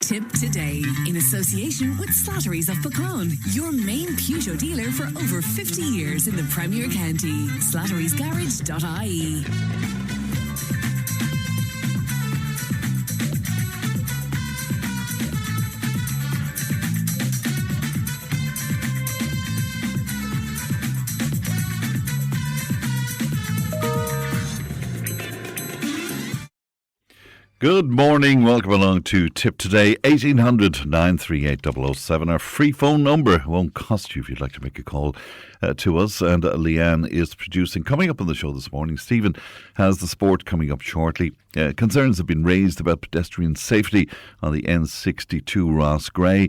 Tipp today, in association with Slattery's of Pecan, your main Peugeot dealer for over 50 years in the Premier County. Slattery'sGarage.ie. Good morning, welcome along to Tipp Today, 1800 938 007. Our free phone number won't cost you if you'd like to make a call to us. And Leanne is producing. Coming up on the show this morning, Stephen has the sport coming up shortly. Concerns have been raised about pedestrian safety on the N62 Roscrea.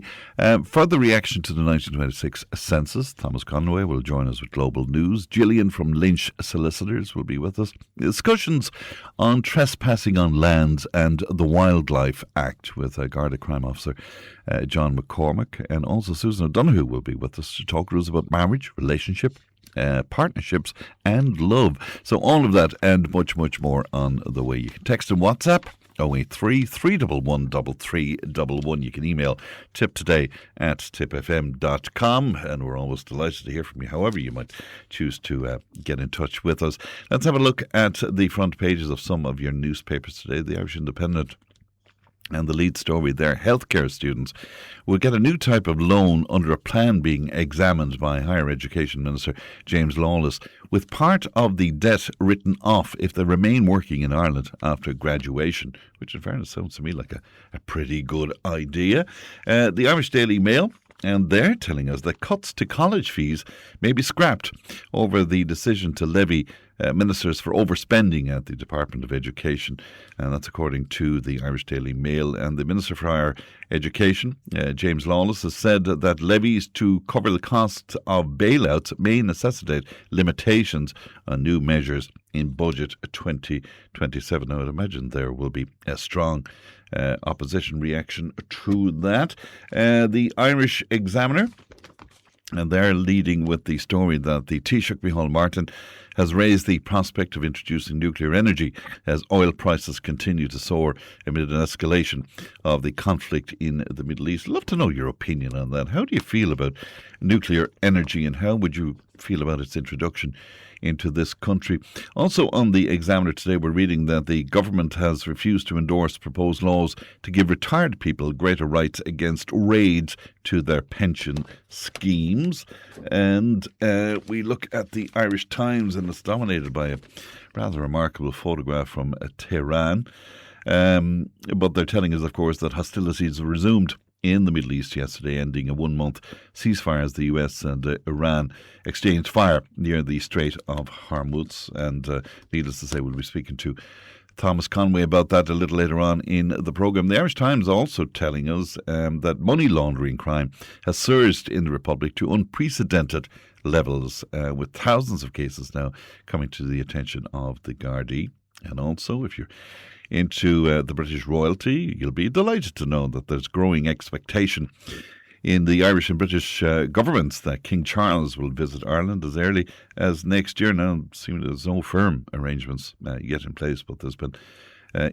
Further reaction to the 1926 census. Thomas Conway will join us with Global News. Gillian from Lynch Solicitors will be with us. Discussions on trespassing on lands and the Wildlife Act with Garda crime officer John McCormac, and also Susan O'Donoghue will be with us to talk to us about marriage, relationship, partnerships and love. So all of that and much, much more on the way. You can text and WhatsApp 083 311 3311. You can email tiptoday@tipfm.com, and we're always delighted to hear from you, however you might choose to get in touch with us. Let's have a look at the front pages of some of your newspapers today. The Irish Independent, and the lead story there, healthcare students will get a new type of loan under a plan being examined by Higher Education Minister James Lawless, with part of the debt written off if they remain working in Ireland after graduation, which in fairness sounds to me like a pretty good idea. The Irish Daily Mail, and they're telling us that cuts to college fees may be scrapped over the decision to levy ministers for overspending at the Department of Education. And that's according to the Irish Daily Mail. And the Minister for Higher Education, James Lawless, has said that levies to cover the cost of bailouts may necessitate limitations on new measures in Budget 2027. Now, I'd imagine there will be a strong opposition reaction to that. The Irish Examiner, and they're leading with the story that the Taoiseach Micheál Martin has raised the prospect of introducing nuclear energy as oil prices continue to soar amid an escalation of the conflict in the Middle East. I'd love to know your opinion on that. How do you feel about nuclear energy, and how would you feel about its introduction into this country? Also on the Examiner today, we're reading that the government has refused to endorse proposed laws to give retired people greater rights against raids to their pension schemes. And we look at the Irish Times, and it's dominated by a rather remarkable photograph from Tehran. But they're telling us, of course, that hostilities resumed in the Middle East yesterday, ending a 1-month ceasefire as the US and Iran exchanged fire near the Strait of Hormuz. And needless to say, we'll be speaking to Thomas Conway about that a little later on in the programme. The Irish Times also telling us that money laundering crime has surged in the Republic to unprecedented levels, with thousands of cases now coming to the attention of the Garda. And also, if you're into the British royalty, you'll be delighted to know that there's growing expectation in the Irish and British governments that King Charles will visit Ireland as early as next year. Now, seemingly there's no firm arrangements yet in place, but there's been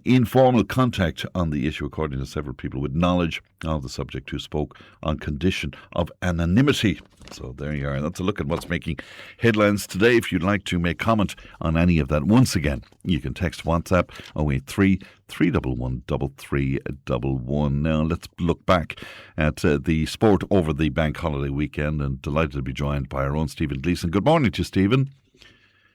informal contact on the issue, according to several people with knowledge of the subject who spoke on condition of anonymity. So there you are. That's a look at what's making headlines today. If you'd like to make comment on any of that, once again, you can text WhatsApp 083 311 3311. Now let's look back at the sport over the bank holiday weekend, and delighted to be joined by our own Stephen Gleeson. Good morning to you, Stephen.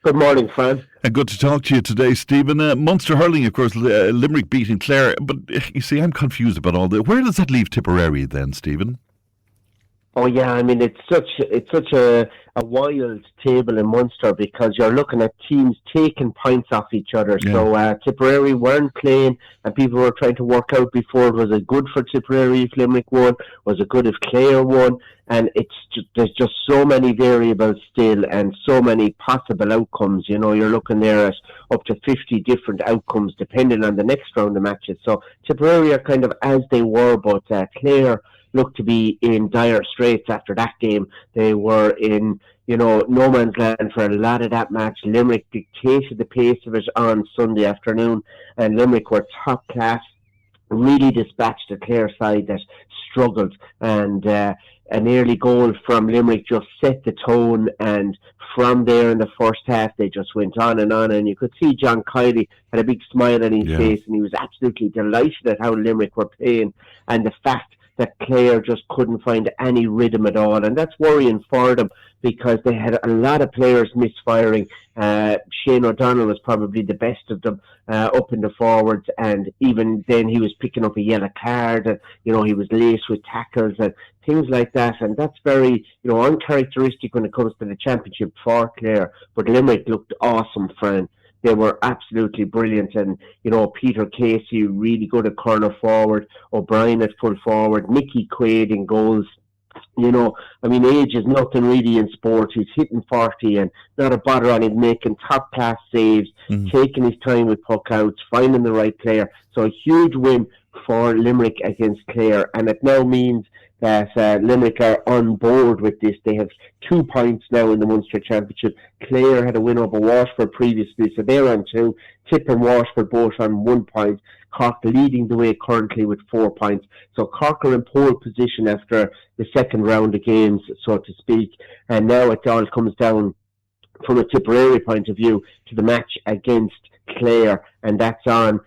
Good morning, Fran. And good to talk to you today, Stephen. Munster hurling, of course, Limerick beating Clare. But you see, I'm confused about all that. Where does that leave Tipperary then, Stephen? Oh yeah, I mean it's such a wild table in Munster, because you're looking at teams taking points off each other. Yeah. So Tipperary weren't playing, and people were trying to work out before, was it good for Tipperary if Limerick won? Was it good if Clare won? And there's just so many variables still, and so many possible outcomes. You know, you're looking there at up to 50 different outcomes depending on the next round of matches. So Tipperary are kind of as they were, but Clare looked to be in dire straits after that game. They were in, no man's land for a lot of that match. Limerick dictated the pace of it on Sunday afternoon, and Limerick were top class really dispatched the Clare side that struggled, and an early goal from Limerick just set the tone, and from there in the first half they just went on, and you could see John Kiley had a big smile on his face, and he was absolutely delighted at how Limerick were playing, and the fact that Clare just couldn't find any rhythm at all, and that's worrying for them because they had a lot of players misfiring. Shane O'Donnell was probably the best of them up in the forwards, and even then he was picking up a yellow card, and he was late with tackles and things like that, and that's very uncharacteristic when it comes to the championship for Clare. But Limerick looked awesome, Fran. They were absolutely brilliant, and Peter Casey really good at corner forward, O'Brien at full forward, Mickey Quaid in goals. Age is nothing really in sport. He's hitting 40 and not a bother on him, making top class saves, taking his time with puck outs, finding the right player. So a huge win for Limerick against Clare, and it now means that Limerick are on board with this. They have 2 points now in the Munster Championship. Clare had a win over Washford previously, so they're on 2. Tipp and Washford both on 1 point. Cork leading the way currently with 4 points. So Cork are in pole position after the second round of games, so to speak. And now it all comes down, from a Tipperary point of view, to the match against Clare, and that's on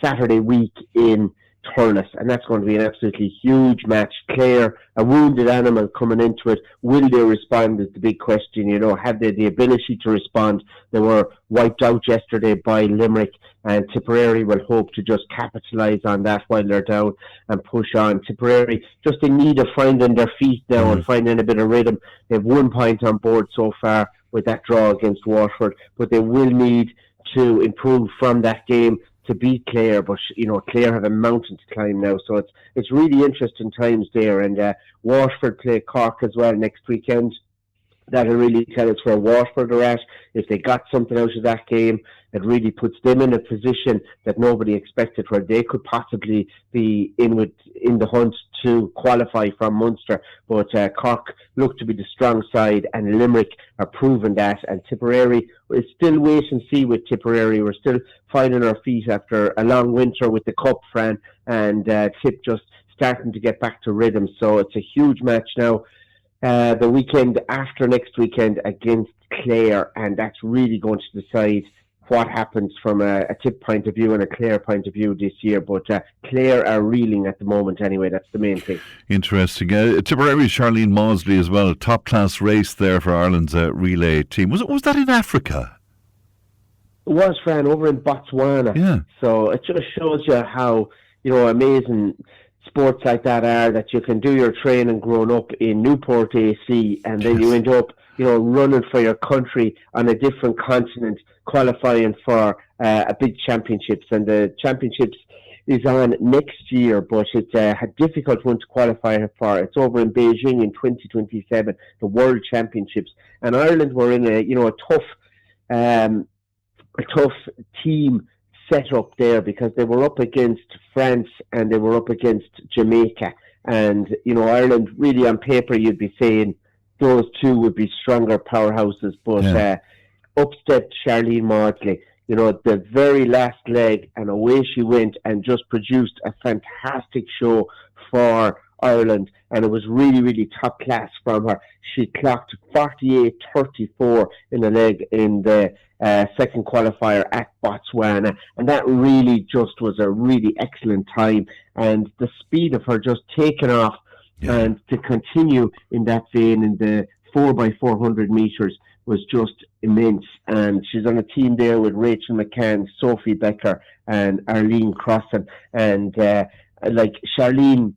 Saturday week in Thurles, and that's going to be an absolutely huge match. Clare, a wounded animal coming into it. Will they respond is the big question. Have they the ability to respond? They were wiped out yesterday by Limerick, and Tipperary will hope to just capitalise on that while they're down and push on. Tipperary just in need of finding their feet now and finding a bit of rhythm. They have 1 point on board so far with that draw against Waterford, but they will need to improve from that game to beat Clare. But Clare have a mountain to climb now, so it's really interesting times there. And Waterford play Cork as well next weekend. That'll really tell us where Waterford are at. If they got something out of that game, it really puts them in a position that nobody expected, where they could possibly be in the hunt to qualify from Munster. But Cork look to be the strong side, and Limerick are proving that. And Tipperary is still wait and see with Tipperary. We're still finding our feet after a long winter with the Cup, Fran, and Tipp just starting to get back to rhythm. So it's a huge match now. The weekend after next weekend against Clare, and that's really going to decide what happens from a Tipp point of view and a Clare point of view this year. But Clare are reeling at the moment anyway. That's the main thing. Interesting. Tipperary, Charlene Mausley as well, a top class race there for Ireland's relay team. Was that in Africa? It was, Fran, over in Botswana. Yeah. So it just shows you how amazing sports like that are, that you can do your training growing up in Newport AC, and then you end up running for your country on a different continent, qualifying for a big championships. And the championships is on next year, but it's a difficult one to qualify for. It's over in Beijing in 2027, the World Championships. And Ireland were in a tough team set up there, because they were up against France and they were up against Jamaica, and Ireland really on paper you'd be saying those two would be stronger powerhouses, but up stepped Charlene Mausley, the very last leg, and away she went and just produced a fantastic show for Ireland, and it was really, really top class from her. She clocked 48.34 in the leg in the second qualifier at Botswana, and that really just was a really excellent time, and the speed of her just taking off and to continue in that vein in the 4x400 metres was just immense. And she's on a team there with Rachel McCann, Sophie Becker and Arlene Crossan, and Charlene,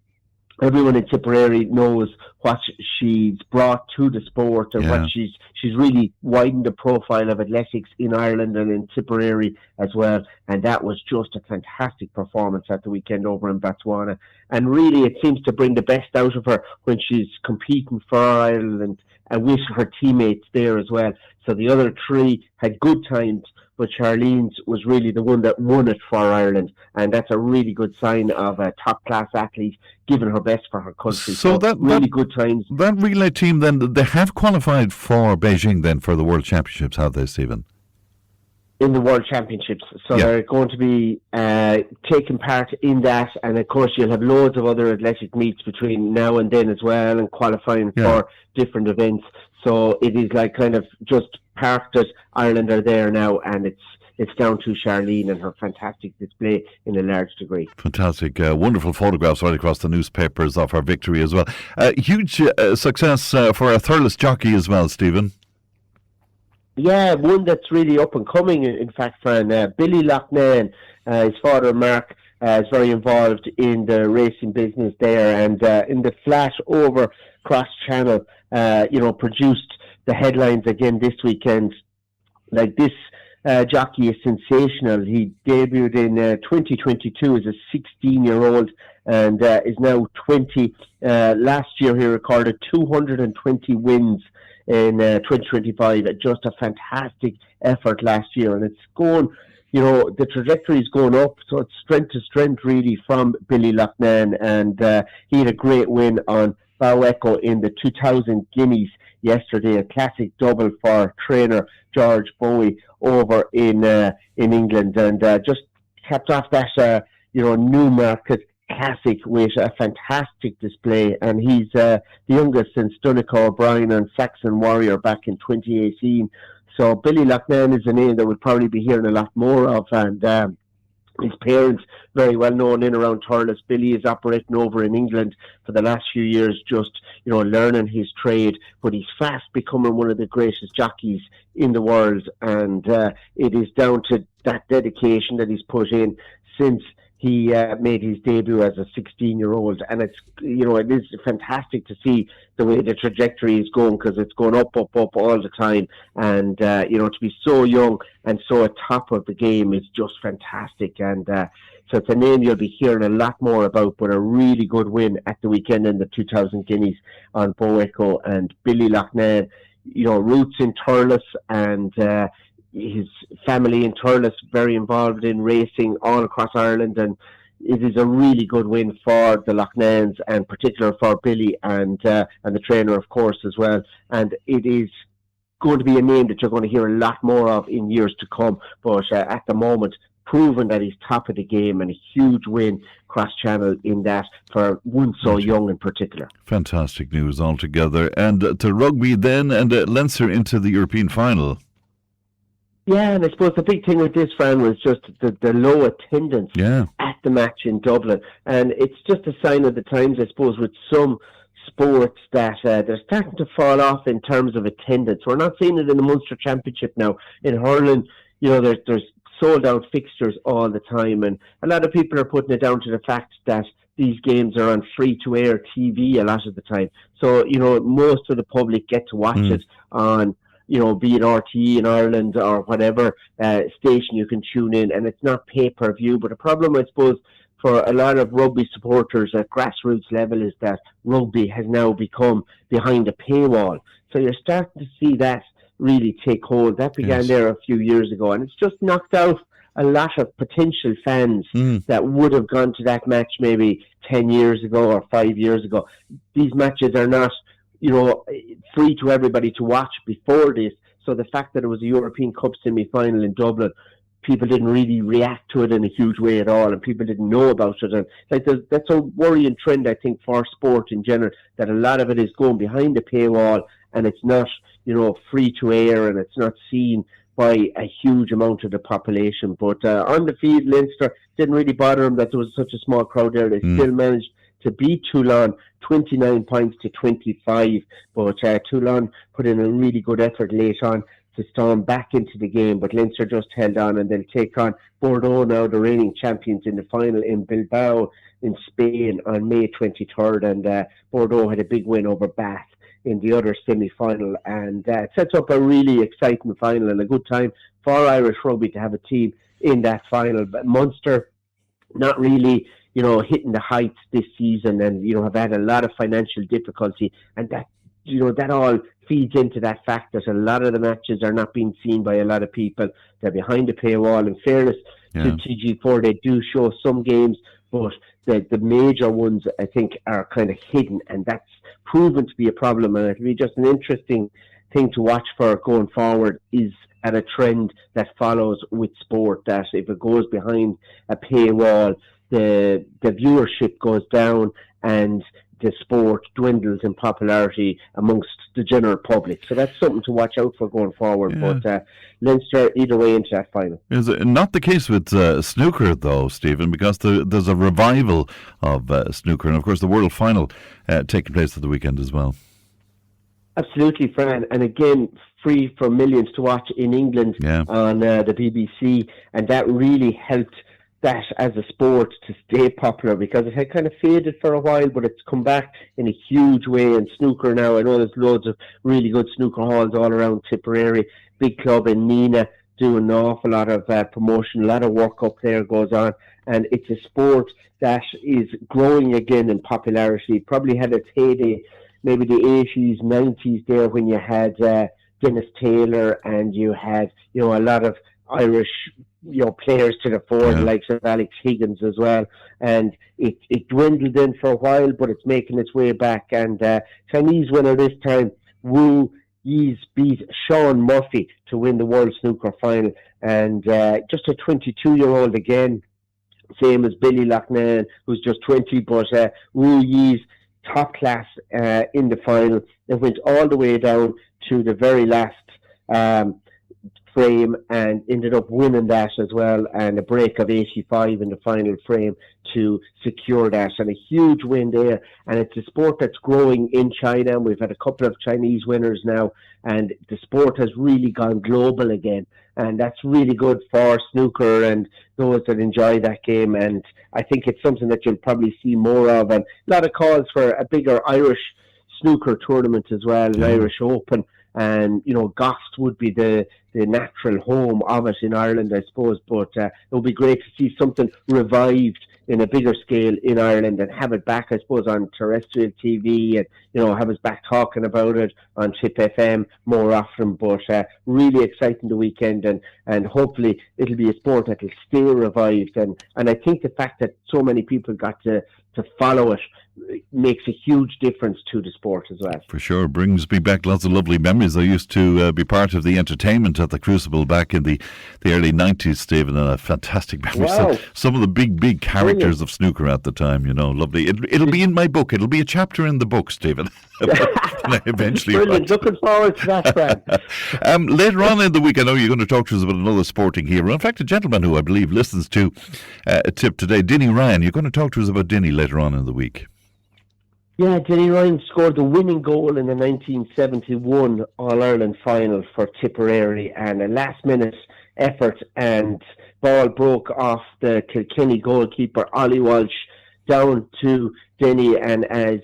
everyone in Tipperary knows what she's brought to the sport, and what she's really widened the profile of athletics in Ireland and in Tipperary as well. And that was just a fantastic performance at the weekend over in Botswana. And really, it seems to bring the best out of her when she's competing for Ireland and with her teammates there as well. So the other three had good times, but Charlene's was really the one that won it for Ireland, and that's a really good sign of a top-class athlete giving her best for her country. So really good times. That relay team, then, they have qualified for Beijing then for the World Championships, have they, Stephen? in the World Championships. So they're going to be taking part in that, and of course you'll have loads of other athletic meets between now and then as well, and qualifying for different events. So it is like kind of just parked that Ireland are there now, and it's down to Charlene and her fantastic display in a large degree. Fantastic. Wonderful photographs right across the newspapers of her victory as well. Huge success for a thurless jockey as well, Stephen. Yeah, one that's really up and coming, in fact, Fran. Billy Loughnane, his father Mark, is very involved in the racing business there, and in the flat over cross channel, produced the headlines again this weekend. Like, this jockey is sensational. He debuted in 2022 as a 16-year-old and is now 20. Last year he recorded 220 wins in 2025. Just a fantastic effort last year, and it's going, the trajectory is going up, so it's strength to strength really from Billy Loughnane, and he had a great win on Bow Echo in the 2000 Guineas yesterday, a classic double for trainer George Bowie over in England, and just capped off that Newmarket Classic with a fantastic display. And he's the youngest since Donegal O'Brien and Saxon Warrior back in 2018. So Billy Loughnane is a name that we'll probably be hearing a lot more of, and his parents very well known in around Thurles. Billy is operating over in England for the last few years, just learning his trade, but he's fast becoming one of the greatest jockeys in the world, and it is down to that dedication that he's put in since he made his debut as a 16-year-old, and it is fantastic to see the way the trajectory is going, because it's going up all the time, and to be so young and so at top of the game is just fantastic, and so it's a name you'll be hearing a lot more about, but a really good win at the weekend in the 2000 Guineas on Bow Echo. And Billy Loughnane, roots in Thurles, and his family in Thurles very involved in racing all across Ireland, and it is a really good win for the Loughnans, and particular for Billy and the trainer, of course, as well. And it is going to be a name that you're going to hear a lot more of in years to come, but at the moment proven that he's top of the game, and a huge win cross-channel in that for one so young in particular. Fantastic news altogether. And to rugby then, and Leinster into the European final. Yeah, and I suppose the big thing with this, Fran, was just the low attendance at the match in Dublin. And it's just a sign of the times, I suppose, with some sports that they're starting to fall off in terms of attendance. We're not seeing it in the Munster Championship now. In hurling, there's sold-out fixtures all the time, and a lot of people are putting it down to the fact that these games are on free-to-air TV a lot of the time. So, most of the public get to watch it on, be it RTE in Ireland or whatever station you can tune in, and it's not pay-per-view. But the problem, I suppose, for a lot of rugby supporters at grassroots level is that rugby has now become behind a paywall. So you're starting to see that really take hold. That began there a few years ago, and it's just knocked out a lot of potential fans that would have gone to that match maybe 10 years ago or 5 years ago. These matches are not, free to everybody to watch before this. So the fact that it was a European Cup semi-final in Dublin, people didn't really react to it in a huge way at all, and people didn't know about it. And that's a worrying trend, I think, for sport in general, that a lot of it is going behind the paywall, and it's not, free to air, and it's not seen by a huge amount of the population. But on the field, Leinster didn't really bother them that there was such a small crowd there. They still managed to beat Toulon 29 points to 25, but Toulon put in a really good effort late on to storm back into the game, but Leinster just held on, and they'll take on Bordeaux now, the reigning champions, in the final in Bilbao in Spain on May 23rd, and Bordeaux had a big win over Bath in the other semi-final, and it sets up a really exciting final and a good time for Irish rugby to have a team in that final. But Munster not really hitting the heights this season, and have had a lot of financial difficulty, and that that all feeds into that fact that a lot of the matches are not being seen by a lot of people. They're behind the paywall. In fairness to TG4, they do show some games, but the major ones, I think, are kind of hidden, and that's proven to be a problem. And it'll be just an interesting thing to watch for going forward, is at a trend that follows with sport, that if it goes behind a paywall, the viewership goes down and the sport dwindles in popularity amongst the general public. So that's something to watch out for going forward. Yeah. But Leinster either way into that final. Is it not the case with snooker, though, Stephen? Because there's a revival of snooker, and of course the World Final taking place at the weekend as well. Absolutely, Fran. And again, free for millions to watch in England on the BBC. And that really helped that as a sport to stay popular, because it had kind of faded for a while, but it's come back in a huge way. And snooker now, I know there's loads of really good snooker halls all around Tipperary. Big club in Nina doing an awful lot of promotion, a lot of work up there goes on. And it's a sport that is growing again in popularity. Probably had its heyday maybe the 80s, 90s there, when you had Dennis Taylor and you had, a lot of Irish players to the fore, the likes of Alex Higgins as well. And it dwindled in for a while, but it's making its way back. And Chinese winner this time, Wu Yi's beat Sean Murphy to win the World Snooker Final. And just a 22-year-old again, same as Billy Loughnane, who's just 20, but Wu Yi's top class in the final. It went all the way down to the very last frame and ended up winning that as well, and a break of 85 in the final frame to secure that, and a huge win there. And it's a sport that's growing in China. We've had a couple of Chinese winners now, and the sport has really gone global again, and that's really good for snooker and those that enjoy that game. And I think it's something that you'll probably see more of, and a lot of calls for a bigger Irish snooker tournament as well, an Irish Open. And, Gost would be the natural home of it in Ireland, I suppose. But it would be great to see something revived in a bigger scale in Ireland and have it back, I suppose, on terrestrial TV and, have us back talking about it on Tipp FM more often. But really exciting the weekend, and hopefully it'll be a sport that will stay revived. And I think the fact that so many people got to follow it makes a huge difference to the sport as well. For sure. Brings me back lots of lovely memories. I used to be part of the entertainment at the Crucible back in the early 90s, Stephen, and a fantastic memory. Wow. Some of the big characters of snooker at the time, lovely. It'll be in my book. It'll be a chapter in the book, Stephen. Eventually. Brilliant. Looking forward to that, Brad. Later on in the week, I know you're going to talk to us about another sporting hero. In fact, a gentleman who I believe listens to Tipp today, Denny Ryan. You're going to talk to us about Denny later on in the week. Yeah, Denny Ryan scored the winning goal in the 1971 All-Ireland final for Tipperary, and a last-minute effort, and ball broke off the Kilkenny goalkeeper, Ollie Walsh, down to Denny, and as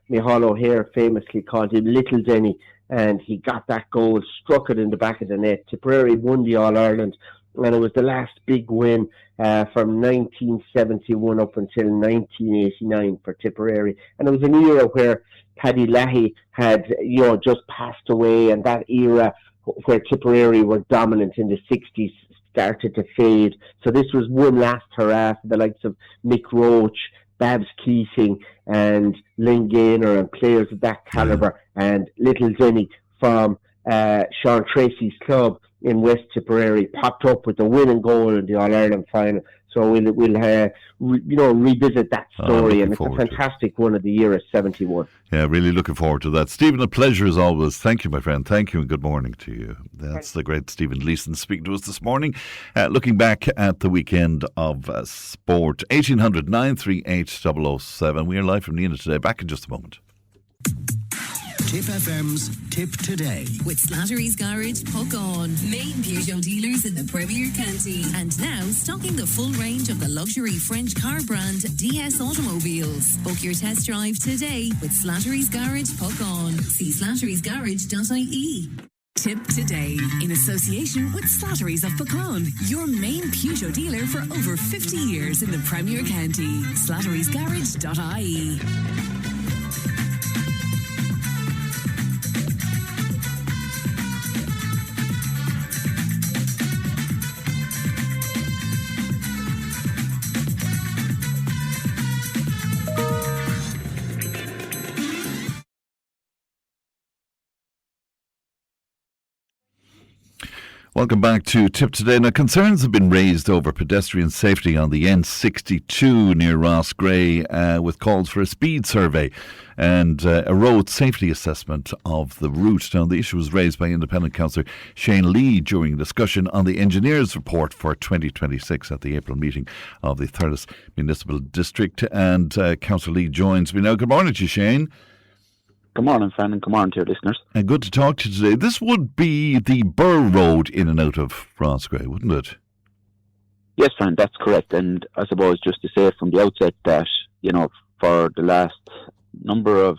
Micheál O'Hare famously called him, Little Denny, and he got that goal, struck it in the back of the net. Tipperary won the All-Ireland, and it was the last big win from 1971 up until 1989 for Tipperary. And it was an era where Paddy Leahy had, just passed away, and that era where Tipperary were dominant in the 60s started to fade. So this was one last hurrah for the likes of Mick Roach, Babs Keating, and Lynn Gaynor, and players of that calibre, and Little Denny from Sean Tracy's club in West Tipperary popped up with the winning goal in the All-Ireland final. So we'll revisit that story, and it's a fantastic one of the year of 71. Yeah, really looking forward to that. Stephen, a pleasure as always. Thank you, my friend. Thank you, and good morning to you. That's the great Stephen Leeson speaking to us this morning, looking back at the weekend of sport. 1800 938 007. We are live from Nina today. Back in just a moment. Tipp FM's Tipp Today. With Slattery's Garage, Puck On. Main Peugeot dealers in the Premier County. And now stocking the full range of the luxury French car brand DS Automobiles. Book your test drive today with Slattery's Garage, Puck On. See slatterysgarage.ie. Tipp Today, in association with Slattery's of Pecan, your main Peugeot dealer for over 50 years in the Premier County. slatterysgarage.ie. Welcome back to Tipp Today. Now, concerns have been raised over pedestrian safety on the N62 near Roscrea with calls for a speed survey and a road safety assessment of the route. Now, the issue was raised by independent councillor Shane Lee during discussion on the engineer's report for 2026 at the April meeting of the Thurles Municipal District. And Councillor Lee joins me now. Good morning to you, Shane. Good morning, Fran, and good morning to your listeners. And good to talk to you today. This would be the Burr Road in and out of Roscrea, wouldn't it? Yes, Fran, that's correct. And I suppose just to say from the outset that, for the last number of,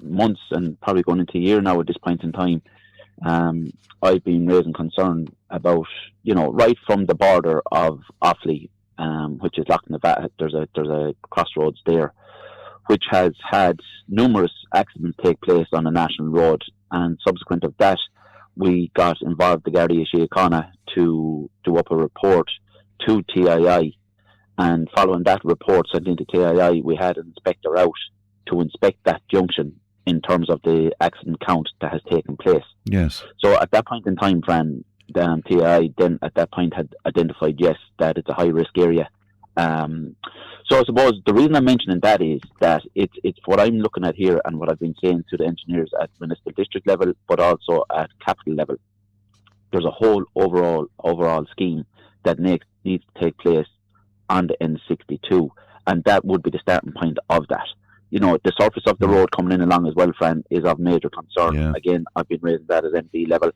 months and probably going into a year now at this point in time, I've been raising concern about, right from the border of Offaly, which is Loughnevada, there's a crossroads there, which has had numerous accidents take place on a national road. And subsequent of that, we got involved, the Garda Síochána, to do up a report to TII. And following that report sent into TII, we had an inspector out to inspect that junction in terms of the accident count that has taken place. Yes. So at that point in time, Fran, TII then at that point had identified, yes, that it's a high-risk area. So I suppose the reason I'm mentioning that is that it's what I'm looking at here and what I've been saying to the engineers at municipal district level, but also at capital level. There's a whole overall scheme that needs to take place on the N62, and that would be the starting point of that. The surface of the road coming in along as well, Fran, is of major concern. Yeah. Again, I've been raising that at MD level,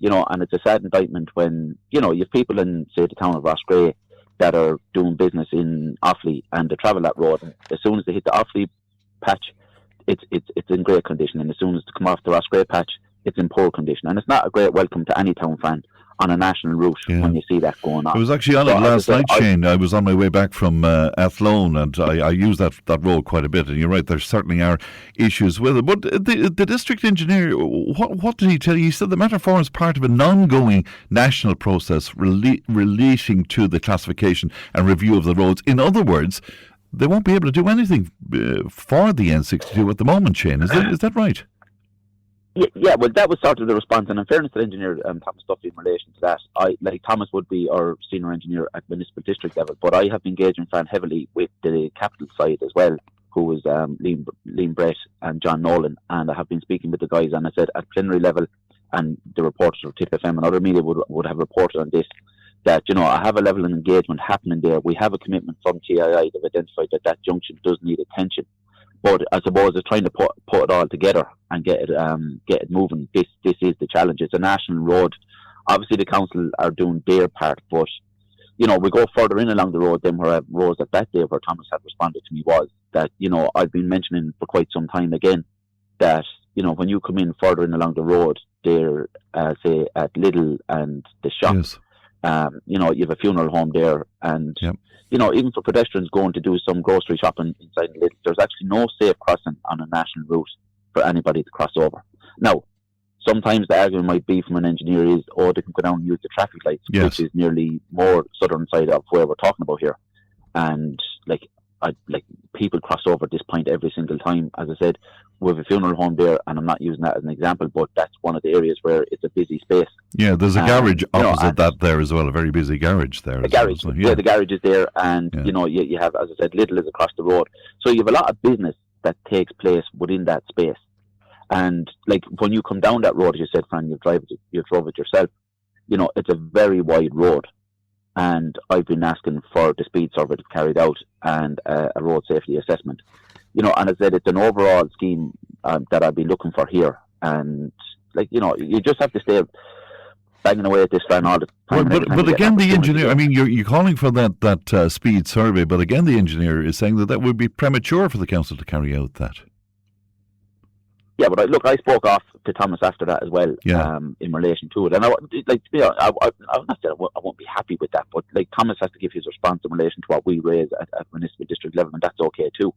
and it's a sad indictment when, you have people in, say, the town of Roscrea that are doing business in Offaly and they travel that road. And as soon as they hit the Offaly patch, it's in great condition. And as soon as they come off the Roscrea patch, it's in poor condition. And it's not a great welcome to any town fan on a national route when you see that going on. I was actually on it last night, Shane. I was on my way back from Athlone, and I use that road quite a bit. And you're right, there certainly are issues with it. But the district engineer, what did he tell you? He said the matter forms part of an ongoing national process relating to the classification and review of the roads. In other words, they won't be able to do anything for the N62 at the moment, Shane. Is that right? Yeah, well, that was sort of the response, and in fairness to the engineer, Thomas Duffy, in relation to that, Thomas would be our senior engineer at municipal district level, but I have been engaging heavily with the capital side as well, who was Liam Brett and John Nolan, and I have been speaking with the guys, and I said at plenary level, and the reporters of Tipp FM and other media would have reported on this, that, I have a level of engagement happening there. We have a commitment from TII. They've identified that junction does need attention. But I suppose it's trying to put it all together and get it moving. This is the challenge. It's a national road. Obviously, the council are doing their part, but we go further in along the road. Then where I rose at that day, where Thomas had responded to me was that I've been mentioning for quite some time again that when you come in further in along the road, there say at Lidl and the shop. Yes. You have a funeral home there, and even for pedestrians going to do some grocery shopping inside the Lidl, there's actually no safe crossing on a national route for anybody to cross over. Now, sometimes the argument might be from an engineer is, they can go down and use the traffic lights, which is nearly more southern side of where we're talking about here. And people cross over at this point every single time. As I said, we have a funeral home there, and I'm not using that as an example, but that's one of the areas where it's a busy space. Yeah, there's a garage opposite that there as well, a very busy garage there. The garage, the garage is there, and you have, as I said, Lidl is across the road. So you have a lot of business that takes place within that space. And when you come down that road, as you said, Fran, you drove it yourself. It's a very wide road. And I've been asking for the speed survey to be carried out and a road safety assessment. And as I said, it's an overall scheme that I've been looking for here. And, you just have to stay banging away at this Fran all the time. But again, the engineer, you're calling for that speed survey, but again, the engineer is saying that would be premature for the council to carry out that. Yeah, but I spoke off to Thomas after that as well, in relation to it. And to be honest, I'm not saying I won't be happy with that, but Thomas has to give his response in relation to what we raise at municipal district level, and that's okay too.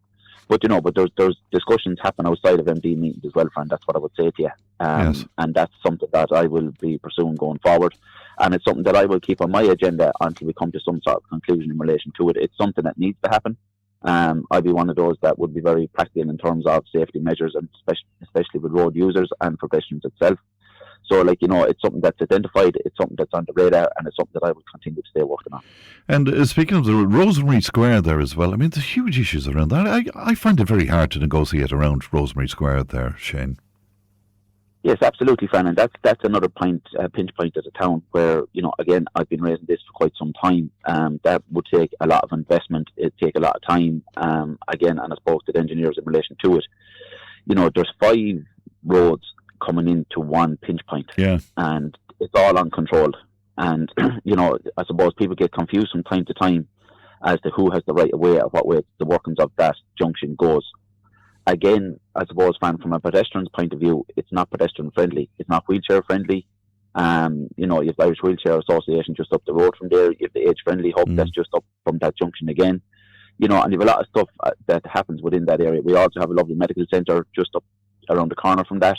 But but there's discussions happen outside of MD meetings as well, Fran. That's what I would say to you. And that's something that I will be pursuing going forward. And it's something that I will keep on my agenda until we come to some sort of conclusion in relation to it. It's something that needs to happen. I'd be one of those that would be very practical in terms of safety measures, and especially with road users and for pedestrians itself. So, it's something that's identified, it's something that's on the radar, and it's something that I will continue to stay working on. And speaking of the Rosemary Square there as well, I mean, there's huge issues around that. I find it very hard to negotiate around Rosemary Square there, Shane. Yes, absolutely, Fran, and that's another pinch point of the town where, again, I've been raising this for quite some time. That would take a lot of investment, it'd take a lot of time, again, and I spoke to the engineers in relation to it. There's 5 roads coming into one pinch point, and it's all uncontrolled. And, I suppose people get confused from time to time as to who has the right of way or what way the workings of that junction goes. Again, I suppose, from a pedestrian's point of view, it's not pedestrian friendly. It's not wheelchair friendly. You have the Irish Wheelchair Association just up the road from there. You have the Age Friendly Hub that's just up from that junction again. And you have a lot of stuff that happens within that area. We also have a lovely medical centre just up around the corner from that.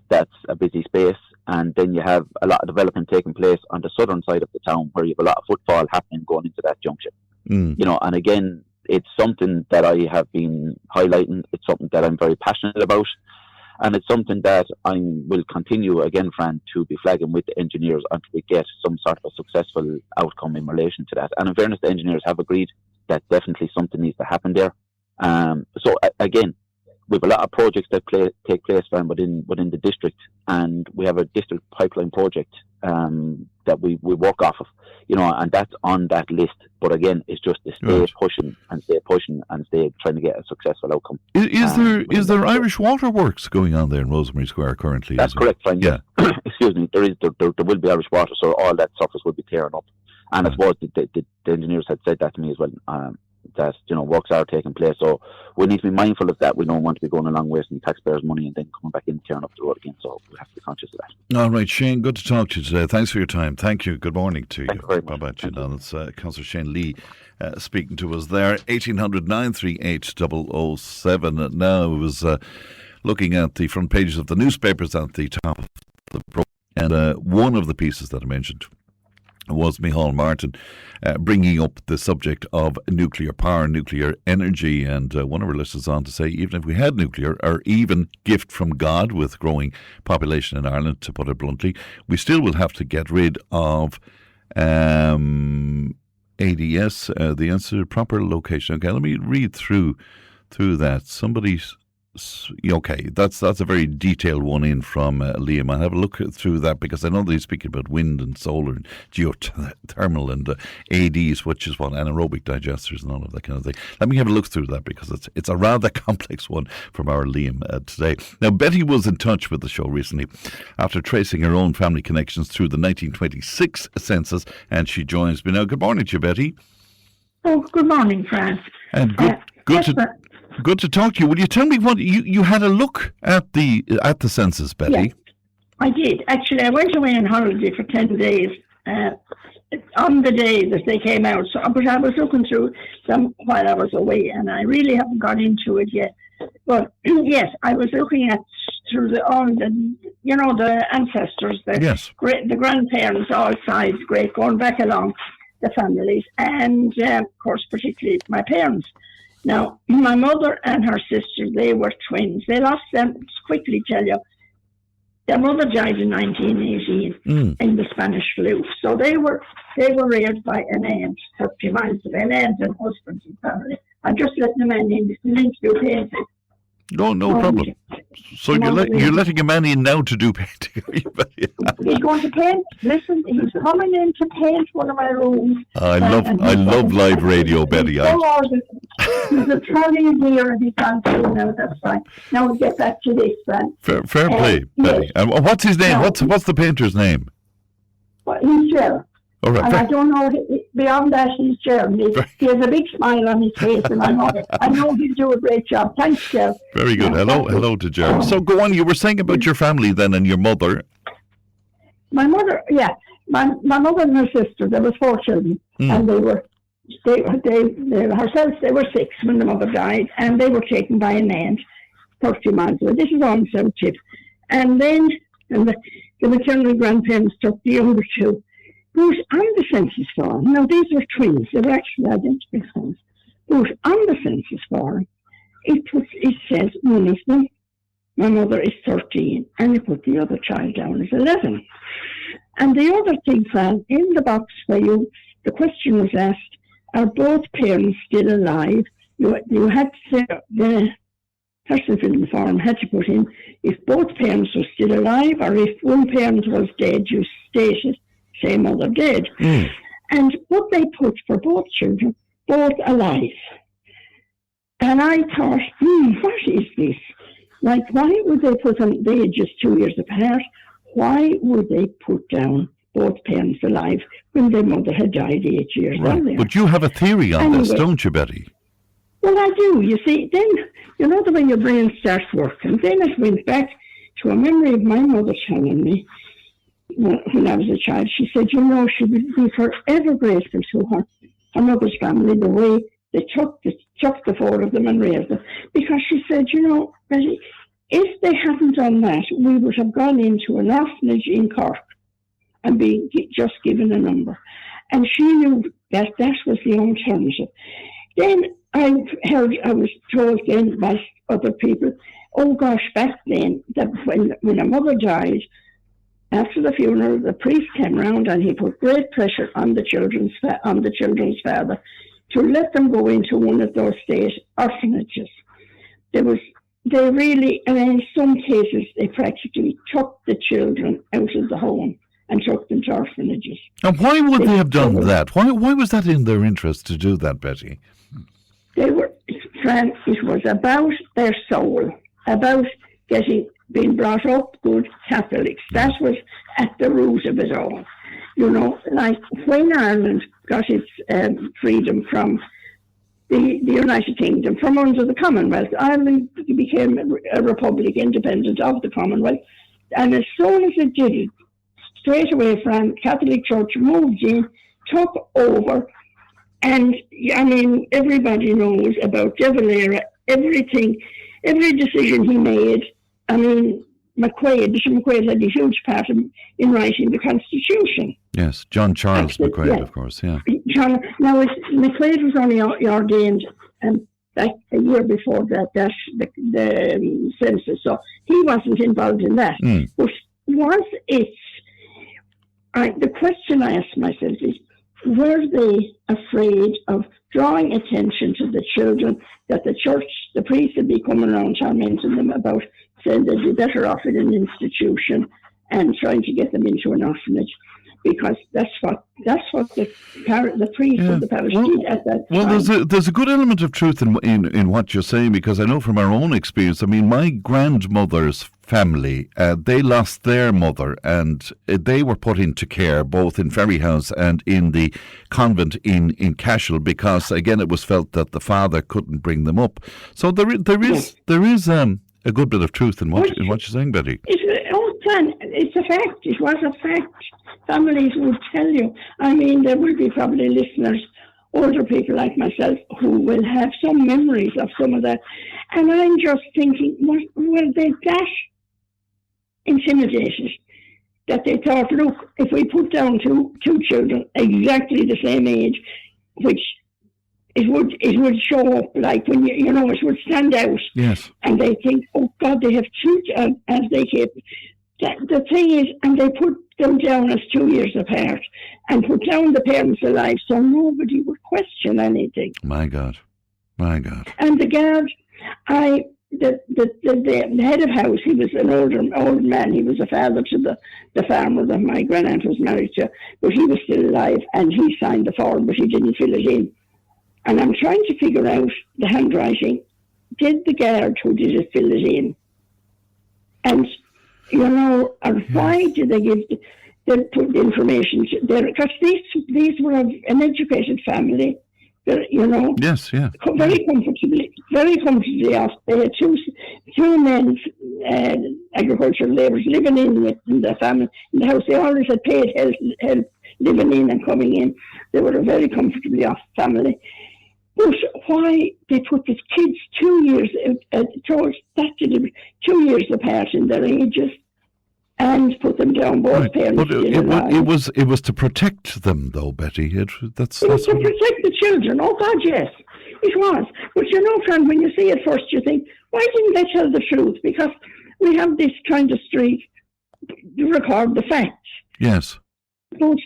That's a busy space. And then you have a lot of development taking place on the southern side of the town where you have a lot of footfall happening going into that junction. And again, it's something that I have been highlighting. It's something that I'm very passionate about. And it's something that I will continue, again, Fran, to be flagging with the engineers until we get some sort of a successful outcome in relation to that. And in fairness, the engineers have agreed that definitely something needs to happen there. Again, we have a lot of projects that take place, Fran, within the district. And we have a district pipeline project that we work off of, and that's on that list. But again, it's just to stay pushing and stay trying to get a successful outcome. Is there Irish Water Works going on there in Rosemary Square currently? That's correct, Frank. Yeah. Excuse me. There will be Irish Water, so all that surface will be tearing up. And I suppose the engineers had said that to me as well. That works are taking place, so we need to be mindful of that. We don't want to be going along wasting taxpayers' money and then coming back in tearing up the road again. So we have to be conscious of that. All right, Shane, good to talk to you today. Thanks for your time. Thank you. Good morning to you. Thank you very much. Bye bye. It's Councillor Shane Lee speaking to us there. 1800 938 007. Now I was looking at the front pages of the newspapers at the top of the program, and one of the pieces that I mentioned was Micheál Martin bringing up the subject of nuclear power, nuclear energy, and one of our listeners on to say, even if we had nuclear, or even gift from God with growing population in Ireland, to put it bluntly, we still will have to get rid of ADS, the answer, proper location. Okay, let me read through that. Somebody's... Okay, that's a very detailed one in from Liam. I'll have a look through that because I know that he's speaking about wind and solar and geothermal and ADs, which is what anaerobic digesters and all of that kind of thing. Let me have a look through that because it's a rather complex one from our Liam today. Now, Betty was in touch with the show recently after tracing her own family connections through the 1926 census, and she joins me now. Good morning to you, Betty. Oh, good morning, Fran. And good to talk to you. Will you tell me what you had a look at the census, Betty? Yes, I did. Actually, I went away on holiday for 10 days on the day that they came out. So, but I was looking through them while I was away, and I really haven't got into it yet. But yes, I was looking at through the ancestors, the grandparents, all sides, great, going back along the families, and of course, particularly my parents. Now, my mother and her sister, they were twins. They lost them, quickly tell you. Their mother died in 1918 in the Spanish flu. So they were reared by an aunt, 30 miles away, an aunt and husband and family. I'm just letting a man in. This Lynch do painting. No problem. So you're letting a man in now to do painting? He's going to paint. Listen, he's coming in to paint one of my rooms. I love live radio, Betty. He's a trolley here and he's on through now. That's fine. Now we'll get back to this, then. Fair play, Betty. And what's his name? What's the painter's name? Well, he's Gerald. All right. And I don't know, beyond that, he's Gerald. He has a big smile on his face, and I know he'll do a great job. Thanks, Gerald. Very good. Hello to Gerald. So go on, you were saying about your family then and your mother. My mother, yeah. My mother and her sister, there was 4 children, and they were 6 when the mother died, and they were taken by an aunt 30 miles away. This is on South Tipp. And then the maternal grandparents took the younger 2. But on the census form, now these were twins, they were actually identical twins. But on the census form, it says one of them my mother is 13, and he put the other child down as 11. And the other thing, Fran, in the box where the question was asked, are both parents still alive? You had to say, the person filling the form had to put in if both parents were still alive, or if one parent was dead, you stated, say mother dead. And what they put for both children, both alive. And I thought, what is this? Like, why would they put them, the ages 2 years apart, why would they put down both parents alive when their mother had died 8 years earlier? But you have a theory on this, don't you, Betty? Well, I do. You see, then, you know the way your brain starts working. Then it went back to a memory of my mother telling me, when I was a child, she said, she would be forever grateful to her mother's family, the way they took the four of them and raised them. Because she said, Betty, if they hadn't done that, we would have gone into an orphanage in Cork and been just given a number. And she knew that was the alternative. Then I was told then by other people, oh gosh, back then, that when a mother died, after the funeral, the priest came round and he put great pressure on the children's father to let them go into one of those state orphanages. They really, and in some cases, they practically took the children out of the home and took them to orphanages. And why would they have done that? Why was that in their interest to do that, Betty? It was about their soul, about being brought up good Catholics. That was at the root of it all. Like when Ireland got its freedom from the United Kingdom, from under the Commonwealth, Ireland became a republic independent of the Commonwealth. And as soon as it did it, straight away, Catholic Church moved in, took over. And, everybody knows about De Valera, everything, every decision he made. Bishop McQuaid had a huge part in writing the Constitution. Yes, John Charles McQuaid, of course, yeah. McQuaid was only ordained back a year before the census, so he wasn't involved in that. But was it, the question I asked myself is, were they afraid of drawing attention to the children, that the church, the priests would be coming around tormenting them about saying they'd be better off in an institution and trying to get them into an orphanage? Because that's what the priest of the parish did at that time. Well, there's a good element of truth in what you're saying, because I know from our own experience. My grandmother's family, they lost their mother, and they were put into care both in Ferryhouse and in the convent in Cashel, because again it was felt that the father couldn't bring them up. So there is a good bit of truth in what you're saying, Betty. It's a fact. It was a fact. Families would tell you. There will be probably listeners, older people like myself, who will have some memories of some of that. And I'm just thinking, were they that intimidated that they thought, look, if we put down two children exactly the same age, which it would show up, like when it would stand out. Yes. And they think, oh God, they have two, as they keep. The thing is, and they put them down as 2 years apart and put down the parents alive, so nobody would question anything. My God. And the guard, the head of house, he was an old man. He was a father to the farmer that my grandaunt was married to, but he was still alive, and he signed the form, but he didn't fill it in. And I'm trying to figure out the handwriting. Did the guard who did it fill it in? And or why did they put the information there? Because these were an educated family, Yes, yeah. Very comfortably off. They had two men, agricultural labourers, living in with the family in the house. They always had paid help living in and coming in. They were a very comfortably off family. But why they put the kids 2 years, towards that delivery, 2 years apart in their ages, and put them down both parents. But it was to protect them, though, Betty. It was to protect the children. Oh God, yes. It was. But you know, Fran, when you see it first, you think, why didn't they tell the truth? Because we have this kind of streak to record the facts. Yes. But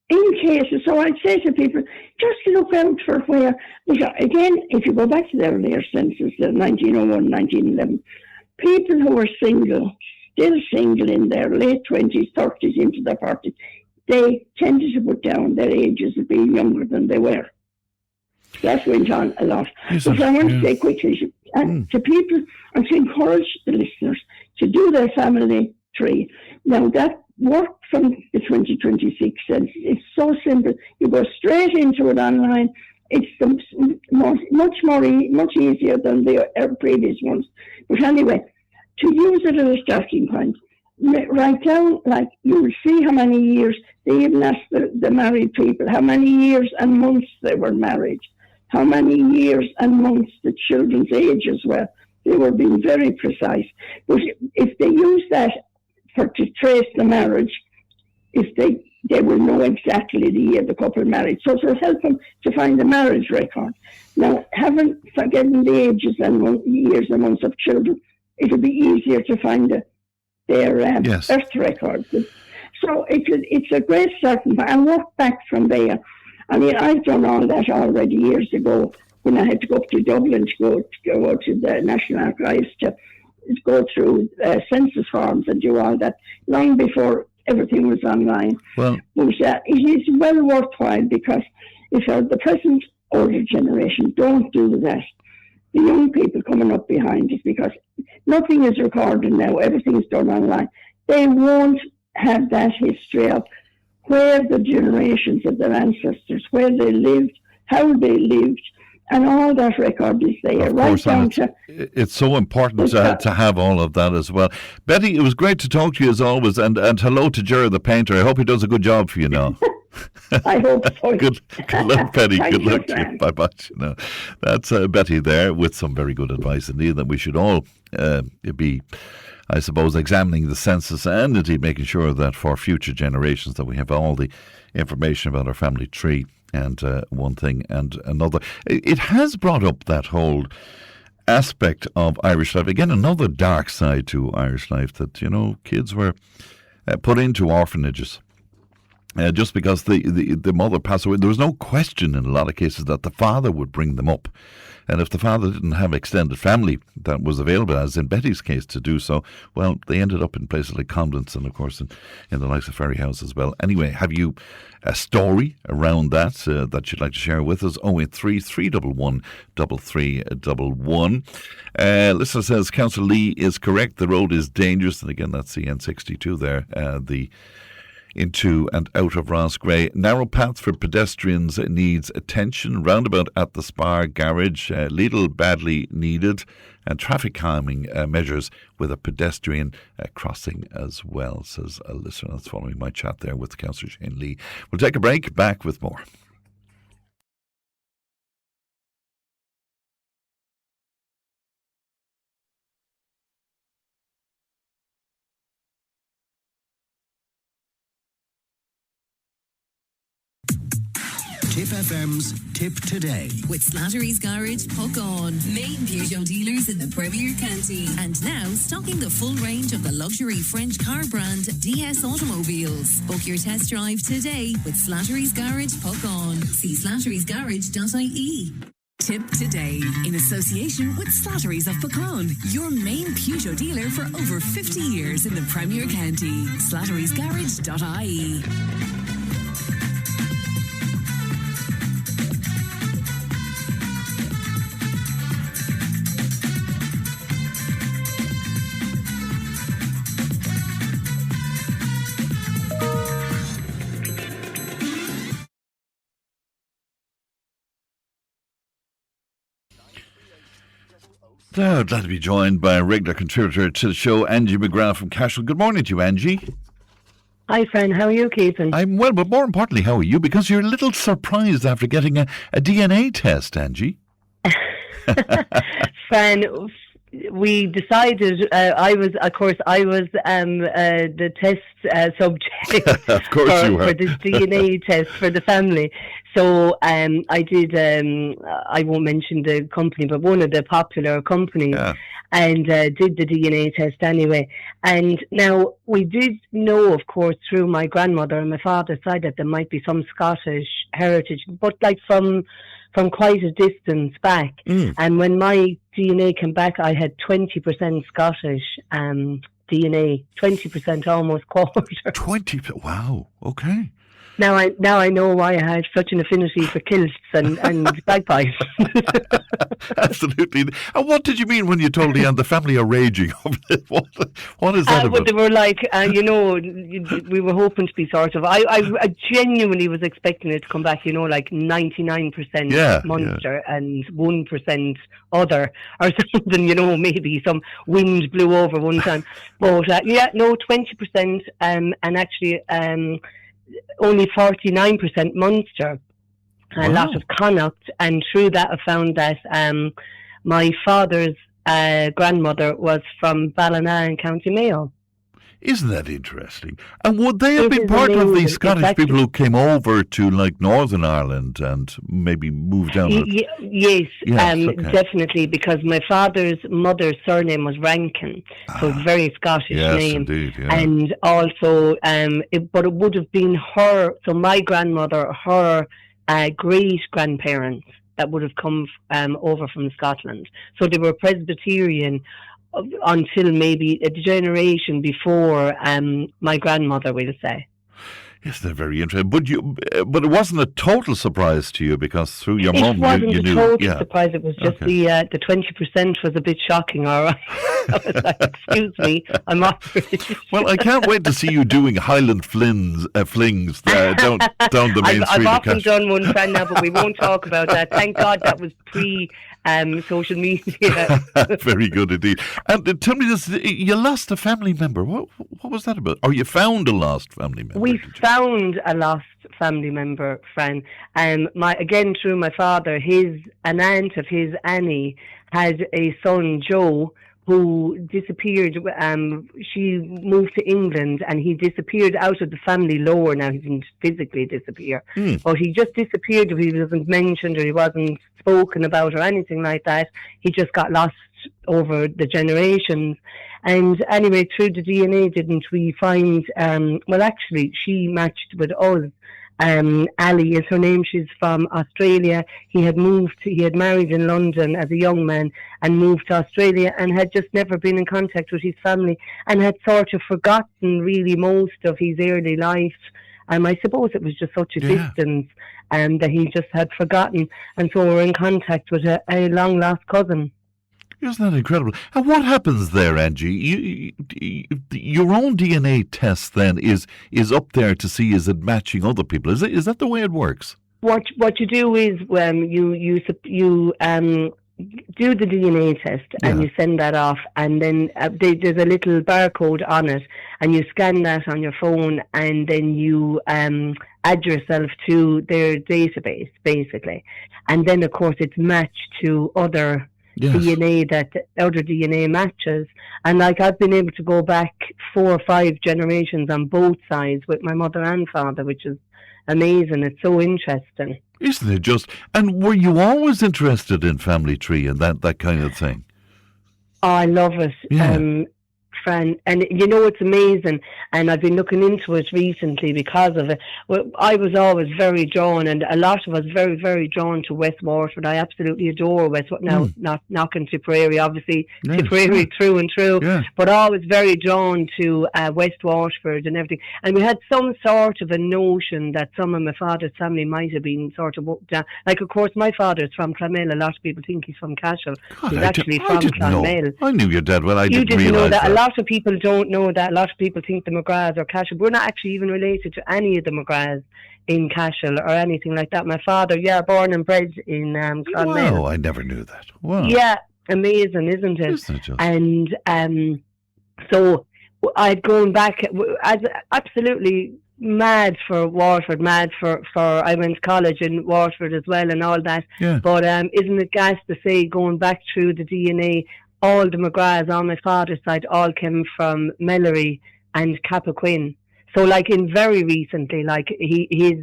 in cases, so I'd say to people, just look out for where, again, if you go back to the earlier census, the 1901, 1911, people who were single, still single in their late 20s, 30s, into their 40s, they tended to put down their ages of being younger than they were. That went on a lot. Yes, but I want to say quickly to people and to encourage the listeners to do their family tree. Now, that work from the 2026 census, it's so simple. You go straight into it online. It's much easier than the previous ones. But anyway, to use it as a starting point, write down, like, you will see how many years, they even ask the married people, how many years and months they were married, how many years and months the children's ages were. They were being very precise. But if they use that to trace the marriage, if they will know exactly the year the couple married. So it will help them to find the marriage record. Now, forgetting the ages and years and months of children, it will be easier to find their birth records. So it's a great starting point, and work back from there. I mean, I've done all that already years ago when I had to go up to Dublin to go to the National Archives to go through census forms and do all that, long before everything was online. Well, but it is well worthwhile, because if the present older generation don't do that, the young people coming up behind us, because nothing is recorded now, everything is done online, they won't have that history of where the generations of their ancestors, where they lived, how they lived, and all that record is there. Of course, it's so important to have all of that as well. Betty, it was great to talk to you as always, and hello to Gerard the painter. I hope he does a good job for you now. I hope so. Good luck, Betty. Good luck to you. Bye-bye. That's Betty there with some very good advice indeed, that we should all be, I suppose, examining the census and indeed making sure that for future generations that we have all the information about our family tree. And one thing and another. It has brought up that whole aspect of Irish life. Again, another dark side to Irish life, that, kids were put into orphanages just because the mother passed away. There was no question in a lot of cases that the father would bring them up. And if the father didn't have extended family that was available, as in Betty's case, to do so, well, they ended up in places like convents and, of course, in the likes of Ferry House as well. Anyway, have you a story around that that you'd like to share with us? 083 311 3311. Listener says, Councillor Lee is correct. The road is dangerous. And again, that's the N62 there. The into and out of Roscrea. Narrow paths for pedestrians needs attention. Roundabout at the Spar garage, Lidl badly needed, and traffic calming measures with a pedestrian crossing as well, says a listener. That's following my chat there with Councillor Shane Lee. We'll take a break, back with more. Tipp FM's Tip Today. With Slattery's Garage, Puck On. Main Peugeot dealers in the Premier County. And now stocking the full range of the luxury French car brand DS Automobiles. Book your test drive today with Slattery's Garage, Puck On. See slatterysgarage.ie. Tip Today, in association with Slattery's of Pecan, your main Peugeot dealer for over 50 years in the Premier County. slatterysgarage.ie. Now, glad to be joined by a regular contributor to the show, Angie McGrath from Cashel. Good morning to you, Angie. Hi, friend. How are you keeping? I'm well, but more importantly, how are you? Because you're a little surprised after getting a DNA test, Angie. Friend, we decided, I was the test subject Of course you were. for the DNA test for the family. So I did, I won't mention the company, but one of the popular companies, and did the DNA test anyway. And now we did know, of course, through my grandmother and my father's side that there might be some Scottish heritage, but like from quite a distance back. And when my DNA came back, I had 20% Scottish DNA, 20%, almost quarter. 20? Wow. Okay. Now I know why I had such an affinity for kilts and bagpipes. Absolutely. And what did you mean when you told Leanne the family are raging over it? What is that about? They were like, we were hoping to be sort of. I genuinely was expecting it to come back, like 99% Munster and 1% other or something. Maybe some wind blew over one time, but 20%, and actually only 49% Munster. Wow. A lot of Connacht, and through that I found that my father's grandmother was from Ballina in County Mayo. Isn't that interesting? And would they have been part of the Scottish people who came over to like Northern Ireland and maybe moved down? Yes, okay. Definitely, because my father's mother's surname was Rankin, so it's a very Scottish name. Indeed, yeah. And also, but it would have been her, so my grandmother, her great-grandparents that would have come over from Scotland. So they were Presbyterian until maybe a generation before my grandmother, we'll say. Yes, they're very interesting. But it wasn't a total surprise to you because through your mum, you knew. It wasn't a total surprise. It was just the 20% was a bit shocking. All right, I was like, excuse me, I'm off. Well, I can't wait to see you doing Highland flings down the main street. I've often done one, friend, now, but we won't talk about that. Thank God that was pre social media. Very good indeed. And tell me this: you lost a family member. What was that about? Or you found a lost family member? We found a lost family member, Fran. Again, through my father, an aunt of his, Annie, had a son, Joe, who disappeared. She moved to England and he disappeared out of the family lore. Now, he didn't physically disappear, but he just disappeared. He wasn't mentioned or he wasn't spoken about or anything like that. He just got lost over the generations. And anyway, through the DNA, didn't we find, well, actually, she matched with us. Ali is her name. She's from Australia. He had married in London as a young man and moved to Australia and had just never been in contact with his family and had sort of forgotten really most of his early life. I suppose it was just such a distance that he just had forgotten. And so we're in contact with a long lost cousin. Isn't that incredible? And what happens there, Angie? Your own DNA test then is up there to see is it matching other people. Is that the way it works? What you do is you do the DNA test and you send that off, and then there's a little barcode on it, and you scan that on your phone, and then you add yourself to their database, basically, and then of course it's matched to other DNA that other DNA matches. And like I've been able to go back 4 or 5 generations on both sides with my mother and father, which is amazing. It's so interesting. Isn't it just? And were you always interested in family tree and that kind of thing? Oh, I love it. Yeah. Fran, and it's amazing, and I've been looking into it recently because of it. Well, I was always very drawn, and a lot of us very, very drawn to West Waterford. I absolutely adore West Waterford. Now, not knocking Tipperary, obviously, Tipperary through and through, but always very drawn to West Waterford and everything. And we had some sort of a notion that some of my father's family might have been sort of down. Like, of course, my father's from Clonmel. A lot of people think he's from Cashel. He's actually from Clonmel. I knew your dad. Well, I didn't realise know that. that. A lot of people don't know that. A lot of people think the McGraths or Cashel. We're not actually even related to any of the McGraths in Cashel or anything like that. My father, born and bred in Clonmel. Wow, I never knew that. Wow. Yeah, amazing, isn't it? Isn't it just? And so I'd gone back as absolutely mad for Waterford, mad for I went to college in Waterford as well and all that. Yeah. But isn't it gas to say, going back through the DNA, all the McGraths on my father's side all came from Mellery and Cappoquin. So, like, in very recently, like, his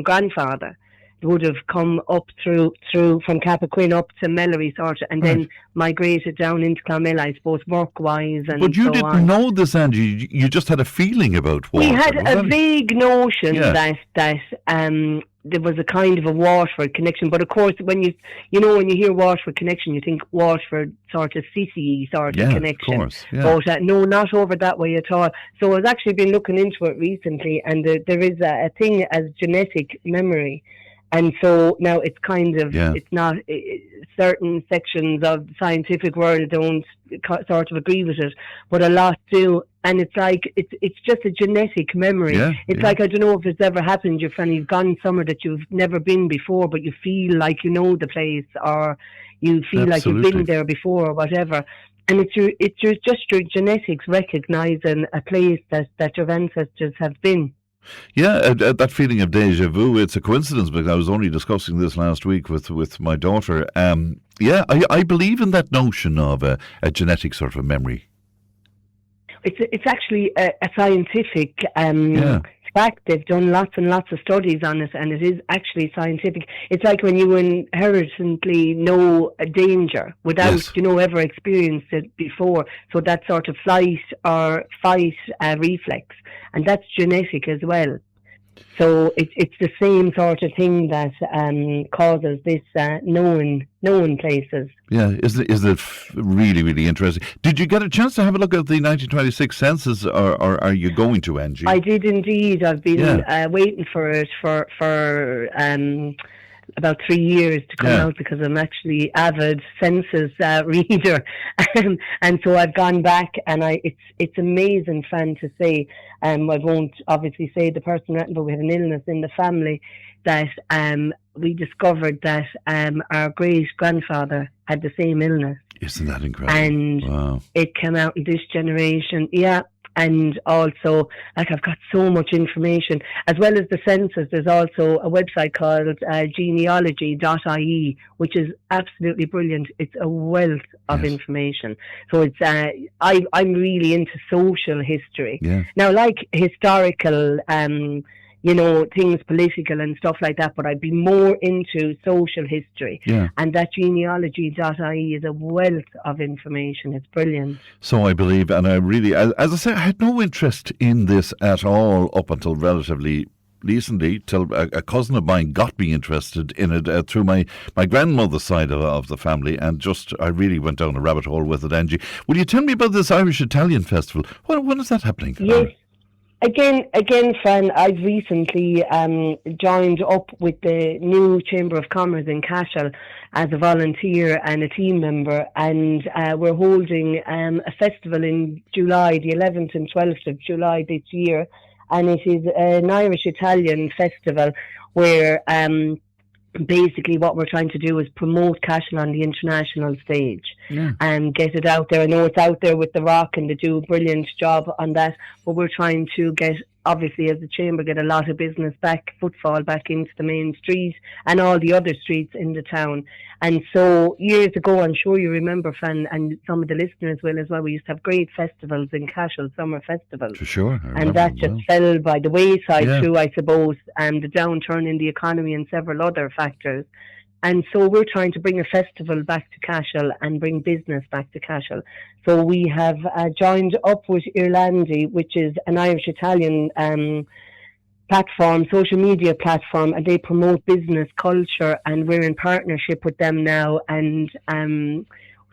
grandfather would have come up through from Cappoquin up to Mellery, sort of, and then migrated down into Clonmel, I suppose, work-wise and But you so didn't on. know this, Angie. You just had a feeling about Waterford. We had a wasn't it? vague notion that there was a kind of a Waterford connection, but of course, when you hear Waterford connection, you think Waterford sort of city sort of connection. Of course, yeah. But no, not over that way at all. So I've actually been looking into it recently, and there is a thing as genetic memory. And so now it's kind of, it's not, certain sections of the scientific world don't sort of agree with it, but a lot do. And it's like, it's just a genetic memory. It's like, I don't know if it's ever happened, you've gone somewhere that you've never been before, but you feel like you know the place, or you feel like you've been there before, or whatever. And it's just your genetics recognising a place that your ancestors have been. Yeah, that feeling of déjà vu, it's a coincidence because I was only discussing this last week with my daughter. I believe in that notion of a genetic sort of memory. It's actually a scientific fact. They've done lots and lots of studies on it, and it is actually scientific. It's like when you inherently know a danger without, ever experienced it before. So that sort of flight or fight reflex, and that's genetic as well. So it's the same sort of thing that causes this knowing places. Yeah, is it really, really interesting? Did you get a chance to have a look at the 1926 census, or are you going to, Angie? I did indeed. I've been waiting for it for about 3 years to come out, because I'm actually avid census reader, and so I've gone back, and it's amazing fun to say. I won't obviously say the person, but we have an illness in the family that we discovered that our great grandfather had the same illness. Isn't that incredible? And it came out in this generation. Yeah. And also, like, I've got so much information. As well as the census, there's also a website called genealogy.ie, which is absolutely brilliant. It's a wealth of information. So it's I'm really into social history. Yeah. Now, like historical things political and stuff like that, but I'd be more into social history. Yeah. And that genealogy.ie is a wealth of information. It's brilliant. So I believe, and I really, as I say, I had no interest in this at all up until relatively recently, till a cousin of mine got me interested in it through my grandmother's side of the family, and I really went down a rabbit hole with it, Angie. Will you tell me about this Irish-Italian festival? When is that happening? Yes. Again, Fran, I've recently joined up with the new Chamber of Commerce in Cashel as a volunteer and a team member, and we're holding a festival in July, the 11th and 12th of July this year, and it is an Irish-Italian festival where basically what we're trying to do is promote Cashel on the international stage and get it out there. I know it's out there with The Rock, and they do a brilliant job on that, but we're trying to get, obviously as a chamber, get a lot of business footfall back into the main street and all the other streets in the town. And so years ago, I'm sure you remember, Fran, and some of the listeners will as well, we used to have great festivals in Cashel, summer festivals. For sure. And that just fell by the wayside through, I suppose, the downturn in the economy and several other factors. And so we're trying to bring a festival back to Cashel and bring business back to Cashel. So we have joined up with Irlandi, which is an Irish-Italian platform, social media platform, and they promote business culture, and we're in partnership with them now. And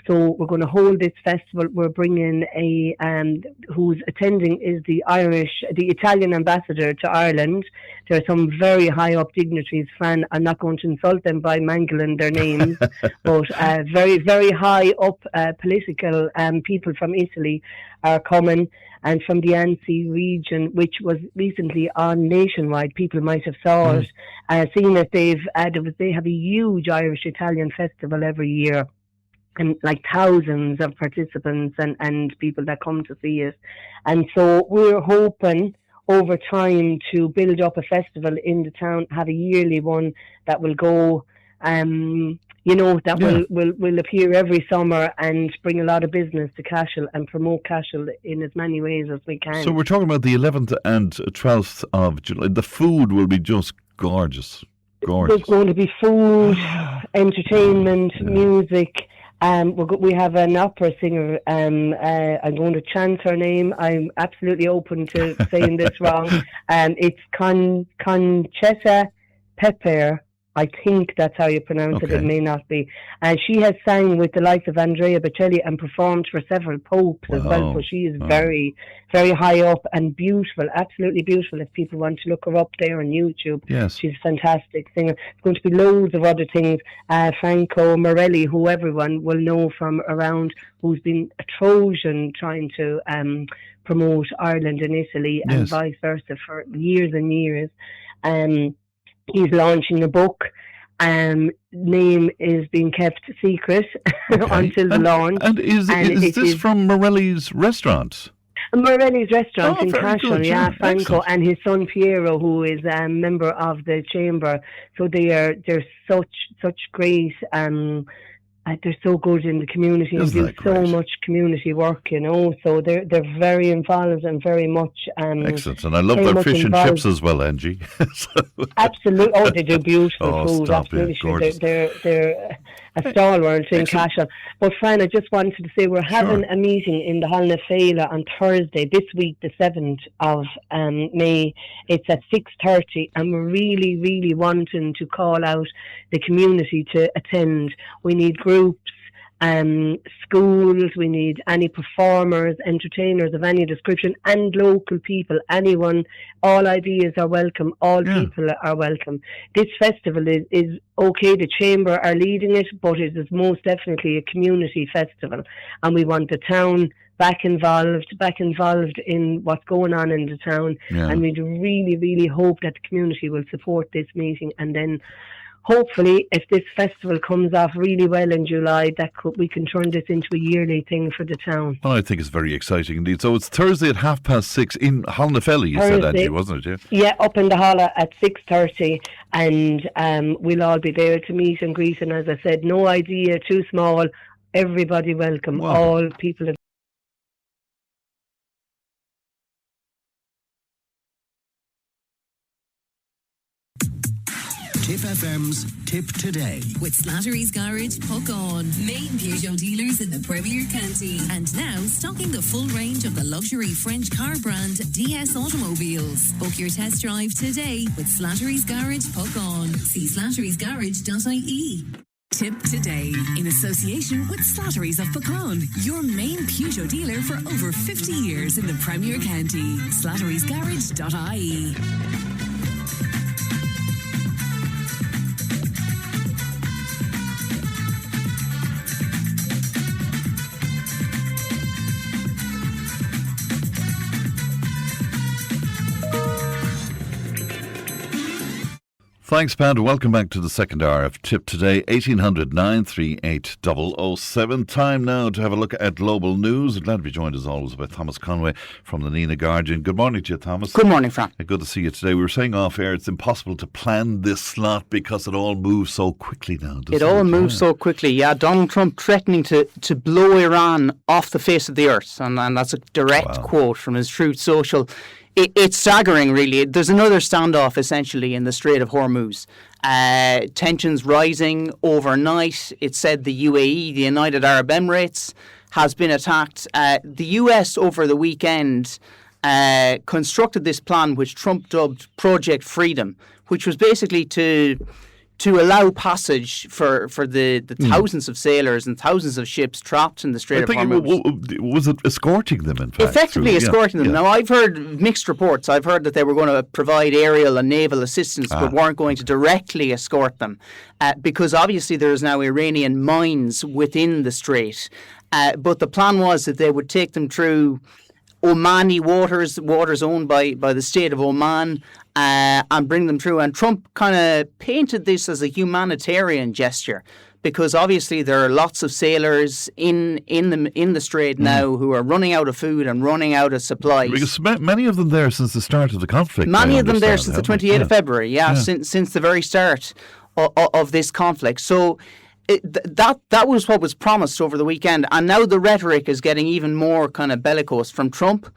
so we're going to hold this festival. We're bringing who's attending is the Italian ambassador to Ireland. There are some very high up dignitaries, Fran. I'm not going to insult them by mangling their names, but very, very high up political people from Italy are coming, and from the Annecy region, which was recently on nationwide. People might have saw it, seeing that they have a huge Irish-Italian festival every year, and like thousands of participants and people that come to see it. And so we're hoping over time to build up a festival in the town, have a yearly one that will go that will appear every summer and bring a lot of business to Cashel and promote Cashel in as many ways as we can. So we're talking about the 11th and 12th of July. The food will be just gorgeous. There's going to be food, entertainment, music. We have an opera singer. I'm going to chant her name. I'm absolutely open to saying this wrong. It's Conchetta Pepper. I think that's how you pronounce it. It may not be. She has sang with the likes of Andrea Bocelli and performed for several popes as well. So she is very, very high up and beautiful, absolutely beautiful. If people want to look her up there on YouTube, she's a fantastic singer. There's going to be loads of other things. Franco Morelli, who everyone will know from around, who's been a Trojan trying to promote Ireland and Italy and vice versa for years and years. He's launching a book. Name is being kept secret until the launch. And is this from Morelli's restaurant? Morelli's restaurant in Cashel, Franco, and his son Piero, who is a member of the chamber. So they're such great. They're so good in the community and do so much community work, So they're very involved and very much excellent. And I love their fish and chips as well, Angie. Absolutely. Oh, they do beautiful food. Absolutely, they're a stalwart in Cashel. But Fran, I just wanted to say we're having a meeting in the Hall na Féile on Thursday this week, the 7th of May. It's at 6:30, and we're really, really wanting to call out the community to attend. We need groups, schools, we need any performers, entertainers of any description, and local people, anyone. All ideas are welcome, all people are welcome. This festival is okay, the Chamber are leading it, but it is most definitely a community festival, and we want the town back involved in what's going on in the town, and we really, really hope that the community will support this meeting, and then hopefully, if this festival comes off really well in July, we can turn this into a yearly thing for the town. Well, I think it's very exciting indeed. So it's Thursday at 6:30 in Hall na Féile, you said, Angie, wasn't it? Yeah, up in the Holla at 6:30, and we'll all be there to meet and greet. And as I said, no idea too small. Everybody welcome. Wow. All people. Tipp FM's Tip Today. With Slattery's Garage, Puck On. Main Peugeot dealers in the Premier County. And now stocking the full range of the luxury French car brand DS Automobiles. Book your test drive today with Slattery's Garage, Puck On. See slatterysgarage.ie. Tip Today, in association with Slattery's of Pecan, your main Peugeot dealer for over 50 years in the Premier County. slatterysgarage.ie. Thanks, Pat. Welcome back to the second hour of Tip Today, 1800 938 007. Time now to have a look at global news. Glad to be joined as always by Thomas Conway from the Nina Guardian. Good morning to you, Thomas. Good morning, Frank. Good to see you today. We were saying off air it's impossible to plan this slot because it all moves so quickly now. It all moves so quickly, yeah. Donald Trump threatening to blow Iran off the face of the earth, and that's a direct quote from his Truth Social. It's staggering, really. There's another standoff, essentially, in the Strait of Hormuz. Tensions rising overnight. It said the UAE, the United Arab Emirates, has been attacked. The US, over the weekend, constructed this plan, which Trump dubbed Project Freedom, which was basically to allow passage for the thousands of sailors and thousands of ships trapped in the Strait of Hormuz. Was it escorting them, in fact? Effectively escorting them. Now, I've heard mixed reports. I've heard that they were going to provide aerial and naval assistance, but weren't going to directly escort them, because obviously there's now Iranian mines within the strait. But the plan was that they would take them through Omani waters owned by the state of Oman, and bring them through. And Trump kind of painted this as a humanitarian gesture, because obviously there are lots of sailors in the strait now who are running out of food and running out of supplies. Because many of them there since the start of the conflict. Many of them there since the 28th of February, since the very start of this conflict. So That was what was promised over the weekend, and now the rhetoric is getting even more kind of bellicose from Trump.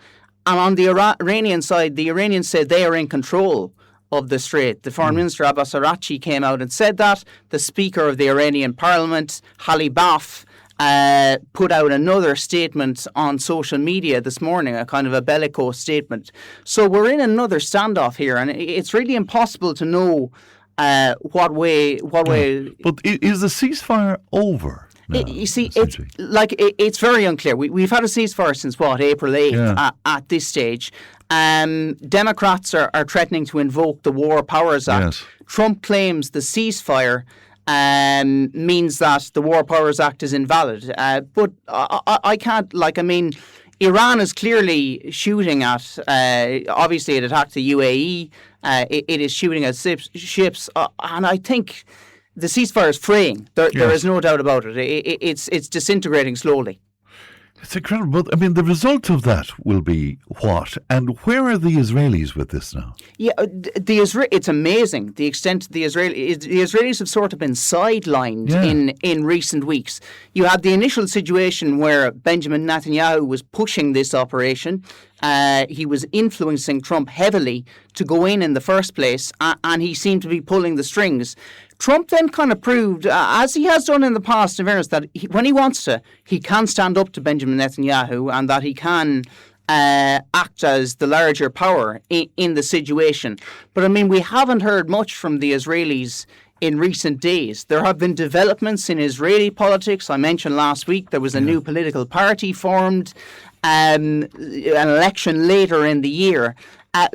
And on the Iranian side, the Iranians said they are in control of the strait. The Foreign Minister Abbas Araghchi came out and said that. The Speaker of the Iranian Parliament, Halibaf, put out another statement on social media this morning, a kind of a bellicose statement. So we're in another standoff here, and it's really impossible to know what way. But is the ceasefire over? No, you see, it's very unclear. We've had a ceasefire since April 8th at this stage. Democrats are threatening to invoke the War Powers Act. Yes. Trump claims the ceasefire means that the War Powers Act is invalid. But I can't, Iran is clearly shooting at, obviously it attacked the UAE, it is shooting at ships, and I think the ceasefire is fraying. There is no doubt about it. It's disintegrating slowly. It's incredible. But, the result of that will be what? And where are the Israelis with this now? Yeah, it's amazing the extent the Israelis have sort of been sidelined in recent weeks. You had the initial situation where Benjamin Netanyahu was pushing this operation. He was influencing Trump heavily to go in the first place, and he seemed to be pulling the strings. Trump then kind of proved, as he has done in the past, in fairness, that when he wants to, he can stand up to Benjamin Netanyahu, and that he can act as the larger power in the situation. But we haven't heard much from the Israelis in recent days. There have been developments in Israeli politics. I mentioned last week there was a new political party formed, an election later in the year.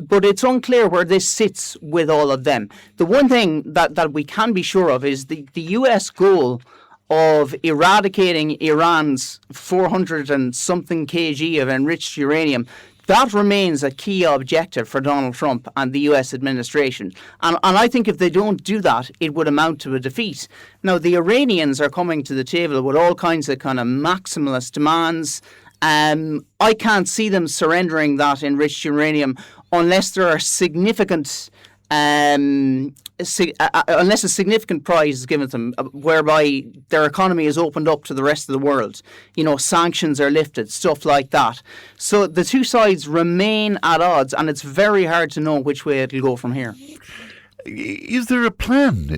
But it's unclear where this sits with all of them. The one thing that we can be sure of is the US goal of eradicating Iran's 400 and something kg of enriched uranium. That remains a key objective for Donald Trump and the US administration. And I think if they don't do that, it would amount to a defeat. Now, the Iranians are coming to the table with all kinds of kind of maximalist demands. I can't see them surrendering that enriched uranium unless there are significant, unless a significant prize is given to them, whereby their economy is opened up to the rest of the world. Sanctions are lifted, stuff like that. So the two sides remain at odds, and it's very hard to know which way it'll go from here. Is there a plan?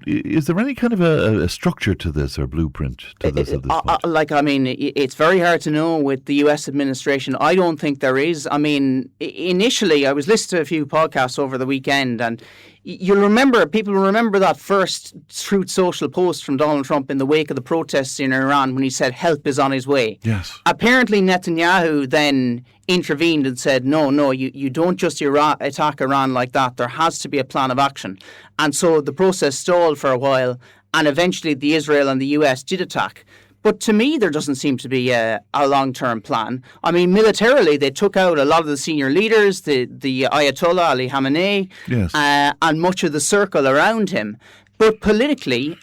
Is there any kind of a structure to this or blueprint to this at this point? It's very hard to know with the US administration. I don't think there is. Initially, I was listening to a few podcasts over the weekend, and people remember that first Truth Social post from Donald Trump in the wake of the protests in Iran when he said help is on his way. Yes. Apparently Netanyahu then intervened and said, no, you don't just attack Iran like that. There has to be a plan of action. And so the process stalled for a while, and eventually the Israel and the US did attack. But to me, there doesn't seem to be a long-term plan. Militarily, they took out a lot of the senior leaders, the Ayatollah Ali Khamenei, and much of the circle around him. But politically,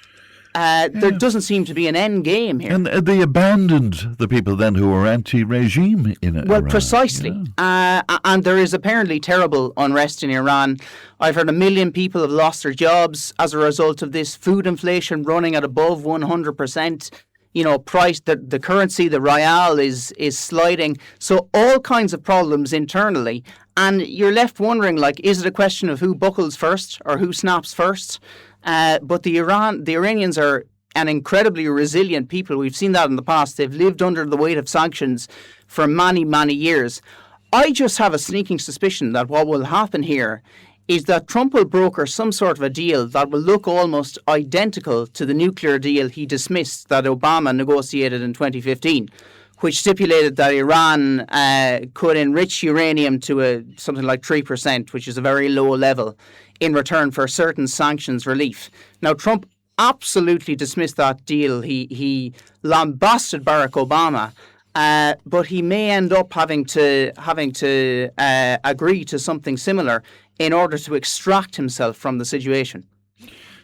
there doesn't seem to be an end game here. And they abandoned the people then who were anti-regime in Iran. Well, precisely. Yeah. And there is apparently terrible unrest in Iran. I've heard 1 million people have lost their jobs as a result of this. Food inflation running at above 100%. Price, the currency, the rial is sliding. So all kinds of problems internally. And you're left wondering, is it a question of who buckles first or who snaps first? But the Iranians are an incredibly resilient people. We've seen that in the past. They've lived under the weight of sanctions for many, many years. I just have a sneaking suspicion that what will happen here is that Trump will broker some sort of a deal that will look almost identical to the nuclear deal he dismissed that Obama negotiated in 2015, which stipulated that Iran could enrich uranium to something like 3%, which is a very low level, in return for certain sanctions relief. Now, Trump absolutely dismissed that deal. He lambasted Barack Obama. But he may end up having to agree to something similar in order to extract himself from the situation.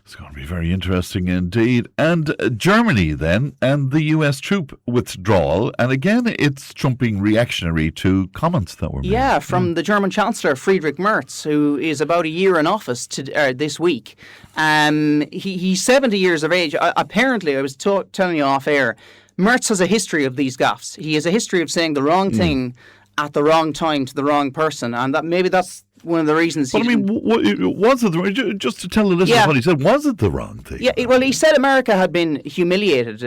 It's going to be very interesting indeed. And Germany then, and the US troop withdrawal. And again, it's trumping reactionary to comments that were made. Yeah, from the German Chancellor, Friedrich Merz, who is about a year in office this week. He's 70 years of age. Apparently, I was telling you off air, Merz has a history of these gaffes. He has a history of saying the wrong thing at the wrong time to the wrong person. And maybe that's one of the reasons. But was it just to tell the listeners what he said? Was it the wrong thing? Yeah, well, he said America had been humiliated,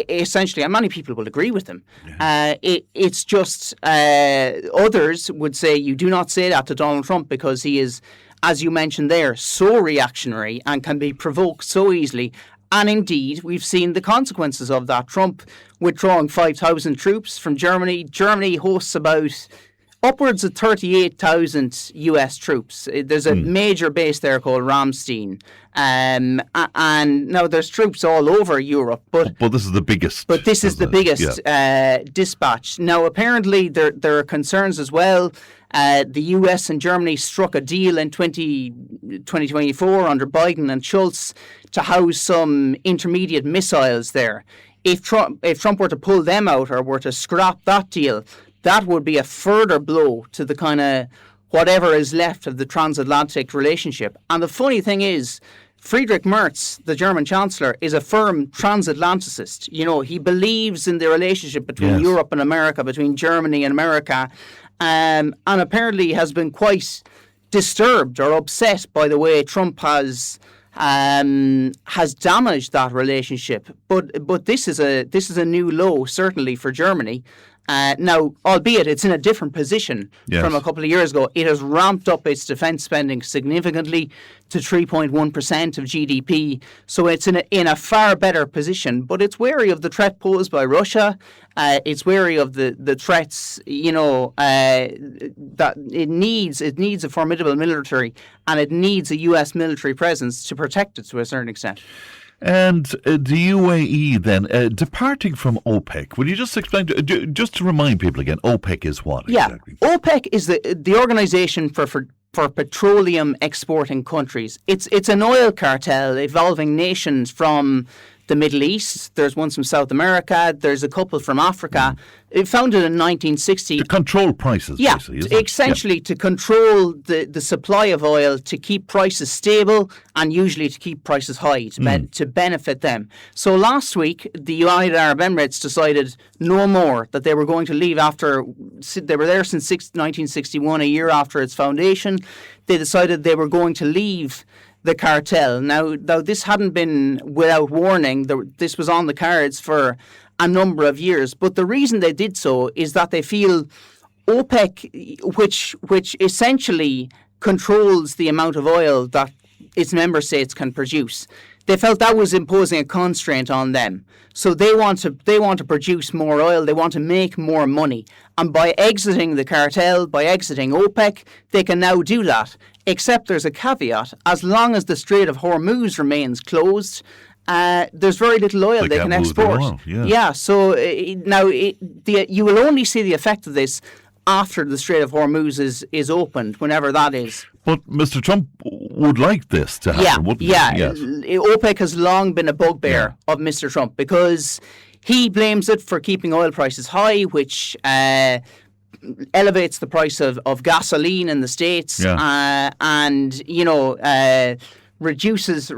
essentially, and many people will agree with him. Yeah. It's just others would say you do not say that to Donald Trump because he is, as you mentioned there, so reactionary and can be provoked so easily. And indeed, we've seen the consequences of that. Trump withdrawing 5,000 troops from Germany. Germany hosts about upwards of 38,000 US troops. There's a major base there called Ramstein. And now there's troops all over Europe. But this is the biggest. But this is the biggest dispatch. Now, apparently, there are concerns as well. The US and Germany struck a deal in 2024 under Biden and Schultz to house some intermediate missiles there. If Trump were to pull them out or were to scrap that deal, that would be a further blow to the kind of whatever is left of the transatlantic relationship. And the funny thing is, Friedrich Merz, the German Chancellor, is a firm transatlanticist. You know, he believes in the relationship between Europe and America, between Germany and America, and apparently has been quite disturbed or upset by the way Trump has damaged that relationship. But this is a new low, certainly for Germany. Now, albeit it's in a different position from a couple of years ago, it has ramped up its defence spending significantly to 3.1% of GDP. So it's in a far better position. But it's wary of the threat posed by Russia. It's wary of the threats, that it needs a formidable military, and it needs a US military presence to protect it to a certain extent. And the UAE then, departing from OPEC, will you just explain, just to remind people again, OPEC is what exactly? OPEC is the organisation for petroleum exporting countries. It's an oil cartel involving nations from the Middle East. There's one from South America. There's a couple from Africa. It founded in 1960. To control prices, basically, isn't it? Essentially to control the supply of oil, to keep prices stable, and usually to keep prices high, to benefit them. So last week, the United Arab Emirates decided no more, that they were going to leave after, they were there since 1961, a year after its foundation. They decided they were going to leave the cartel. Now this hadn't been without warning. This was on the cards for a number of years. But the reason they did so is that they feel OPEC, which essentially controls the amount of oil that its member states can produce, they felt that was imposing a constraint on them. So they want to produce more oil. They want to make more money. And by exiting the cartel, by exiting OPEC, they can now do that. Except there's a caveat. As long as the Strait of Hormuz remains closed, there's very little oil they can export. So now you will only see the effect of this after the Strait of Hormuz is opened, whenever that is. But Mr. Trump would like this to happen, wouldn't he? Yes. OPEC has long been a bugbear of Mr. Trump because he blames it for keeping oil prices high, which elevates the price of gasoline in the States, and reduces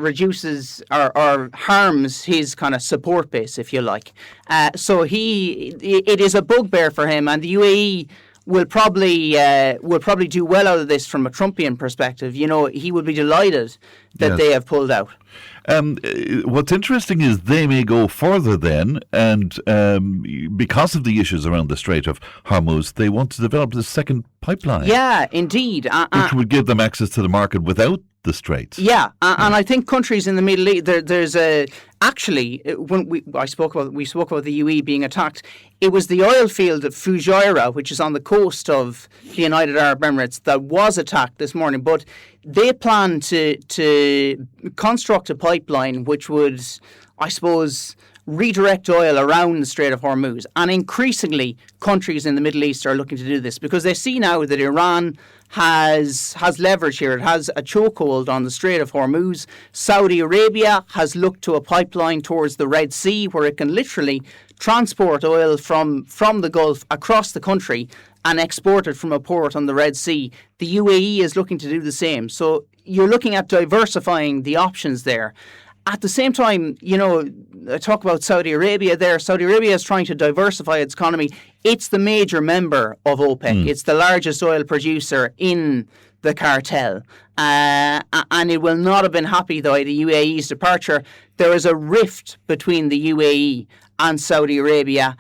or harms his kind of support base, if you like. So it is a bugbear for him, and the UAE will probably do well out of this from a Trumpian perspective. You know, he would be delighted that they have pulled out. What's interesting is they may go further then, and because of the issues around the Strait of Hormuz, they want to develop this second pipeline. Yeah, indeed. Which would give them access to the market without the straits. Yeah, and I think countries in the Middle East, there's actually, when we spoke about the UAE being attacked, it was the oil field of Fujairah, which is on the coast of the United Arab Emirates, that was attacked this morning. But they plan to construct a pipeline which would, I suppose, redirect oil around the Strait of Hormuz. And increasingly, countries in the Middle East are looking to do this because they see now that Iran has leverage here. It has a chokehold on the Strait of Hormuz. Saudi Arabia has looked to a pipeline towards the Red Sea where it can literally transport oil from the Gulf across the country and export it from a port on the Red Sea. The UAE is looking to do the same. So you're looking at diversifying the options there. At the same time, I talk about Saudi Arabia there. Saudi Arabia is trying to diversify its economy. It's the major member of OPEC. It's the largest oil producer in the cartel. And it will not have been happy by the UAE's departure. There is a rift between the UAE and Saudi Arabia,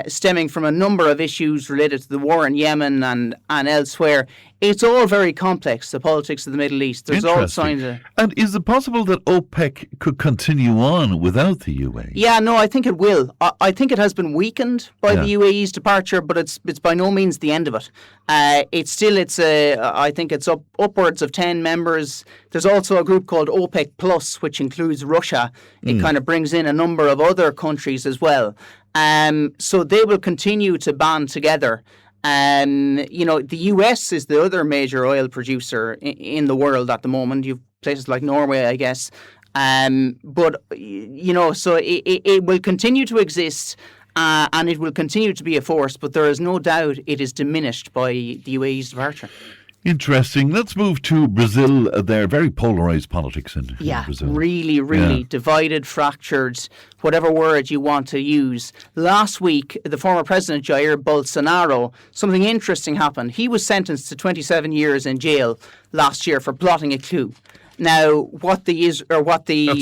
stemming from a number of issues related to the war in Yemen and elsewhere. It's all very complex, the politics of the Middle East. There's all signs of... And is it possible that OPEC could continue on without the UAE? Yeah, no, I think it will. I think it has been weakened by the UAE's departure, but it's by no means the end of it. I think it's upwards of 10 members. There's also a group called OPEC Plus, which includes Russia. It kind of brings in a number of other countries as well. So they will continue to band together. The US is the other major oil producer in the world at the moment. You've places like Norway, I guess. So it will continue to exist and it will continue to be a force, but there is no doubt it is diminished by the UAE's departure. Interesting. Let's move to Brazil. There are very polarised politics in Brazil. Really divided, fractured, whatever word you want to use. Last week, the former president, Jair Bolsonaro, something interesting happened. He was sentenced to 27 years in jail last year for plotting a coup. Now, that's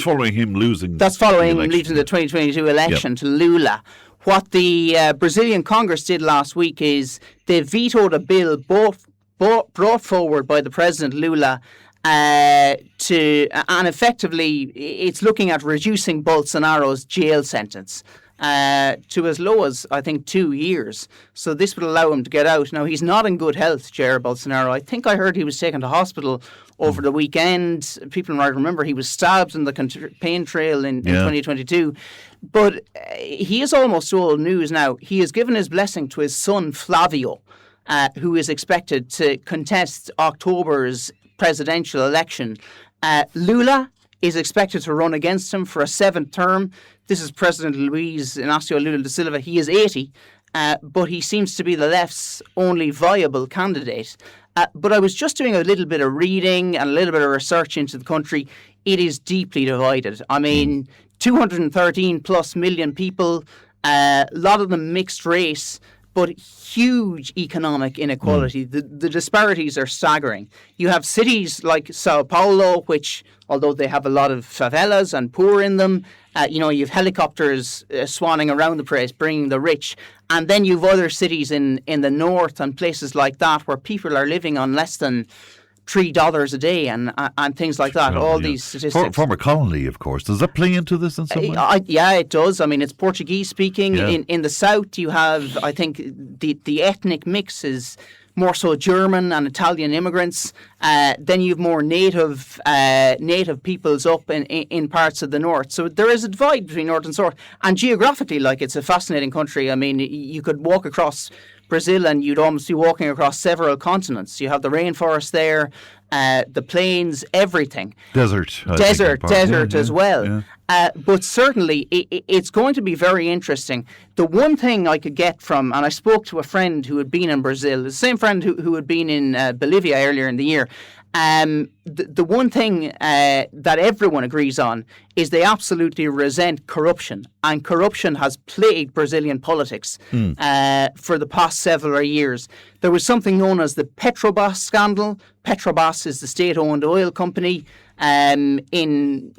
following him losing. That's following him losing the 2022 election to Lula. What the Brazilian Congress did last week is they vetoed a bill brought forward by the President Lula and effectively it's looking at reducing Bolsonaro's jail sentence to as low as, I think, 2 years. So this would allow him to get out. Now, he's not in good health, Jair Bolsonaro. I think I heard he was taken to hospital over the weekend. People might remember he was stabbed in the campaign trail in 2022. But he is almost old news now. He has given his blessing to his son, Flavio, who is expected to contest October's presidential election. Lula is expected to run against him for a 7th term. This is President Luiz Inácio Lula da Silva. He is 80, but he seems to be the left's only viable candidate. But I was just doing a little bit of reading and a little bit of research into the country. It is deeply divided. I mean, 213 plus million people, a lot of them mixed race, but huge economic inequality. The disparities are staggering. You have cities like Sao Paulo, which, although they have a lot of favelas and poor in them, you have helicopters swanning around the place, bringing the rich. And then you've other cities in the north and places like that where people are living on less than $3 a day and things like that. All these statistics. Former colony, of course. Does that play into this in some way? Yeah, it does. I mean, it's Portuguese speaking. Yeah. In the south, you have, I think, the ethnic mix is more so German and Italian immigrants. Then you have more native peoples up in parts of the north. So there is a divide between north and south. And geographically, it's a fascinating country. I mean, you could walk across Brazil and you'd almost be walking across several continents. You have the rainforest there, the plains, everything. Desert as well. Yeah. But certainly it's going to be very interesting. The one thing I could get from, and I spoke to a friend who had been in Brazil, the same friend who had been in Bolivia earlier in the year, the one thing that everyone agrees on is they absolutely resent corruption, and corruption has plagued Brazilian politics for the past several years. There was something known as the Petrobras scandal. Petrobras is the state-owned oil company. In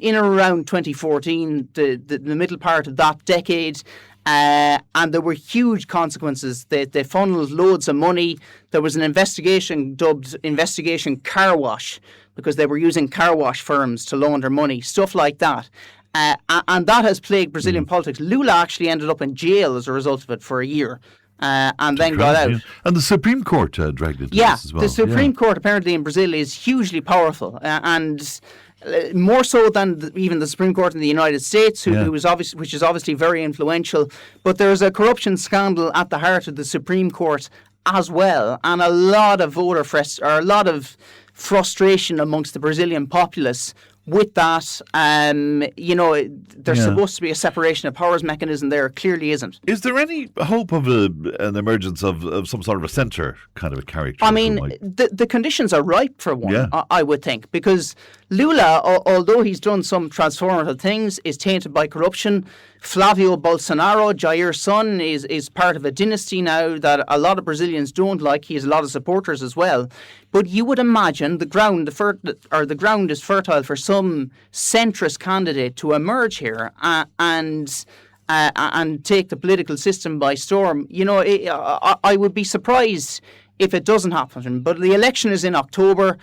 around 2014, the middle part of that decade. And there were huge consequences. They funneled loads of money. There was an investigation dubbed Investigation Car Wash because they were using car wash firms to launder money, stuff like that. And that has plagued Brazilian politics. Lula actually ended up in jail as a result of it for a year. And then got out. Yeah. And the Supreme Court dragged into this as well. The Supreme Court apparently in Brazil is hugely powerful. And more so than even the Supreme Court in the United States, which is obviously very influential. But there's a corruption scandal at the heart of the Supreme Court as well, and a lot of frustration amongst the Brazilian populace with that. There's supposed to be a separation of powers mechanism there. Clearly isn't. Is there any hope of an emergence of some sort of a centre kind of a character? I mean, the conditions are ripe for one, I would think, because Lula, although he's done some transformative things, is tainted by corruption. Flavio Bolsonaro, Jair's son, is part of a dynasty now that a lot of Brazilians don't like. He has a lot of supporters as well. But you would imagine the ground is fertile for some centrist candidate to emerge here and take the political system by storm. I would be surprised if it doesn't happen. But the election is in October.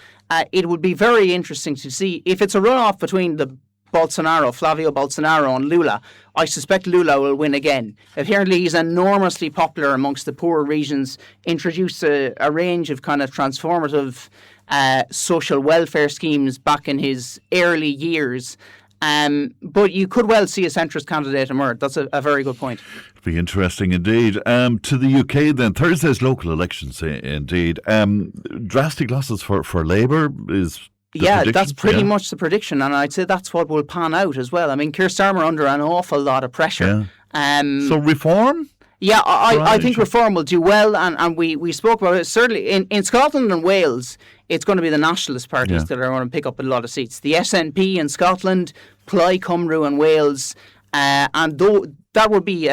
It would be very interesting to see if it's a runoff between the Flavio Bolsonaro and Lula. I suspect Lula will win again. Apparently he's enormously popular amongst the poor regions, introduced a range of kind of transformative social welfare schemes back in his early years. But you could well see a centrist candidate emerge. That's a very good point. It'll be interesting indeed. To the UK then, Thursday's local elections indeed. Drastic losses for Labour is... that's pretty much the prediction, and I'd say that's what will pan out as well. I mean, Keir Starmer under an awful lot of pressure. So reform? Yeah, I think reform will do well, and we spoke about it. Certainly in Scotland and Wales, it's going to be the nationalist parties that are going to pick up a lot of seats. The SNP in Scotland, Plaid Cymru in Wales, and that would be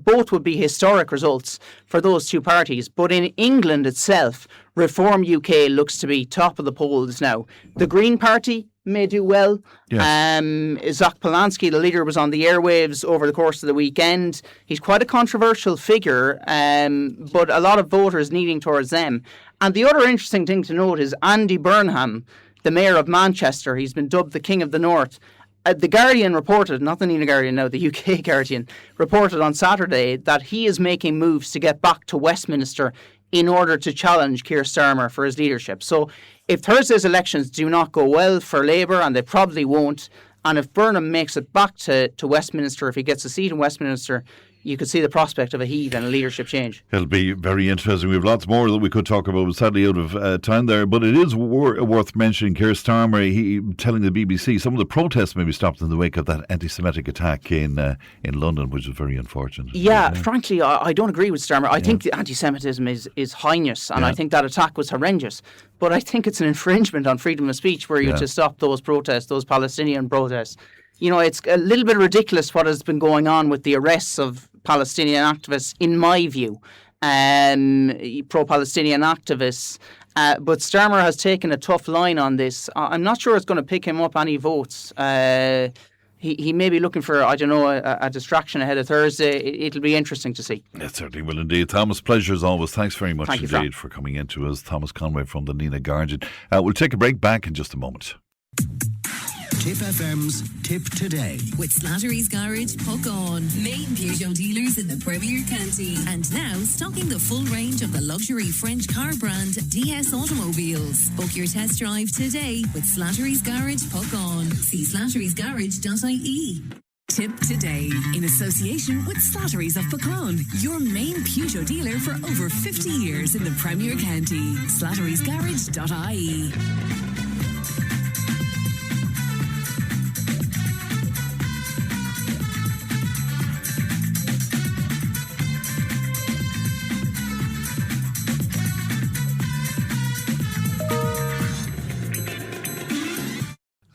both would be historic results for those two parties. But in England itself, Reform UK looks to be top of the polls now. The Green Party may do well. Zach Polanski, the leader, was on the airwaves over the course of the weekend. He's quite a controversial figure, but a lot of voters leaning towards them. And the other interesting thing to note is Andy Burnham, the mayor of Manchester. He's been dubbed the King of the North. The Guardian reported, not the Nina Guardian now, the UK Guardian, reported on Saturday that he is making moves to get back to Westminster in order to challenge Keir Starmer for his leadership. So if Thursday's elections do not go well for Labour, and they probably won't, and if Burnham makes it back to Westminster, if he gets a seat in Westminster, you could see the prospect of a heave and a leadership change. It'll be very interesting. We have lots more that we could talk about, sadly out of time there. But it is worth mentioning Keir Starmer, he telling the BBC some of the protests may be stopped in the wake of that anti-Semitic attack in London, which is very unfortunate. Yeah, frankly, I don't agree with Starmer. I think the anti-Semitism is heinous, and I think that attack was horrendous. But I think it's an infringement on freedom of speech were you to stop those protests, those Palestinian protests. It's a little bit ridiculous what has been going on with the arrests of Palestinian activists, in my view, pro-Palestinian activists. But Starmer has taken a tough line on this. I'm not sure it's going to pick him up any votes. He may be looking for, a distraction ahead of Thursday. It'll be interesting to see. It certainly will indeed. Thomas, pleasure as always. Thanks very much indeed for coming in to us. Thomas Conway from the Nina Guardian. We'll take a break, back in just a moment. Tipp FM's Tip Today. With Slattery's Garage, Puck On. Main Peugeot dealers in the Premier County. And now stocking the full range of the luxury French car brand DS Automobiles. Book your test drive today with Slattery's Garage, Puck On. See slatterysgarage.ie. Tip Today, in association with Slattery's of Puckon, your main Peugeot dealer for over 50 years in the Premier County. slatterysgarage.ie.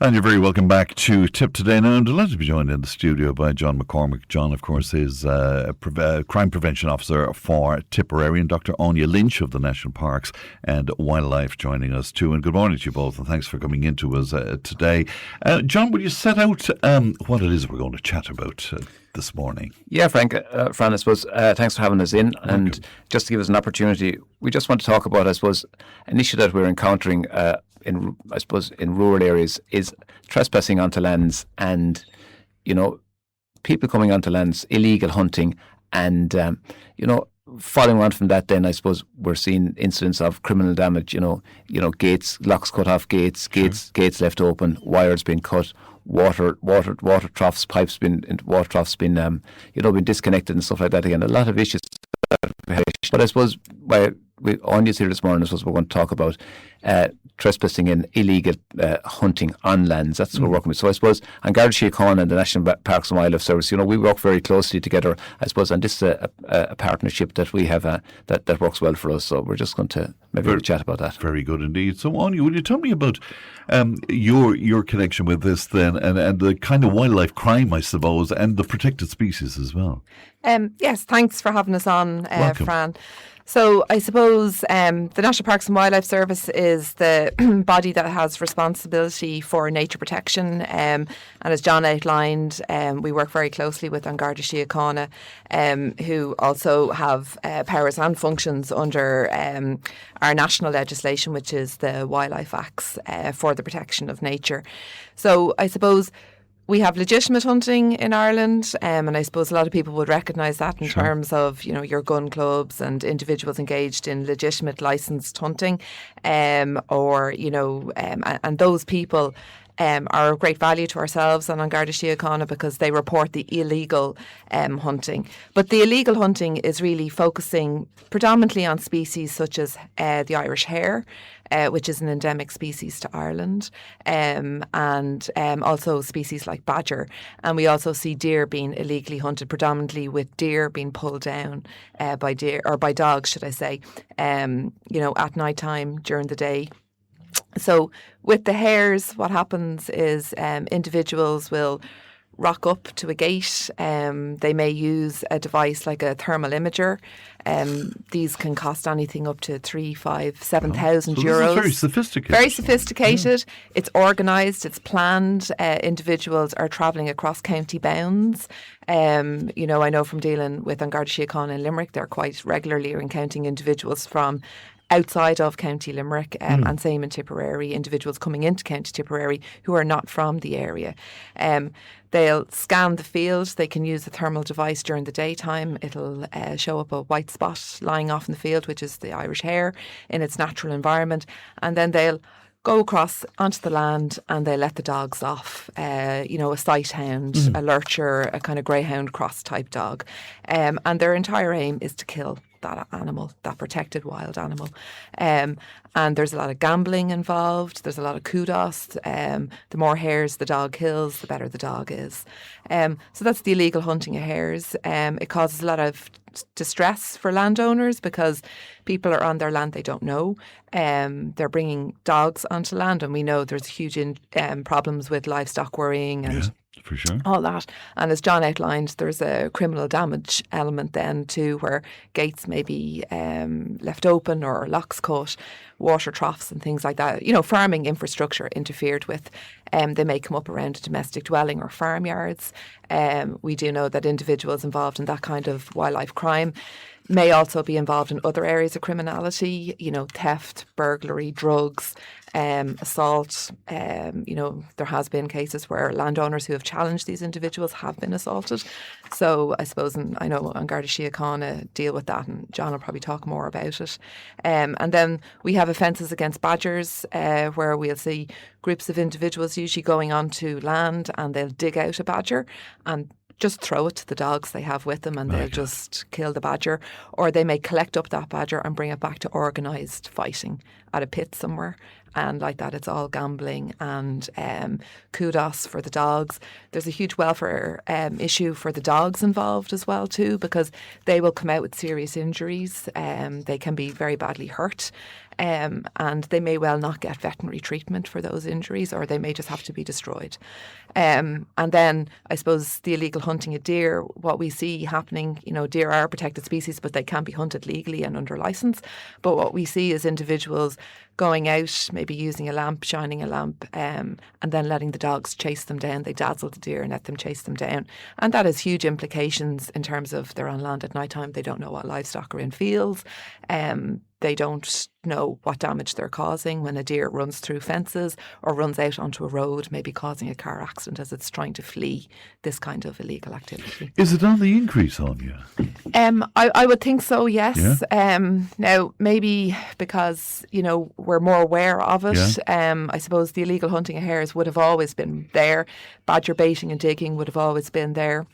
And you're very welcome back to Tip Today. Now, I'm delighted to be joined in the studio by John McCormac. John, of course, is Crime Prevention Officer for Tipperary, and Dr. Anya Lynch of the National Parks and Wildlife joining us too. And good morning to you both, and thanks for coming in to us today. John, will you set out what it is we're going to chat about this morning? Yeah, Fran, I suppose, thanks for having us in. And just to give us an opportunity, we just want to talk about, I suppose, an issue that we're encountering in rural areas is trespassing onto lands, and people coming onto lands, illegal hunting, and following on from that, then I suppose we're seeing incidents of criminal damage. Gates, locks cut off, gates left open, wires being cut, water troughs, pipes been been disconnected and stuff like that. Again, a lot of issues. But I suppose on news here this morning, I suppose we're going to talk about trespassing and illegal hunting on lands. That's what we're working with. So I suppose on Garda Síochána and the National Parks and Wildlife Service, we work very closely together, I suppose, and this is a partnership that we have that works well for us. So we're just going to maybe chat about that. Very good indeed. So Anya, will you tell me about your connection with this then, and the kind of wildlife crime, I suppose, and the protected species as well? Yes, thanks for having us on, Welcome. Fran. So I suppose the National Parks and Wildlife Service is the body that has responsibility for nature protection. And as John outlined, we work very closely with Garda Síochána, who also have powers and functions under our national legislation, which is the Wildlife Acts for the protection of nature. So I suppose we have legitimate hunting in Ireland, and I suppose a lot of people would recognise that in terms of, your gun clubs and individuals engaged in legitimate licensed hunting, and those people are of great value to ourselves and on Garda Síochána because they report the illegal hunting. But the illegal hunting is really focusing predominantly on species such as the Irish hare, which is an endemic species to Ireland, and also species like badger. And we also see deer being illegally hunted, predominantly with deer being pulled down by dogs, should I say, at night time during the day. So with the hares, what happens is individuals will rock up to a gate. They may use a device like a thermal imager. These can cost anything up to 3,000, 5,000, 7,000 euros. This is very sophisticated. Very sophisticated. Yeah. It's organised. It's planned. Individuals are travelling across county bounds. I know from dealing with Garda Síochána in Limerick, they're quite regularly encountering individuals from outside of County Limerick, and same in Tipperary, individuals coming into County Tipperary who are not from the area. They'll scan the field. They can use a thermal device during the daytime. It'll show up a white spot lying off in the field, which is the Irish hare in its natural environment. And then they'll go across onto the land and they let the dogs off, a sight hound, a lurcher, a kind of greyhound cross type dog. And their entire aim is to kill that animal, that protected wild animal. And there's a lot of gambling involved. There's a lot of kudos. The more hares the dog kills, the better the dog is. So that's the illegal hunting of hares. It causes a lot of distress for landowners because people are on their land they don't know. They're bringing dogs onto land, and we know there's huge problems with livestock worrying and for sure. all that. And as John outlined, there's a criminal damage element then too, where gates may be left open or locks cut, water troughs and things like that. Farming infrastructure interfered with. They may come up around a domestic dwelling or farmyards. We do know that individuals involved in that kind of wildlife crime may also be involved in other areas of criminality, theft, burglary, drugs, assault. There has been cases where landowners who have challenged these individuals have been assaulted. So I suppose, I know Garda Síochána deal with that, and John will probably talk more about it. And then we have offences against badgers, where we'll see groups of individuals usually going onto land and they'll dig out a badger and just throw it to the dogs they have with them, and they'll just kill the badger. Or they may collect up that badger and bring it back to organised fighting at a pit somewhere. And like that, it's all gambling and kudos for the dogs. There's a huge welfare issue for the dogs involved as well too, because they will come out with serious injuries. They can be very badly hurt. And they may well not get veterinary treatment for those injuries, or they may just have to be destroyed. And then I suppose the illegal hunting of deer, what we see happening, deer are a protected species, but they can be hunted legally and under licence. But what we see is individuals going out, maybe using a lamp, shining a lamp, and then letting the dogs chase them down. They dazzle the deer and let them chase them down. And that has huge implications in terms of they're on land at night time. They don't know what livestock are in fields. they don't know what damage they're causing when a deer runs through fences or runs out onto a road, maybe causing a car accident as it's trying to flee this kind of illegal activity. Is it on the increase, Anya? I would think so, yes. Yeah. Now, maybe because, we're more aware of it. Yeah. I suppose the illegal hunting of hares would have always been there. Badger baiting and digging would have always been there.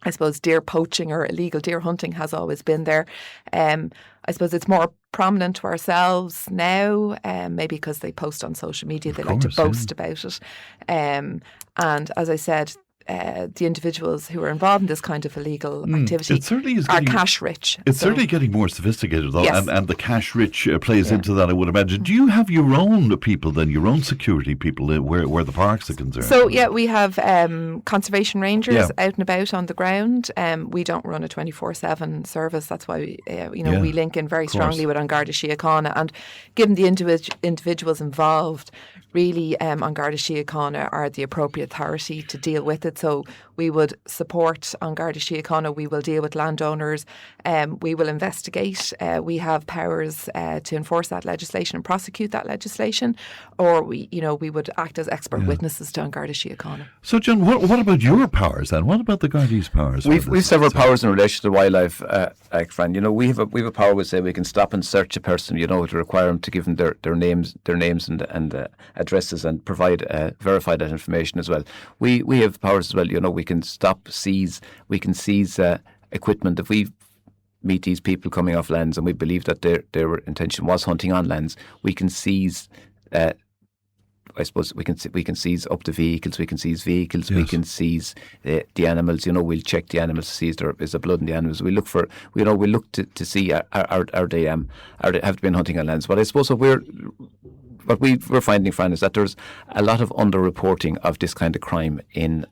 I suppose deer poaching or illegal deer hunting has always been there. I suppose it's more prominent to ourselves now, maybe because they post on social media, they like to boast about it. And as I said, the individuals who are involved in this kind of illegal activity are cash rich. It's certainly getting more sophisticated, though, yes. and the cash rich plays into that, I would imagine. Do you have your own people then, your own security people where the parks are concerned? So, we have conservation rangers out and about on the ground. We don't run a 24/7 service. That's why, we link in very strongly with Garda Síochána. And given the individuals involved, really, Garda Síochána are the appropriate authority to deal with it. So we would support Garda Síochána. We will deal with landowners. We will investigate. We have powers to enforce that legislation and prosecute that legislation, or we would act as expert witnesses to Garda Síochána. So, John, what about your powers then? What about the Garda's powers? We've several powers in relation to wildlife, Fran. We have a power. We say we can stop and search a person. To require them to give them their names and addresses and provide verify that information as well. We have powers as well. We can stop, seize. We can seize equipment if we meet these people coming off lands and we believe that their intention was hunting on lands. We can seize. I suppose we can seize up to vehicles. We can seize vehicles. Yes. We can seize the animals. We'll check the animals to see is there blood in the animals. We look for. We look to see are they have been hunting on lands. But I suppose what we're finding, Fran, is that there's a lot of underreporting of this kind of crime in.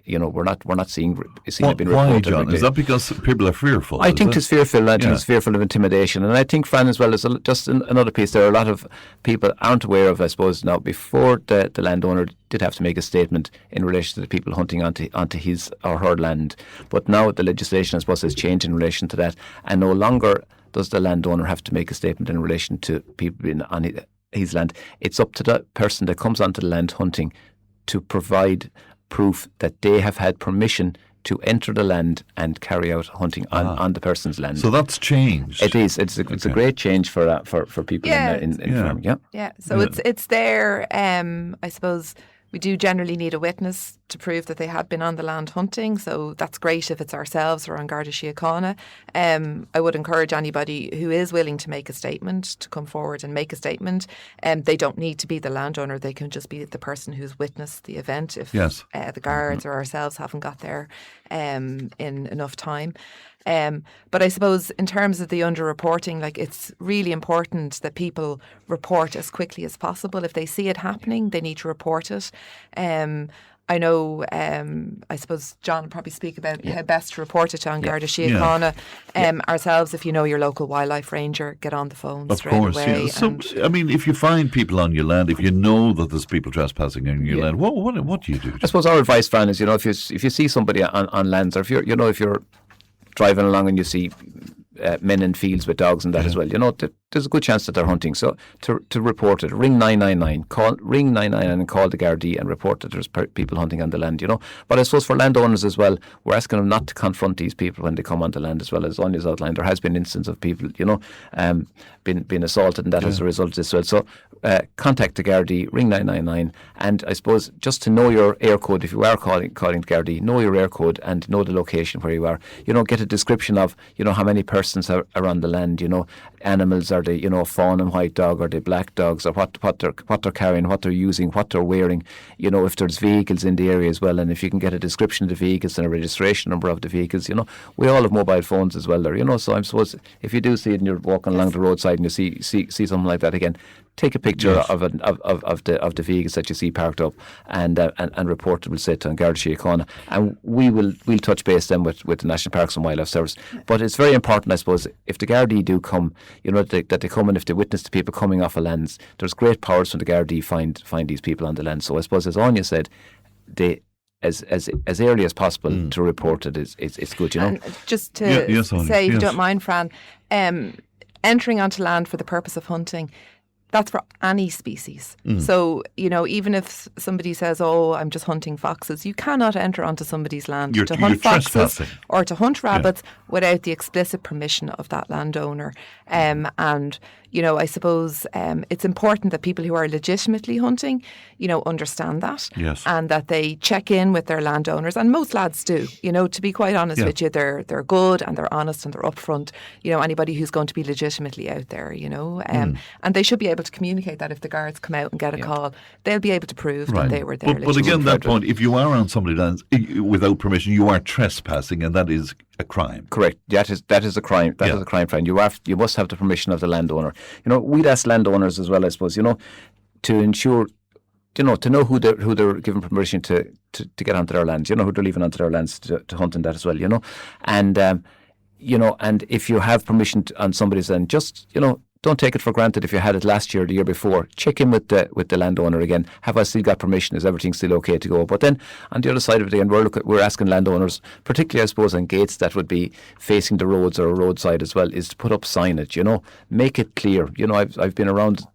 We're not seeing it being reported. Why, John? Is that because people are fearful? I think it's fearful. I think it's fearful of intimidation, and I think, Fran, as well as just another piece. There are a lot of people aren't aware of. I suppose now before the landowner did have to make a statement in relation to the people hunting onto his or her land, but now the legislation, I suppose, has changed in relation to that, and no longer does the landowner have to make a statement in relation to people being on his land. It's up to the person that comes onto the land hunting to provide proof that they have had permission to enter the land and carry out hunting on the person's land. So that's changed. It is. It's a great change for people in farming. Yeah. Yeah. So it's there. I suppose we do generally need a witness to prove that they had been on the land hunting. So that's great if it's ourselves or Garda Síochána. I would encourage anybody who is willing to make a statement to come forward and make a statement. They don't need to be the landowner. They can just be the person who's witnessed the event if the guards or ourselves haven't got there in enough time. But I suppose in terms of the underreporting, it's really important that people report as quickly as possible. If they see it happening, they need to report it. I know, I suppose John will probably speak about how best to report it to Garda Síochána. Ourselves, if you know your local wildlife ranger, get on the phone straight away. So, if you find people on your land, if you know that there's people trespassing on your land, what do you do? I suppose our advice, Fran, is if you see somebody on lands, or if you're driving along and you see men in fields with dogs and that as well, there's a good chance that they're hunting. So to report it, ring 999, ring 999 and call the Gardaí and report that there's people hunting on the land. But I suppose for landowners as well, we're asking them not to confront these people when they come onto land as well. As Anya's outlined, there has been instances of people, been assaulted, and that as a result of this as well. So contact the Gardaí, ring 999, and I suppose just to know your air code, if you are calling the Gardaí, know your air code and know the location where you are. Get a description of how many persons are on the land. Animals, are they fawn and white dog, are they black dogs, or what they're carrying, what they're using, what they're wearing. If there's vehicles in the area as well, and if you can get a description of the vehicles and a registration number of the vehicles. We all have mobile phones as well there. So I suppose if you do see it and you're walking along the roadside and you see something like that again, take a picture of the vehicles that you see parked up and report it, we'll say, to Garda Síochána, and we'll touch base then with the National Parks and Wildlife Service. But it's very important, I suppose, if the Gardaí do come, that they come, and if they witness the people coming off of lands, there's great powers when the Gardaí find these people on the land. So I suppose, as Anya said, they as early as possible to report it is good. And just to say, if you don't mind, Fran. entering onto land for the purpose of hunting, that's for any species. So, even if somebody says, oh, I'm just hunting foxes, you cannot enter onto somebody's land to hunt foxes or to hunt rabbits without the explicit permission of that landowner. And, I suppose it's important that people who are legitimately hunting, understand that. Yes. And that they check in with their landowners. And most lads do, to be quite honest with you, they're good and they're honest and they're upfront. Anybody who's going to be legitimately out there, and they should be able to communicate that if the guards come out and get a call, they'll be able to prove that they were there. But again, that point, if you are on somebody's lands without permission, you are trespassing, and that is a crime. Correct. That is a crime. That is a crime, friend. You must have the permission of the landowner. We'd ask landowners as well, I suppose, to ensure, to know who they're given permission to get onto their lands, who they're leaving onto their lands to hunt in that as well, and and if you have permission on somebody's land, just don't take it for granted if you had it last year or the year before. Check in with the landowner again. Have I still got permission? Is everything still okay to go? But then on the other side of it again, we're asking landowners, particularly I suppose on gates that would be facing the roads or a roadside as well, is to put up signage. Make it clear. I've been around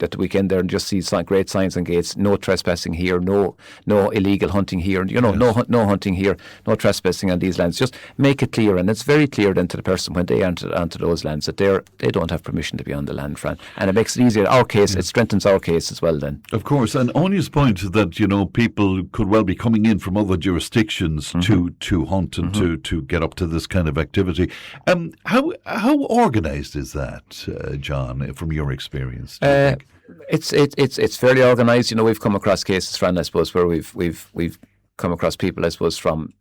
at the weekend there and just see great signs on gates: no trespassing here, no illegal hunting here, no hunting here, no trespassing on these lands. Just make it clear, and it's very clear then to the person when they enter onto those lands that they don't have permission to be on the land, Fran. And it makes it easier. Our case, it strengthens our case as well then. Of course, and Anya's point that people could well be coming in from other jurisdictions to hunt and to get up to this kind of activity. How organised is that, John, from your experience? It's fairly organised. We've come across cases, Fran, I suppose, where we've come across people, I suppose, from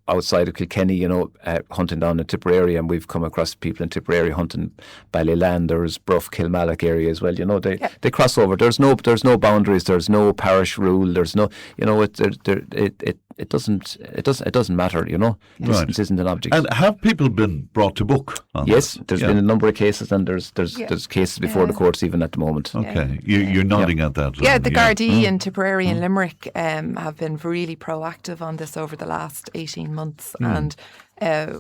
outside of Kilkenny, hunting down in Tipperary, and we've come across people in Tipperary hunting Ballylanders, Bruff, Kilmallock area as well. They cross over. There's no boundaries. There's no parish rule. There's no it doesn't matter. Distance isn't an object. And have people been brought to book? Yes, there's been a number of cases, and there's cases before the courts even at the moment. Okay, you're nodding at that. Yeah, the Garda in Tipperary and Limerick have been really proactive on this over the last 18 months, and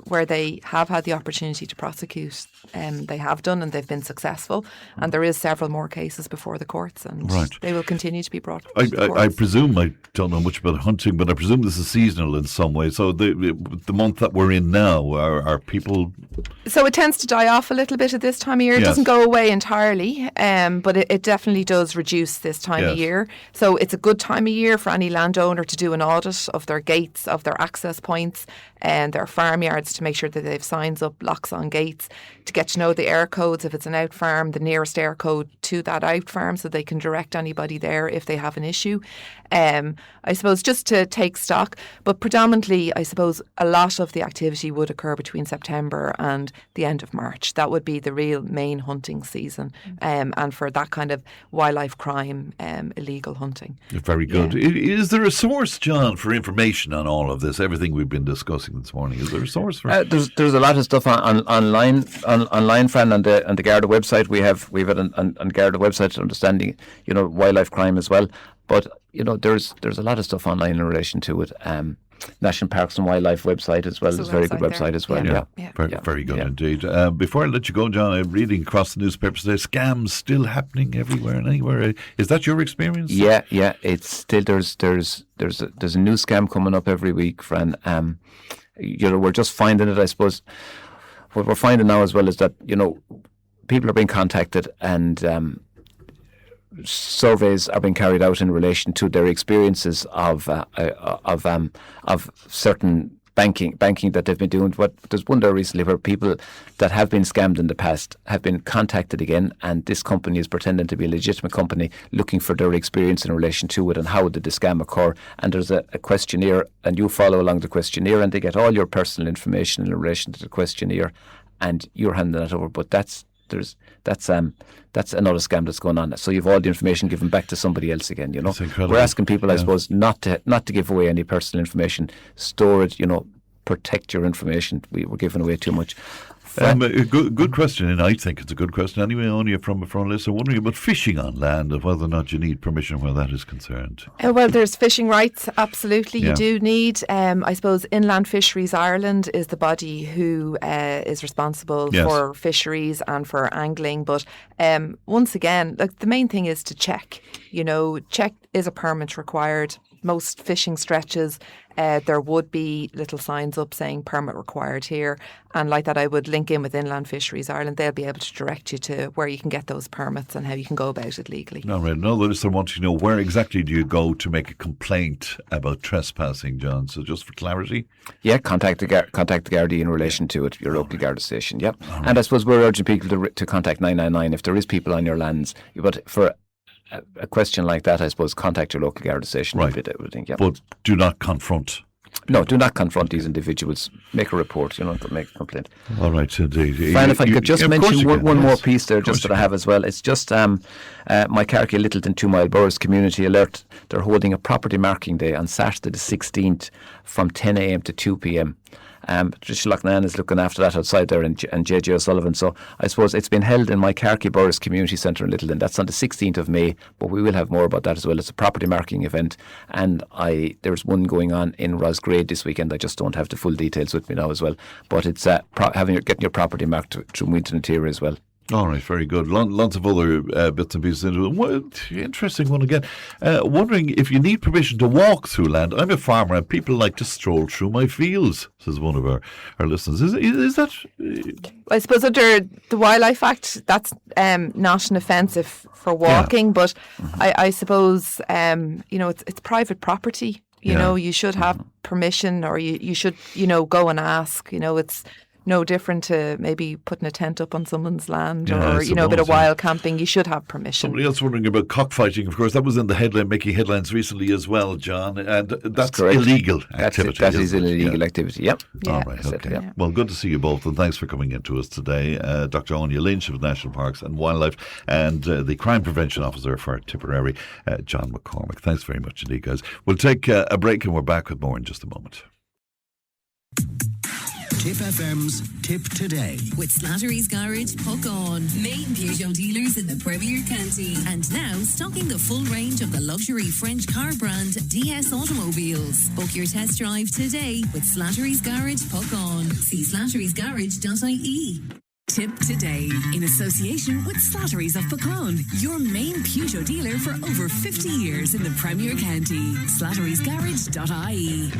where they have had the opportunity to prosecute, they have done, and they've been successful. And there is several more cases before the courts, and they will continue to be brought to the courts. I presume, I don't know much about hunting, but I presume this is seasonal in some way. So the month that we're in now, are people... So it tends to die off a little bit at this time of year. It doesn't go away entirely, but it definitely does reduce this time of year. So it's a good time of year for any landowner to do an audit of their gates, of their access points, and their farmyards, to make sure that they have signs up, locks on gates, to get to know the air codes, if it's an out farm, the nearest air code to that out farm, so they can direct anybody there if they have an issue. I suppose just to take stock, but predominantly I suppose a lot of the activity would occur between September and the end of March. That would be the real main hunting season, and for that kind of wildlife crime, illegal hunting. Very good. Yeah. Is there a source, John, for information on all of this, everything we've been discussing this morning? Is there a source for it? There's a lot of stuff online, Fran, on the Garda website. We've it on Garda website, understanding wildlife crime as well. But there's a lot of stuff online in relation to it. National Parks and Wildlife website as well is a very good website as well. Very good indeed. Before I let you go, John, I'm reading across the newspapers today, scams still happening everywhere and anywhere. Is that your experience? Yeah. It's still there's a new scam coming up every week, Fran. We're just finding it, I suppose. What we're finding now as well is that people are being contacted, and surveys are being carried out in relation to their experiences of certain banking that they've been doing. There's one there recently where people that have been scammed in the past have been contacted again, and this company is pretending to be a legitimate company, looking for their experience in relation to it and how did the scam occur. And there's a questionnaire, and you follow along the questionnaire, and they get all your personal information in relation to the questionnaire, and you're handing that over. But that's another scam that's going on. So you've all the information given back to somebody else again. That's incredible. We're asking people, I suppose, not to give away any personal information. Store it. Protect your information. We're giving away too much. A good question, and I think it's a good question anyway, only from a listener wondering about fishing on land and whether or not you need permission where that is concerned. Well, there's fishing rights, absolutely. Yeah. You do need, I suppose, Inland Fisheries Ireland is the body who is responsible for fisheries and for angling. But once again, like, the main thing is to check. Check, is a permit required? Most fishing stretches, there would be little signs up saying permit required here. And like that, I would link in with Inland Fisheries Ireland. They'll be able to direct you to where you can get those permits and how you can go about it legally. All right. Another listener wants to know, where exactly do you go to make a complaint about trespassing, John? So just for clarity. Yeah, contact the Garda in relation to it, your local Garda station. Yep. And I suppose we're urging people to contact 999 if there is people on your lands. But for a question like that, I suppose, contact your local Garda station. Right. But do not confront. No, do not confront these individuals. Make a report, make a complaint. All right, indeed. Fran, if I could just mention one more piece there, just that I have as well. It's just my Carricky Littleton 2 Mile Boroughs Community Alert. They're holding a property marking day on Saturday the 16th from 10 a.m. to 2 p.m. Patricia Loughnane is looking after that outside there, and JJ O'Sullivan. So I suppose it's been held in my Carricky Boroughs Community Centre in Littleton. That's on the 16th of May, but we will have more about that as well. It's a property marking event, and there's one going on in Roscrea this weekend. I just don't have the full details with me now as well. But it's getting your property marked through Winton Interior as well. All right, very good. Lots of other bits and pieces into it. Interesting one again. Wondering if you need permission to walk through land. I'm a farmer and people like to stroll through my fields, says one of our listeners. Is that... I suppose under the Wildlife Act, that's not an offensive for walking, but I suppose, it's private property. You should have permission, or you should, go and ask. It's no different to maybe putting a tent up on someone's land, or a bit of wild camping. You should have permission. Somebody else wondering about cockfighting. Of course, that was in the headline, making headlines recently as well, John. And that's illegal activity. That is an illegal activity. Yep. All right. Okay. Yeah. Well, good to see you both, and thanks for coming in to us today, Dr. Anya Lynch of National Parks and Wildlife, and the Crime Prevention Officer for Tipperary, John McCormac. Thanks very much indeed, guys. We'll take a break, and we're back with more in just a moment. Tipp FM's Tip Today. With Slattery's Garage, Puck On. Main Peugeot dealers in the Premier County. And now stocking the full range of the luxury French car brand DS Automobiles. Book your test drive today with Slattery's Garage, Puck On. See slatterysgarage.ie. Tip Today, in association with Slattery's of Puckon, your main Peugeot dealer for over 50 years in the Premier County. slatterysgarage.ie.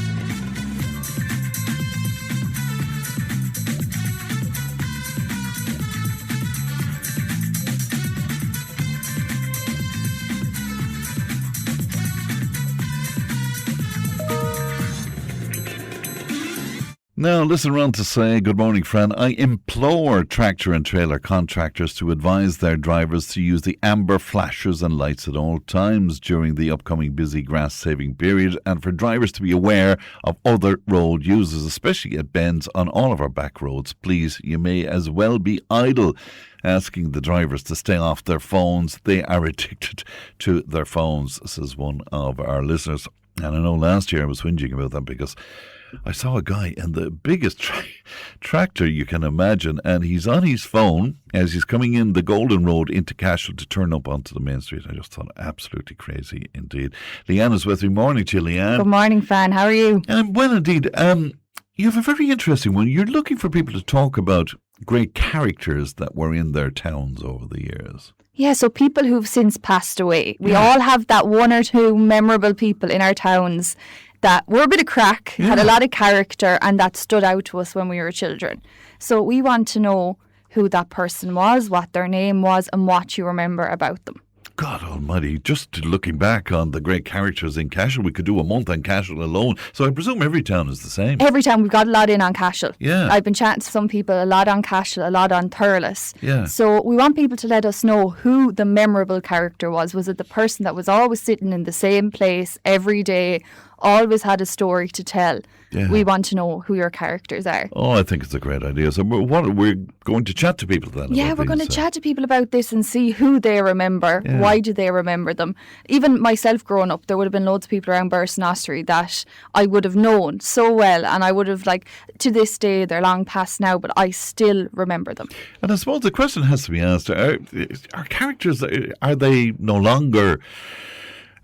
Now, listen around to say, good morning, Fran. I implore tractor and trailer contractors to advise their drivers to use the amber flashers and lights at all times during the upcoming busy grass-saving period, and for drivers to be aware of other road users, especially at bends on all of our back roads. Please, you may as well be idle. Asking the drivers to stay off their phones. They are addicted to their phones, says one of our listeners. And I know last year I was whinging about that because I saw a guy in the biggest tractor you can imagine, and he's on his phone as he's coming in the Golden Road into Cashel to turn up onto the main street. I just thought, absolutely crazy indeed. Leanne is with me. Morning to you, Leanne. Good morning, Fran. How are you? Well, indeed. You have a very interesting one. You're looking for people to talk about great characters that were in their towns over the years. Yeah, so people who've since passed away. We all have that one or two memorable people in our towns that were a bit of crack, had a lot of character, and that stood out to us when we were children. So we want to know who that person was, what their name was, and what you remember about them. God almighty, just looking back on the great characters in Cashel, we could do a month on Cashel alone. So I presume every town is the same. Every town, we've got a lot in on Cashel. Yeah. I've been chatting to some people, a lot on Cashel, a lot on Thurles. Yeah. So we want people to let us know who the memorable character was. Was it the person that was always sitting in the same place every day, always had a story to tell. Yeah. We want to know who your characters are. Oh, I think it's a great idea. So we're going to chat to people then. Yeah, we're going to chat to people about this and see who they remember. Yeah. Why do they remember them? Even myself growing up, there would have been loads of people around Burst and Ossory that I would have known so well, and I would have, like, to this day, they're long past now, but I still remember them. And I suppose the question has to be asked, are characters, are they no longer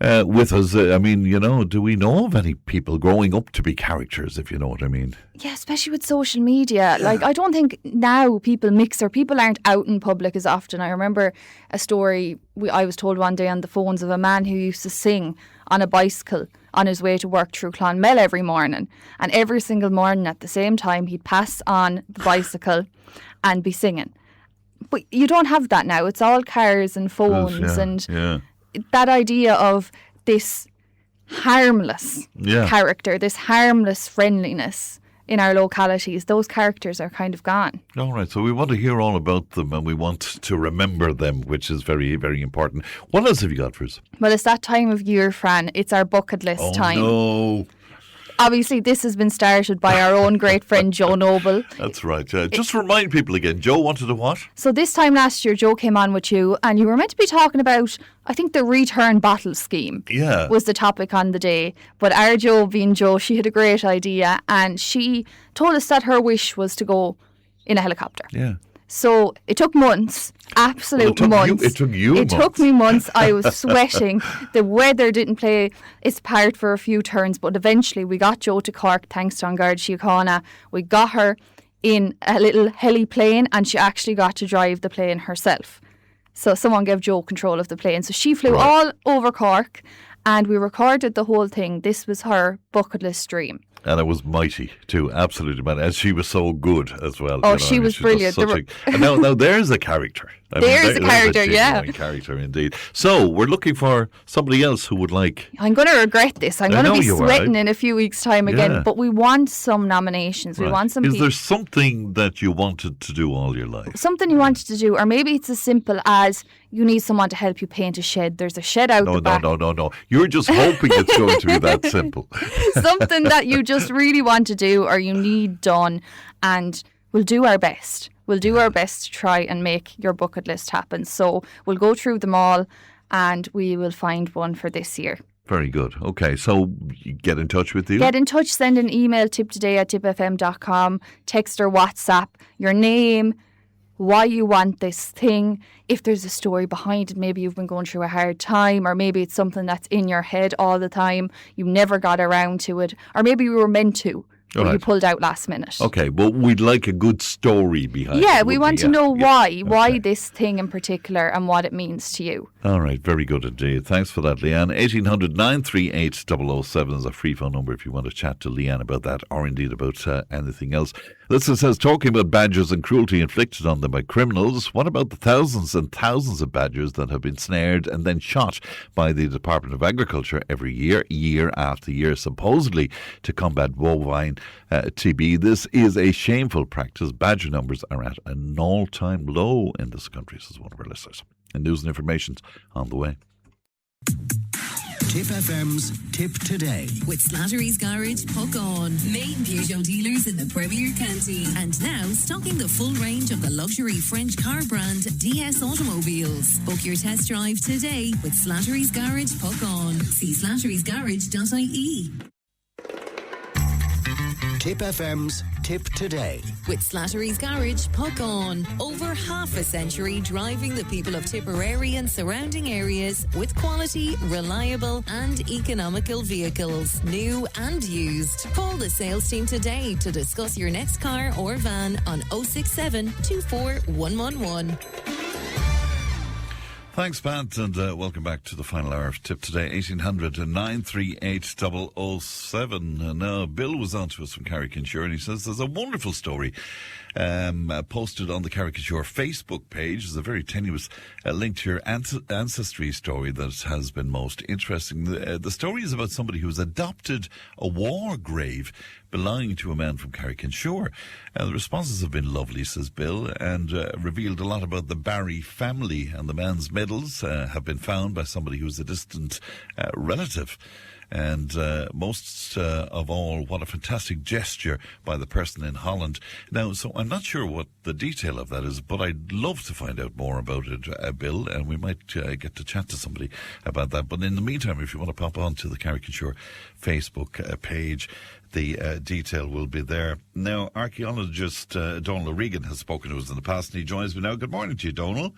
with us? I mean, do we know of any people growing up to be characters, if you know what I mean? Yeah, especially with social media. Like, I don't think now people mix, or people aren't out in public as often. I remember a story I was told one day on the phones of a man who used to sing on a bicycle on his way to work through Clonmel every morning. And every single morning at the same time, he'd pass on the bicycle and be singing. But you don't have that now. It's all cars and phones that idea of this harmless character, this harmless friendliness in our localities, those characters are kind of gone. All right, so we want to hear all about them and we want to remember them, which is very, very important. What else have you got for us? Well, it's that time of year, Fran. It's our bucket list time. No. Obviously, this has been started by our own great friend Joe Noble. That's right. Just remind people again, Joe wanted to what? So this time last year, Joe came on with you and you were meant to be talking about, I think, the return bottle scheme was the topic on the day. But our Joe, being Joe, she had a great idea and she told us that her wish was to go in a helicopter. Yeah. So it took months, months. It took months. It took me months. I was sweating. The weather didn't play its part for a few turns, but eventually we got Joe to Cork, thanks to Garda Síochána. We got her in a little heli-plane and she actually got to drive the plane herself. So someone gave Joe control of the plane. So she flew all over Cork and we recorded the whole thing. This was her bucket list dream. And it was mighty too, absolutely mighty. And she was so good as well. Oh, she was brilliant. And now there's a character. There's a character, a character indeed. So we're looking for somebody else who would like... I'm going to regret this. I'm going to be sweating in a few weeks' time again. But we want some nominations. We want some Is there something that you wanted to do all your life? Something you wanted to do, or maybe it's as simple as you need someone to help you paint a shed. There's a shed out the back. No. You're just hoping it's going to be that simple. Something that you just really want to do or you need done, and we'll do our best. We'll do our best to try and make your bucket list happen. So we'll go through them all and we will find one for this year. Very good. Okay, so get in touch with you. Get in touch, send an email, tiptoday@tippfm.com, text or WhatsApp, your name, why you want this thing, if there's a story behind it, maybe you've been going through a hard time, or maybe it's something that's in your head all the time, you never got around to it, or maybe you were meant to, but you pulled out last minute. Okay, well, we'd like a good story behind it. Yeah, we want to know why this thing in particular and what it means to you. All right, very good indeed. Thanks for that, Leanne. 1800 938 007 is a free phone number if you want to chat to Leanne about that or indeed about anything else. Listener says, talking about badgers and cruelty inflicted on them by criminals, what about the thousands and thousands of badgers that have been snared and then shot by the Department of Agriculture every year, year after year, supposedly to combat bovine TB? This is a shameful practice. Badger numbers are at an all-time low in this country, says one of our listeners. And news and information's on the way. Tipp FM's Tip Today. With Slattery's Garage, Puck On. Main Peugeot dealers in the Premier County. And now stocking the full range of the luxury French car brand DS Automobiles. Book your test drive today with Slattery's Garage, Puck On. See slatterysgarage.ie. Tipp FM's Tip Today. With Slattery's Garage, Puck On. Over half a century driving the people of Tipperary and surrounding areas with quality, reliable and economical vehicles, new and used. Call the sales team today to discuss your next car or van on 067 24 111. Thanks, Pat, and welcome back to the final hour of Tip Today, 1800 938 007. Now, Bill was on to us from Carrick-on-Shore, and he says there's a wonderful story posted on the Carrick-on-Shore Facebook page. There's a very tenuous link to your ancestry story that has been most interesting. The story is about somebody who has adopted a war grave belonging to a man from Carrick-on-Shore. The responses have been lovely, says Bill, and revealed a lot about the Barry family, and the man's medals have been found by somebody who's a distant relative. And most of all, what a fantastic gesture by the person in Holland. Now, so I'm not sure what the detail of that is, but I'd love to find out more about it, Bill, and we might get to chat to somebody about that. But in the meantime, if you want to pop on to the Carrick-on-Shore Facebook page, the detail will be there. Now, archaeologist Donal O'Regan has spoken to us in the past, and he joins me now. Good morning to you, Donal.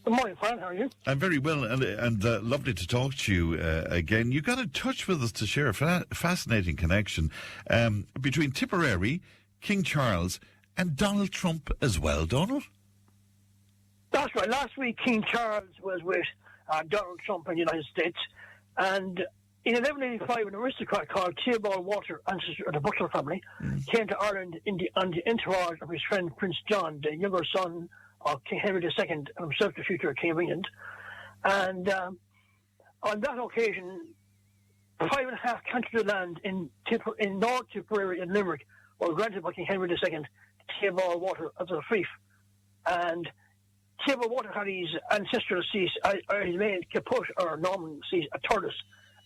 Good morning, Fran. How are you? I'm very well, and lovely to talk to you again. You got in touch with us to share a fascinating connection between Tipperary, King Charles, and Donald Trump as well, Donald? That's right. Last week, King Charles was with Donald Trump in the United States, and in 1185, an aristocrat called Theobald Walter, ancestor of the Butler family, came to Ireland on the entourage of his friend Prince John, the younger son of King Henry II, and himself the future King of England. And on that occasion, 5.5 countries of land in North Tipperary and Limerick were granted by King Henry II to Theobald Walter as a fief. And Theobald Walter had his ancestral seat, his main Caput or Norman seat at Thurles.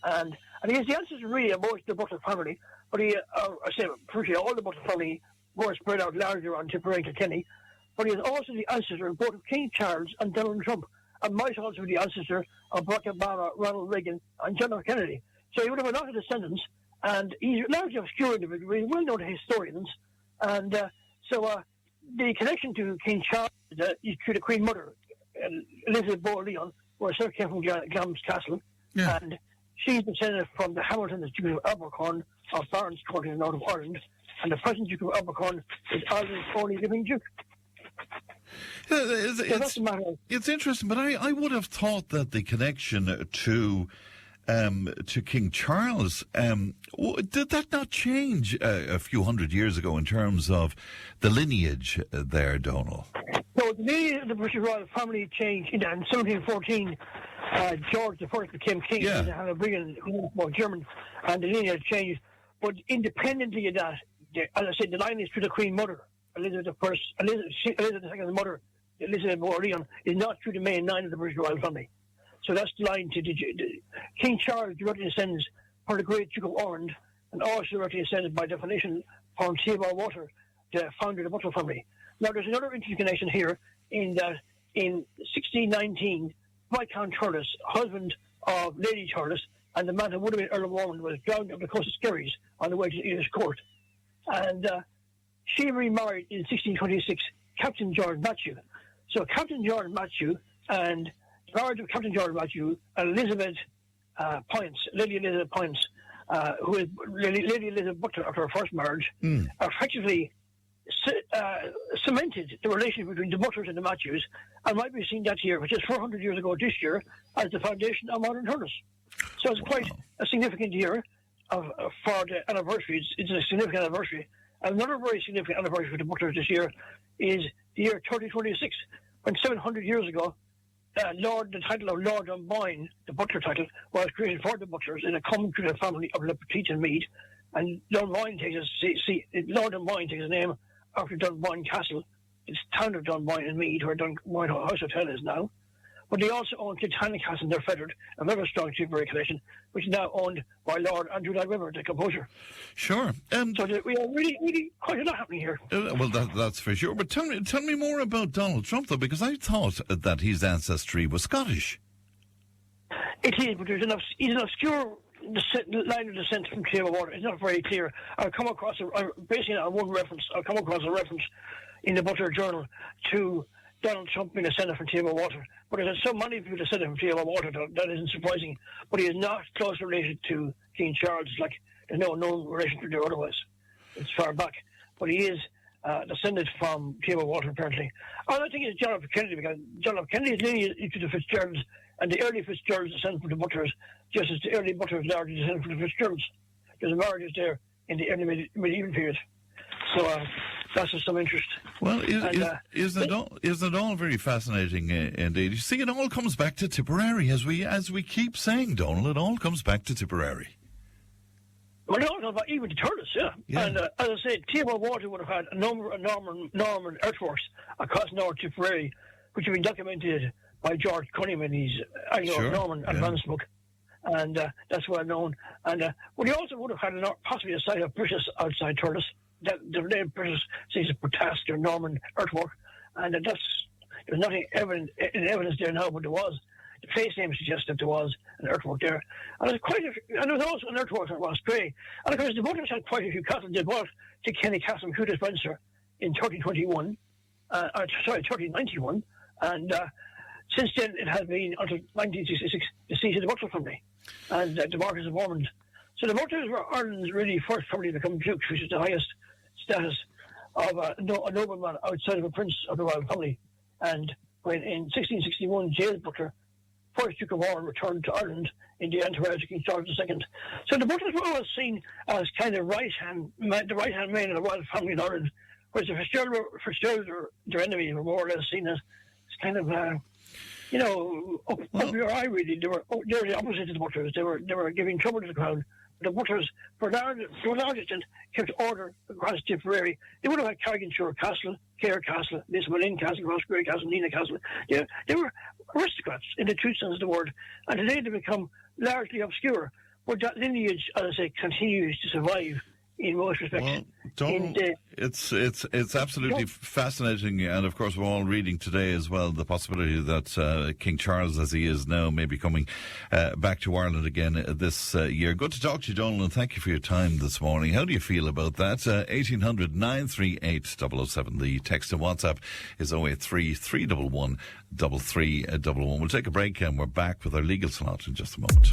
And he is the ancestor really of most of the Butler family, but I say virtually all the Butler family were spread out larger on Tipperary to Kenny. But he is also the ancestor of both King Charles and Donald Trump, and might also be the ancestor of Barack Obama, Ronald Reagan, and John F. Kennedy. So he would have a lot of descendants, and he's largely obscure individual. He's well known to historians, and the connection to King Charles is through the Queen Mother, Elizabeth Boyle-Leon, who herself came from Glamis Castle, and she's descended from the Hamiltons, Duke of Abercorn of Barons Court in the north of Ireland, and the present Duke of Abercorn is Ireland's only living Duke. It's interesting, but I would have thought that the connection to King Charles, did that not change a few hundred years ago in terms of the lineage there, Donal? No, the lineage of the British royal family changed in 1714. George I became king, and had a brilliant German, and the lineage changed. But independently of that, as I said, the line is through the Queen Mother. Elizabeth II's mother, Elizabeth Boyle-Leon, is not through the main line of the British royal family. So that's the line to King Charles directly descends from the great Duke of Ormond, and also directly descended by definition from Theobald Walter, the founder of the Butler family. Now there's another interesting connection here in that in 1619, Viscount Thurles, husband of Lady Thurles, and the man who would have been Earl of Ormond, was drowned up the coast of Skerries on the way to the English court. And she remarried in 1626 Captain George Matthew. So Captain George Matthew and the marriage of Captain George Matthew and Elizabeth Lady Elizabeth Poyntz, who is Lady Elizabeth Butler after her first marriage, effectively cemented the relationship between the Butlers and the Matthews, and might be seen that year, which is 400 years ago this year, as the foundation of modern Thurles. So it's quite a significant year for the anniversary. It's a significant anniversary. Another very significant anniversary for the Butlers this year is the year 3026, when 700 years ago, the title of Lord Dunboyne, the Butler title, was created for the Butlers in a common to the family of Le Petit and Meade. And Dunboyne takes Lord Dunboyne takes his name after Dunboyne Castle. It's the town of Dunboyne and Meade, where Dunboyne House Hotel is now. But they also own Titanic Castle in their Fettered, a very strong Tipperary collection, which is now owned by Lord Andrew Lloyd Webber, the composer. Sure. So we are really quite a lot happening here. Well, that's for sure. But tell me more about Donald Trump, though, because I thought that his ancestry was Scottish. It is, but he's an obscure line of descent from Clearwater. It's not very clear. I've come across, basically on one reference, I've come across a reference in the Butler Journal to Donald Trump being descended from Water. But there's so many people descended from Water that isn't surprising. But he is not close related to King Charles. Like, there's no known relationship there otherwise. It's far back. But he is descended from Water, apparently. Another thing is John F. Kennedy, because John F. Kennedy's lineage into the Fitzgeralds, and the early Fitzgeralds descend from the Butlers, just as the early Butlers largely descend from the Fitzgeralds. There's a marriage there in the early medieval period. So that's of some interest. Well, isn't it all very fascinating indeed? You see, it all comes back to Tipperary, as we keep saying, Donald. It all comes back to Tipperary. Well, it all comes back even to Thurles, yeah. And as I said, Theobald Walter would have had a number of Norman earthworks across North Tipperary, which have been documented by George Cunningham in his Norman Advance book. and that's well known. And well, he also would have had possibly a site of British outside Turles. The name British sees a protest or Norman earthwork, and there's nothing evidence there now, but there was. The place name suggests that there was an earthwork there, and there was also an earthwork at Roscrea. And of course, the Butlers had quite a few castles. They bought to Kenny Castle and Hughes Spencer in 1391, and since then it has been until 1966 the seat of the Butler family and the Marquess of Ormond. So the Butlers were Ireland's really first family to become dukes, which is the highest status of a nobleman outside of a prince of the royal family. And when in 1661 James Butler, first Duke of Ormond, returned to Ireland in the entourage of King George II. So the Butlers were always seen as kind of the right hand man of the royal family in Ireland, whereas the Fitzgeralds were their enemies, were more or less seen as kind of up your eye really. They were the opposite of the Butlers. They were giving trouble to the crown. The Butlers, to a large extent, kept order across Tipperary. They would have had Carriganshire Castle, Clare Castle, Lismolin Castle, Roscrea Castle, Nina Castle. They were aristocrats in the true sense of the word. And today they become largely obscure. But that lineage, as I say, continues to survive in most respects. Well, it's absolutely fascinating, and of course we're all reading today as well the possibility that King Charles, as he is now, may be coming back to Ireland again this year. Good to talk to you, Donald, and thank you for your time this morning. How do you feel about that? 1800 938 007. The text and WhatsApp is 083 311 3311. We'll take a break and we're back with our legal slot in just a moment.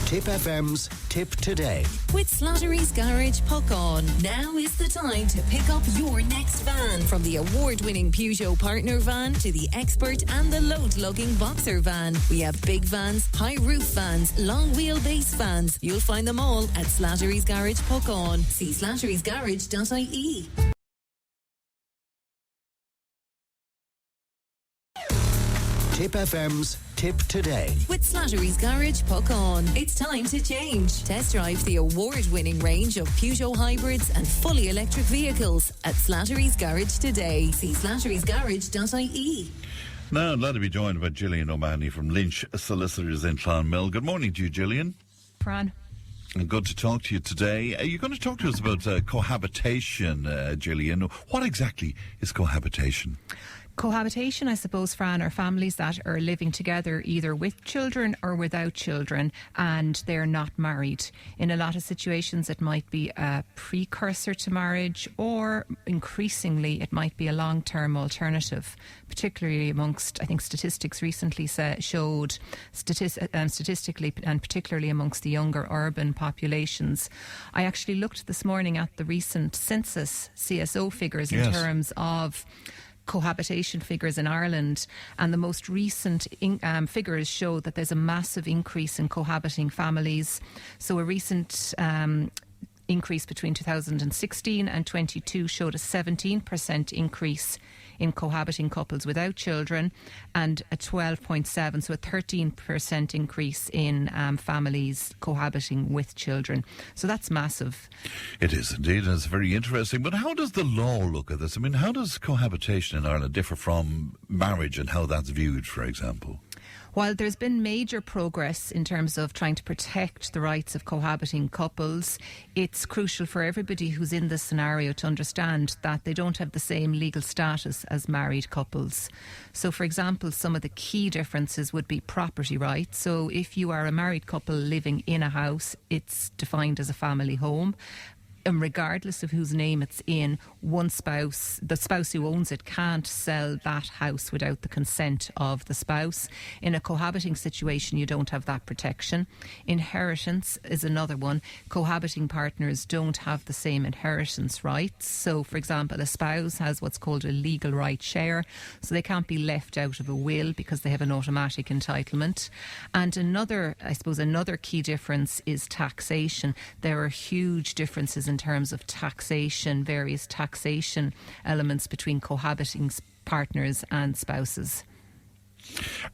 Tipp FM's Tip Today. With Slattery's Garage Puckon, now is the time to pick up your next van. From the award-winning Peugeot Partner van to the expert and the load-lugging Boxer van. We have big vans, high-roof vans, long wheelbase vans. You'll find them all at Slattery's Garage Puckon. See slatterysgarage.ie. Tipp FM's Tip Today. With Slattery's Garage Puckon, it's time to change. Test drive the award-winning range of Peugeot hybrids and fully electric vehicles at Slattery's Garage today. See slatterysgarage.ie. Now I'd like to be joined by Gillian O'Mahony from Lynch Solicitors in Clonmel. Good morning to you, Gillian. Fran. And good to talk to you today. Are you going to talk to us about cohabitation, Gillian? What exactly is cohabitation? Cohabitation, I suppose, Fran, are families that are living together either with children or without children, and they're not married. In a lot of situations, it might be a precursor to marriage, or increasingly, it might be a long-term alternative, particularly amongst, I think statistics recently showed, statistically and particularly amongst the younger urban populations. I actually looked this morning at the recent census CSO figures in terms of cohabitation figures in Ireland, and the most recent figures show that there's a massive increase in cohabiting families. So a recent increase between 2016 and 22 showed a 17% increase in cohabiting couples without children, and a 12.7, so a 13% increase in families cohabiting with children. So that's massive. It is indeed, and it's very interesting. But how does the law look at this? I mean, how does cohabitation in Ireland differ from marriage and how that's viewed, for example? While there's been major progress in terms of trying to protect the rights of cohabiting couples, it's crucial for everybody who's in this scenario to understand that they don't have the same legal status as married couples. So, for example, some of the key differences would be property rights. So if you are a married couple living in a house, it's defined as a family home. And regardless of whose name it's in, one spouse, the spouse who owns it, can't sell that house without the consent of the spouse. In a cohabiting situation, you don't have that protection. Inheritance is another one. Cohabiting partners don't have the same inheritance rights. So, for example, a spouse has what's called a legal right share, so they can't be left out of a will because they have an automatic entitlement. And another key difference is taxation. There are huge differences in terms of taxation, various taxation elements between cohabiting partners and spouses.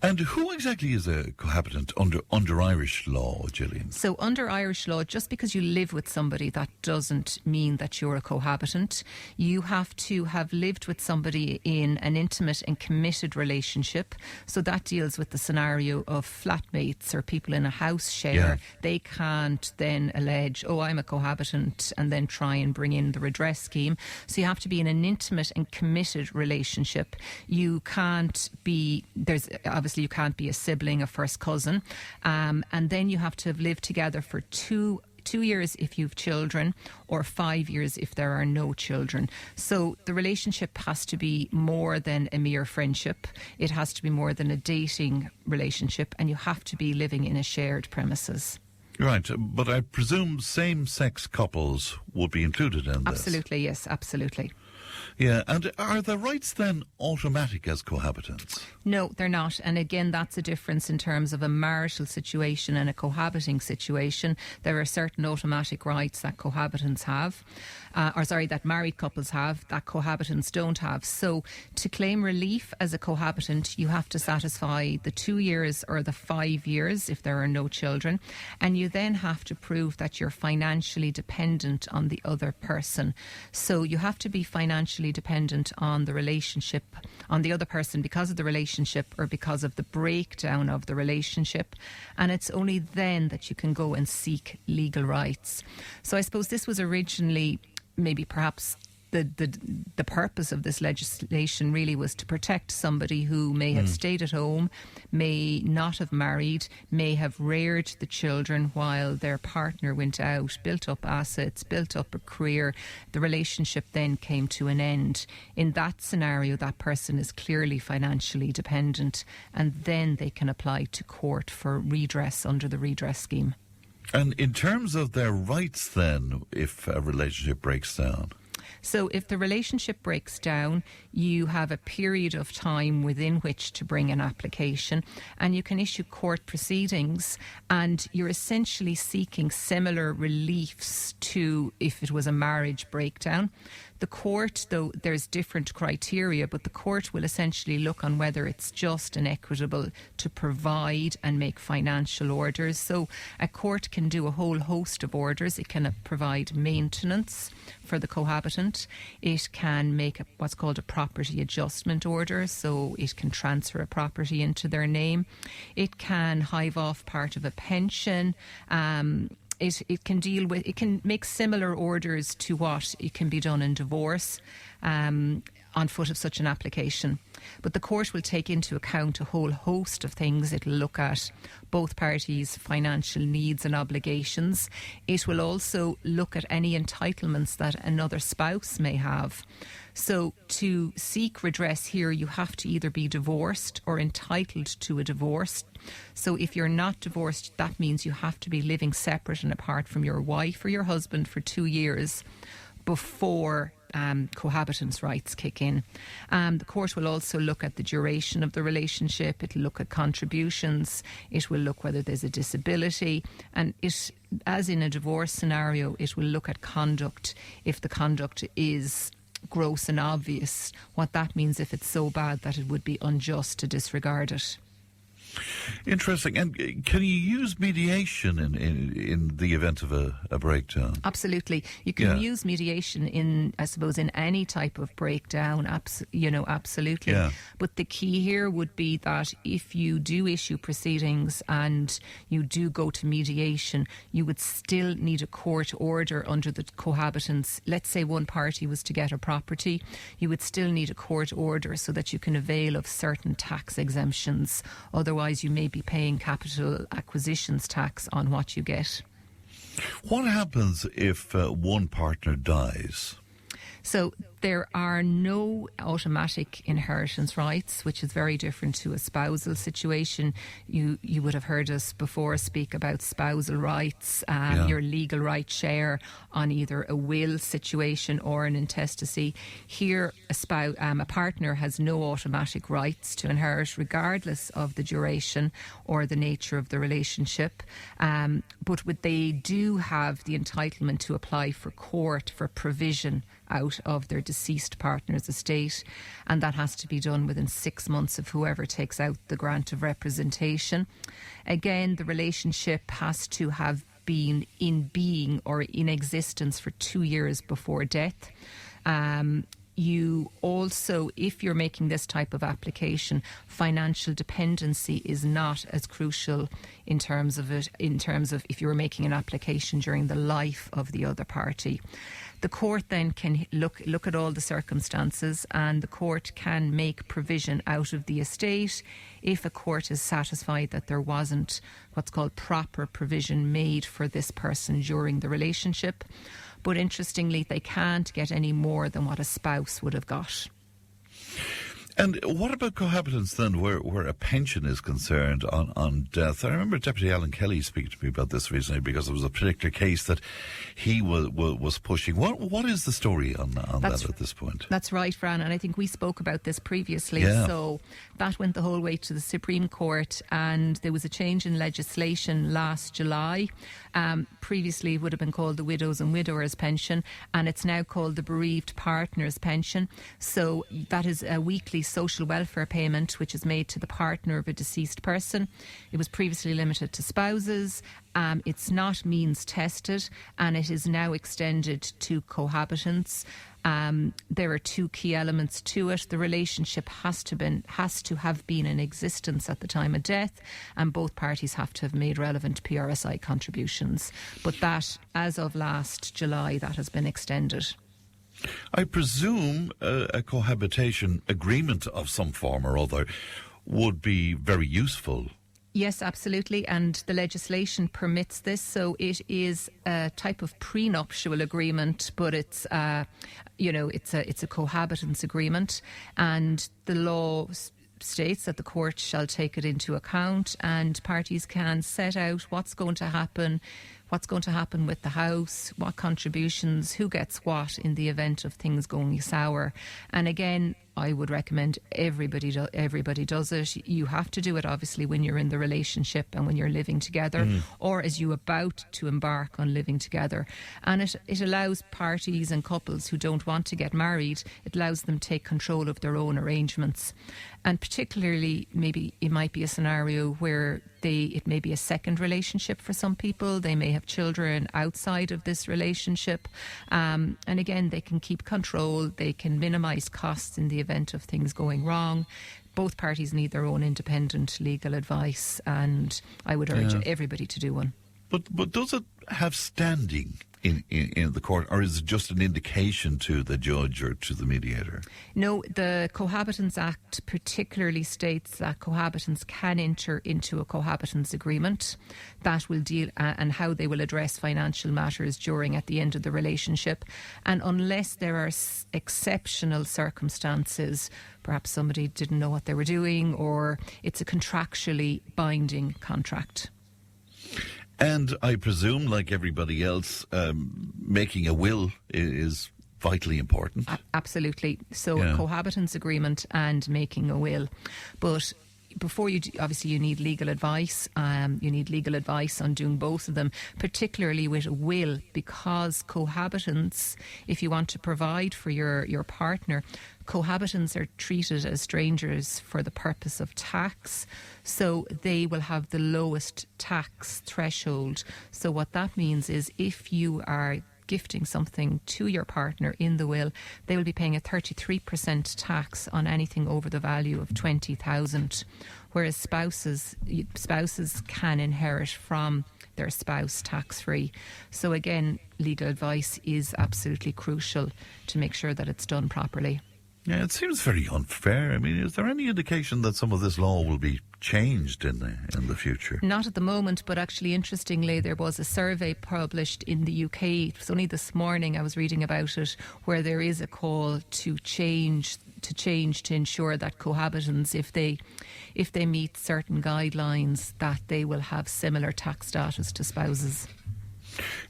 And who exactly is a cohabitant under Irish law, Gillian? So under Irish law, just because you live with somebody, that doesn't mean that you're a cohabitant. You have to have lived with somebody in an intimate and committed relationship. So that deals with the scenario of flatmates or people in a house share. Yeah. They can't then allege, oh, I'm a cohabitant, and then try and bring in the redress scheme. So you have to be in an intimate and committed relationship. You can't be, obviously you can't be a sibling, a first cousin, and then you have to have lived together for two years if you've children, or 5 years if there are no children. So the relationship has to be more than a mere friendship. It has to be more than a dating relationship, and you have to be living in a shared premises. Right, but I presume same-sex couples would be included in this? Absolutely, yes, absolutely. Yeah, and are the rights then automatic as cohabitants? No, they're not. And again, that's a difference in terms of a marital situation and a cohabiting situation. There are certain automatic rights that cohabitants have, that married couples have, that cohabitants don't have. So to claim relief as a cohabitant, you have to satisfy the 2 years or the 5 years if there are no children. And you then have to prove that you're financially dependent on the other person. So you have to be financially dependent on the relationship, on the other person, because of the relationship or because of the breakdown of the relationship. And it's only then that you can go and seek legal rights. So I suppose this was originally maybe perhaps the purpose of this legislation really was to protect somebody who may have stayed at home, may not have married, may have reared the children while their partner went out, built up assets, built up a career. The relationship then came to an end. In that scenario, that person is clearly financially dependent, and then they can apply to court for redress under the redress scheme. And in terms of their rights then, if a relationship breaks down? So if the relationship breaks down, you have a period of time within which to bring an application, and you can issue court proceedings, and you're essentially seeking similar reliefs to if it was a marriage breakdown. The court, though, there's different criteria, but the court will essentially look on whether it's just and equitable to provide and make financial orders. So a court can do a whole host of orders. It can provide maintenance for the cohabitant. It can make what's called a property adjustment order, so it can transfer a property into their name. It can hive off part of a pension. It can make similar orders to what it can be done in divorce on foot of such an application. But the court will take into account a whole host of things. It'll look at both parties' financial needs and obligations. It will also look at any entitlements that another spouse may have. So to seek redress here, you have to either be divorced or entitled to a divorce. So if you're not divorced, that means you have to be living separate and apart from your wife or your husband for 2 years before cohabitants' rights kick in. The court will also look at the duration of the relationship. It'll look at contributions. It will look whether there's a disability. And it, as in a divorce scenario, it will look at conduct. If the conduct is gross and obvious, what that means if it's so bad that it would be unjust to disregard it. Interesting. And can you use mediation in the event of a breakdown? Absolutely. You can use mediation in any type of breakdown, absolutely. Yeah. But the key here would be that if you do issue proceedings and you do go to mediation, you would still need a court order under the cohabitants. Let's say one party was to get a property, you would still need a court order so that you can avail of certain tax exemptions. Otherwise, you may be paying capital acquisitions tax on what you get. What happens if one partner dies? So there are no automatic inheritance rights, which is very different to a spousal situation. You would have heard us before speak about spousal rights, your legal right share on either a will situation or an intestacy. Here, a partner has no automatic rights to inherit, regardless of the duration or the nature of the relationship. But they do have the entitlement to apply for court for provision out of their deceased partner's estate, and that has to be done within 6 months of whoever takes out the grant of representation. Again, the relationship has to have been in being or in existence for 2 years before death. You also, if you're making this type of application, financial dependency is not as crucial in terms of if you're making an application during the life of the other party. The court then can look at all the circumstances, and the court can make provision out of the estate if a court is satisfied that there wasn't what's called proper provision made for this person during the relationship. But interestingly, they can't get any more than what a spouse would have got. And what about cohabitants then, where a pension is concerned on death? I remember Deputy Alan Kelly speaking to me about this recently because there was a particular case that he was pushing. What is the story on that at this point? That's right, Fran, and I think we spoke about this previously. Yeah. So that went the whole way to the Supreme Court, and there was a change in legislation last July. Previously it would have been called the Widows and Widowers Pension, and it's now called the Bereaved Partners Pension. So that is a weekly social welfare payment which is made to the partner of a deceased person. It was previously limited to spouses. It's not means tested, and it is now extended to cohabitants. There are two key elements to it. The relationship has to have been in existence at the time of death, and both parties have to have made relevant PRSI contributions. But that, as of last July, that has been extended. I presume a cohabitation agreement of some form or other would be very useful. Yes, absolutely, and the legislation permits this. So it is a type of prenuptial agreement, but it's it's a cohabitants agreement, and the law states that the court shall take it into account, and parties can set out what's going to happen with the house, what contributions, who gets what in the event of things going sour. And again, I would recommend everybody does it. You have to do it obviously when you're in the relationship and when you're living together, or as you about to embark on living together. And it allows parties and couples who don't want to get married, it allows them to take control of their own arrangements. And particularly, maybe it might be a scenario where it may be a second relationship for some people. They may have children outside of this relationship. And again, they can keep control. They can minimise costs in the event of things going wrong. Both parties need their own independent legal advice, and I would urge everybody to do one. But does it have standing in the court, or is it just an indication to the judge or to the mediator? No, the Cohabitants Act particularly states that cohabitants can enter into a cohabitants agreement that will deal and how they will address financial matters at the end of the relationship. And unless there are exceptional circumstances, perhaps somebody didn't know what they were doing, or it's a contractually binding contract. And I presume, like everybody else, making a will is vitally important. Absolutely. So a cohabitants agreement and making a will. But before you do, obviously you need legal advice. You need legal advice on doing both of them, particularly with a will, because cohabitants, if you want to provide for your partner, cohabitants are treated as strangers for the purpose of tax, so they will have the lowest tax threshold. So what that means is if you are gifting something to your partner in the will, they will be paying a 33% tax on anything over the value of 20,000, whereas spouses can inherit from their spouse tax-free. So again, legal advice is absolutely crucial to make sure that it's done properly. Yeah, it seems very unfair. I mean, is there any indication that some of this law will be changed in the future? Not at the moment, but actually, interestingly, there was a survey published in the UK. It was only this morning I was reading about it, where there is a call to change to ensure that cohabitants, if they meet certain guidelines, that they will have similar tax status to spouses.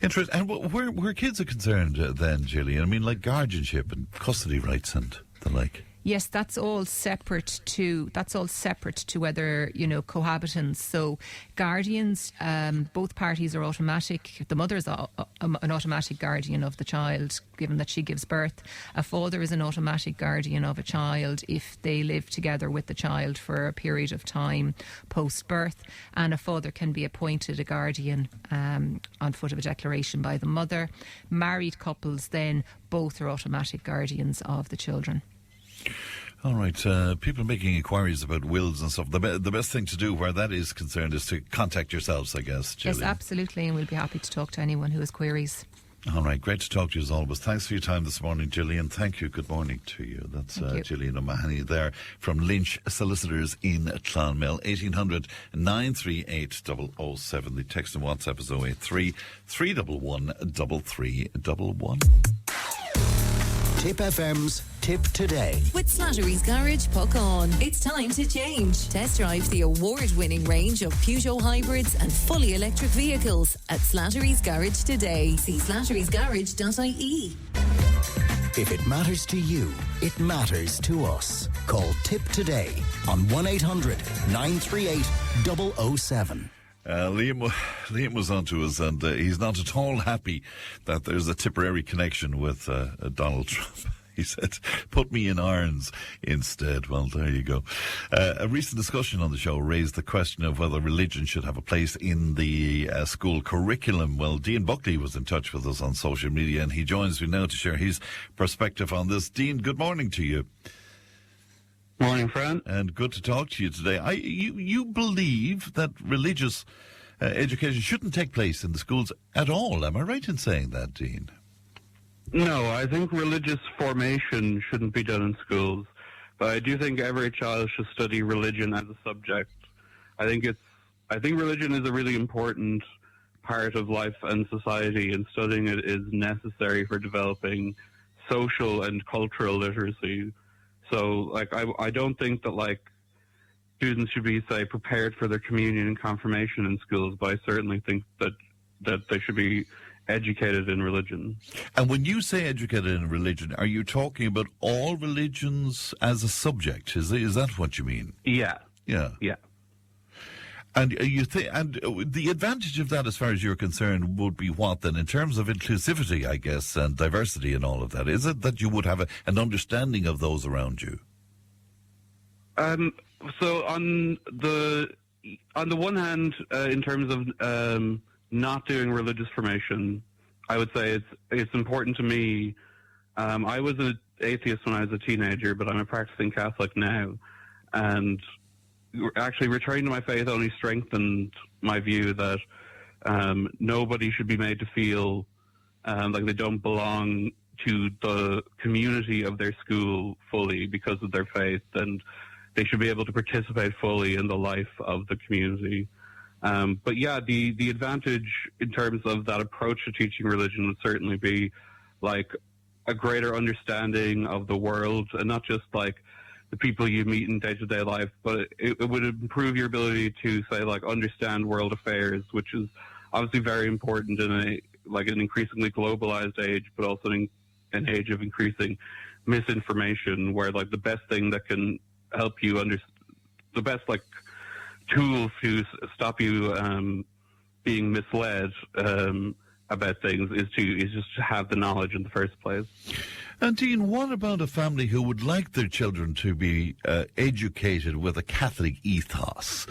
Interesting. And where kids are concerned then, Gillian, I mean, like guardianship and custody rights and the like. Yes, that's all separate to whether, cohabitants. So guardians, both parties are automatic. The mother is an automatic guardian of the child, given that she gives birth. A father is an automatic guardian of a child if they live together with the child for a period of time post-birth. And a father can be appointed a guardian on foot of a declaration by the mother. Married couples then, both are automatic guardians of the children. All right. People making inquiries about wills and stuff. The best thing to do where that is concerned is to contact yourselves, I guess, Gillian. Yes, absolutely. And we'll be happy to talk to anyone who has queries. All right. Great to talk to you as always. Thanks for your time this morning, Gillian. Thank you. Good morning to you. That's Gillian O'Mahony there from Lynch Solicitors in Clonmel. 1800 938 007. The text and WhatsApp is 083 311 3311. Tipp FM's Tipp Today. With Slattery's Garage, puck on. It's time to change. Test drive the award-winning range of Peugeot hybrids and fully electric vehicles at Slattery's Garage today. See slatterysgarage.ie. If it matters to you, it matters to us. Call Tipp today on 1-800-938-007. Liam was on to us, and he's not at all happy that there's a Tipperary connection with Donald Trump. He said, put me in irons instead. Well, there you go. A recent discussion on the show raised the question of whether religion should have a place in the school curriculum. Well, Dean Buckley was in touch with us on social media, and he joins me now to share his perspective on this. Dean, good morning to you. Morning, Fran. And good to talk to you today. You believe that religious education shouldn't take place in the schools at all. Am I right in saying that, Dean? No, I think religious formation shouldn't be done in schools. But I do think every child should study religion as a subject. I think religion is a really important part of life and society, and studying it is necessary for developing social and cultural literacy. So, I don't think that, students should be, say, prepared for their communion and confirmation in schools, but I certainly think that they should be educated in religion. And when you say educated in religion, are you talking about all religions as a subject? Is that what you mean? Yeah. Yeah. Yeah. And the advantage of that, as far as you're concerned, would be what then, in terms of inclusivity, I guess, and diversity and all of that? Is it that you would have an understanding of those around you? So on the one hand, in terms of not doing religious formation, I would say it's important to me. I was an atheist when I was a teenager, but I'm a practicing Catholic now, and actually returning to my faith only strengthened my view that nobody should be made to feel like they don't belong to the community of their school fully because of their faith, and they should be able to participate fully in the life of the community. But yeah, the advantage in terms of that approach to teaching religion would certainly be a greater understanding of the world, and not just the people you meet in day-to-day life, but it would improve your ability to, say, understand world affairs, which is obviously very important in an increasingly globalized age, but also in an age of increasing misinformation, where the best thing that can help you the best tool to stop you being misled about things is just to have the knowledge in the first place. And Dean, what about a family who would like their children to be educated with a Catholic ethos?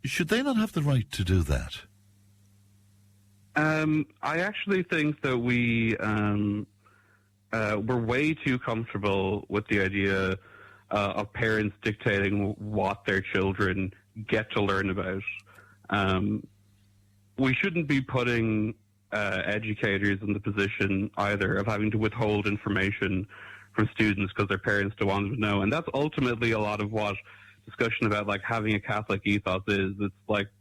Should they not have the right to do that? I actually think that we're way too comfortable with the idea of parents dictating what their children get to learn about. We shouldn't be putting educators in the position either of having to withhold information from students because their parents don't want them to know. And that's ultimately a lot of what discussion about having a Catholic ethos is. It's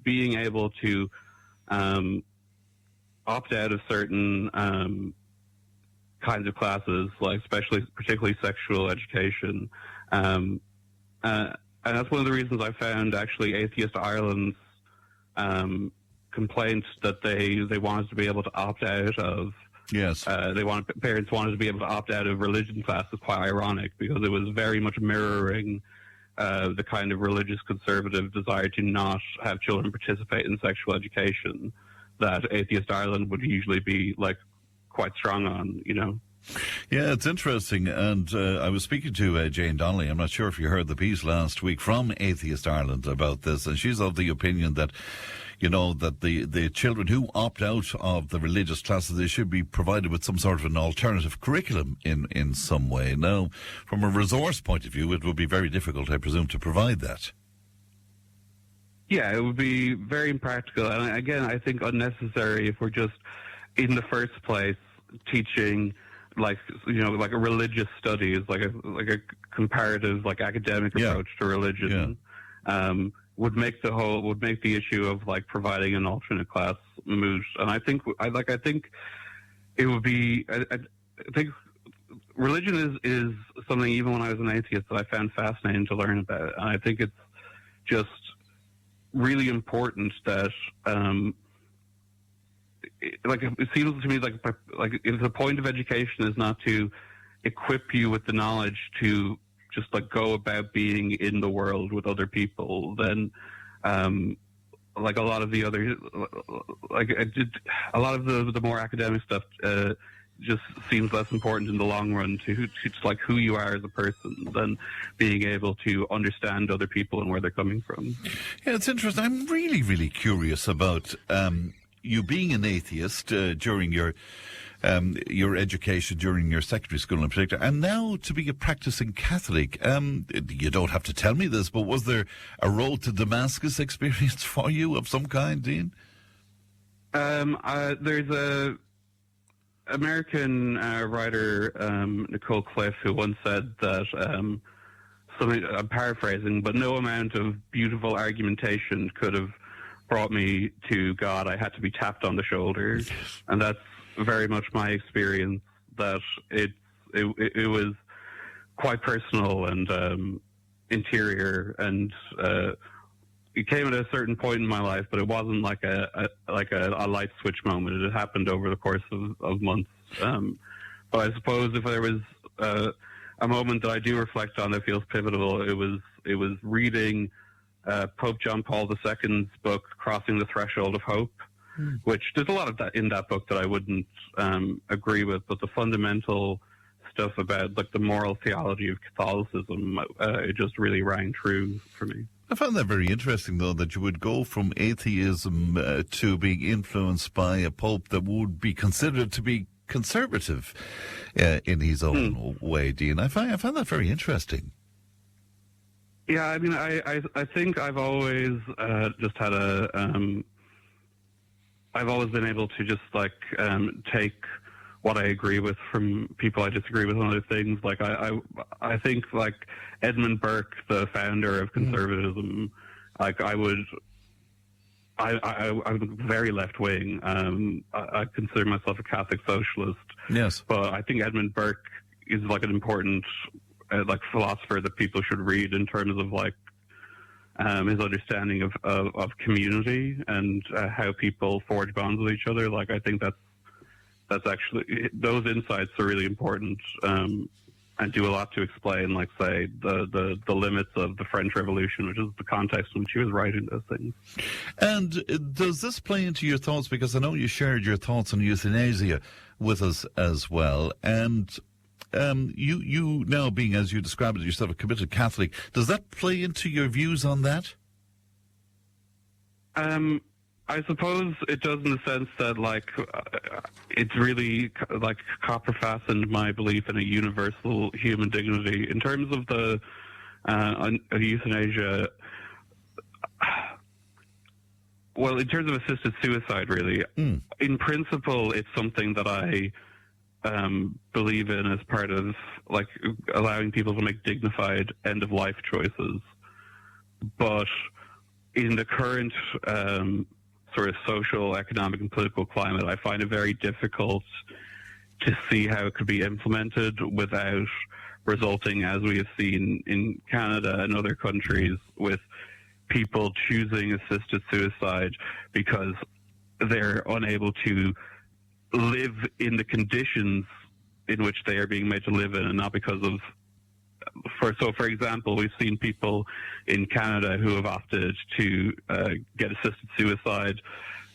being able to opt out of certain kinds of classes, particularly sexual education. And that's one of the reasons I found actually Atheist Ireland's complaint that they wanted to be able to opt out of Yes. Parents wanted to be able to opt out of religion class. Is quite ironic because it was very much mirroring the kind of religious conservative desire to not have children participate in sexual education that Atheist Ireland would usually be like quite strong on, you know. Yeah, it's interesting. And I was speaking to Jane Donnelly. I'm not sure if you heard the piece last week from Atheist Ireland about this. And she's of the opinion that, you know, that the children who opt out of the religious classes, they should be provided with some sort of an alternative curriculum in some way. Now, from a resource point of view, it would be very difficult, I presume, to provide that. Yeah, it would be very impractical. And again, I think unnecessary if we're just, in the first place, teaching like a religious studies, like a comparative, like academic approach to religion, would make the issue of like providing an alternate class moot. And I think it would be. I think religion is something, even when I was an atheist, that I found fascinating to learn about. And I think it's just really important that. It seems to me like if the point of education is not to equip you with the knowledge to just like go about being in the world with other people, then like a lot of the other the more academic stuff just seems less important in the long run to just like who you are as a person than being able to understand other people and where they're coming from. Yeah, it's interesting. I'm really, really curious about you being an atheist during your education, during your secondary school in particular, and now to be a practicing Catholic. You don't have to tell me this, but was there a road to Damascus experience for you of some kind, Dean? There's a American writer, Nicole Cliff, who once said that something, I'm paraphrasing, but no amount of beautiful argumentation could have brought me to God. I had to be tapped on the shoulder, and that's very much my experience. That it was quite personal and interior, and it came at a certain point in my life, but it wasn't like a light switch moment. It happened over the course of months. But I suppose if there was a moment that I do reflect on that feels pivotal, it was reading Pope John Paul II's book, Crossing the Threshold of Hope, which there's a lot of that in that book that I wouldn't agree with, but the fundamental stuff about like the moral theology of Catholicism, it just really rang true for me. I found that very interesting, though, that you would go from atheism to being influenced by a pope that would be considered to be conservative in his own way, Dean. I found that very interesting. Yeah, I mean, I think I've always just had I've always been able to just like take what I agree with from people I disagree with on other things. Like I think like Edmund Burke, the founder of conservatism, like I'm very left wing. I consider myself a Catholic socialist. Yes, but I think Edmund Burke is like an important like philosopher that people should read in terms of like his understanding of community and how people forge bonds with each other. Like I think that's actually, those insights are really important and do a lot to explain, like say the limits of the French Revolution, which is the context in which he was writing those things. And does this play into your thoughts? Because I know you shared your thoughts on euthanasia with us as well, and you now being, as you described it yourself, a committed Catholic, does that play into your views on that? I suppose it does in the sense that, like, it's really, like, copper-fastened my belief in a universal human dignity. In terms of the euthanasia, well, in terms of assisted suicide, really, in principle, it's something that I believe in as part of, like, allowing people to make dignified end-of-life choices. But in the current sort of social, economic, and political climate, I find it very difficult to see how it could be implemented without resulting, as we have seen in Canada and other countries, with people choosing assisted suicide because they're unable to live in the conditions in which they are being made to live in, and not because of. For example, we've seen people in Canada who have opted to get assisted suicide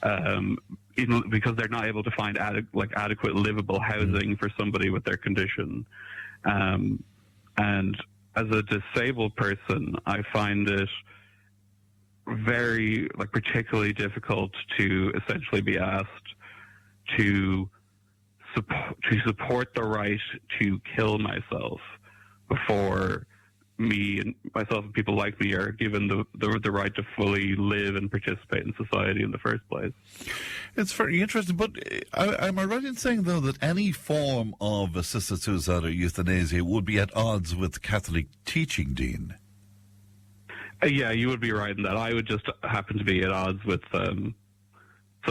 because they're not able to find adequate livable housing for somebody with their condition. And as a disabled person, I find it very, particularly difficult to essentially be asked to support the right to kill myself before me and myself and people like me are given the right to fully live and participate in society in the first place. It's very interesting, but am I right in saying, though, that any form of assisted suicide or euthanasia would be at odds with Catholic teaching, Dean? Yeah, you would be right in that. I would just happen to be at odds with some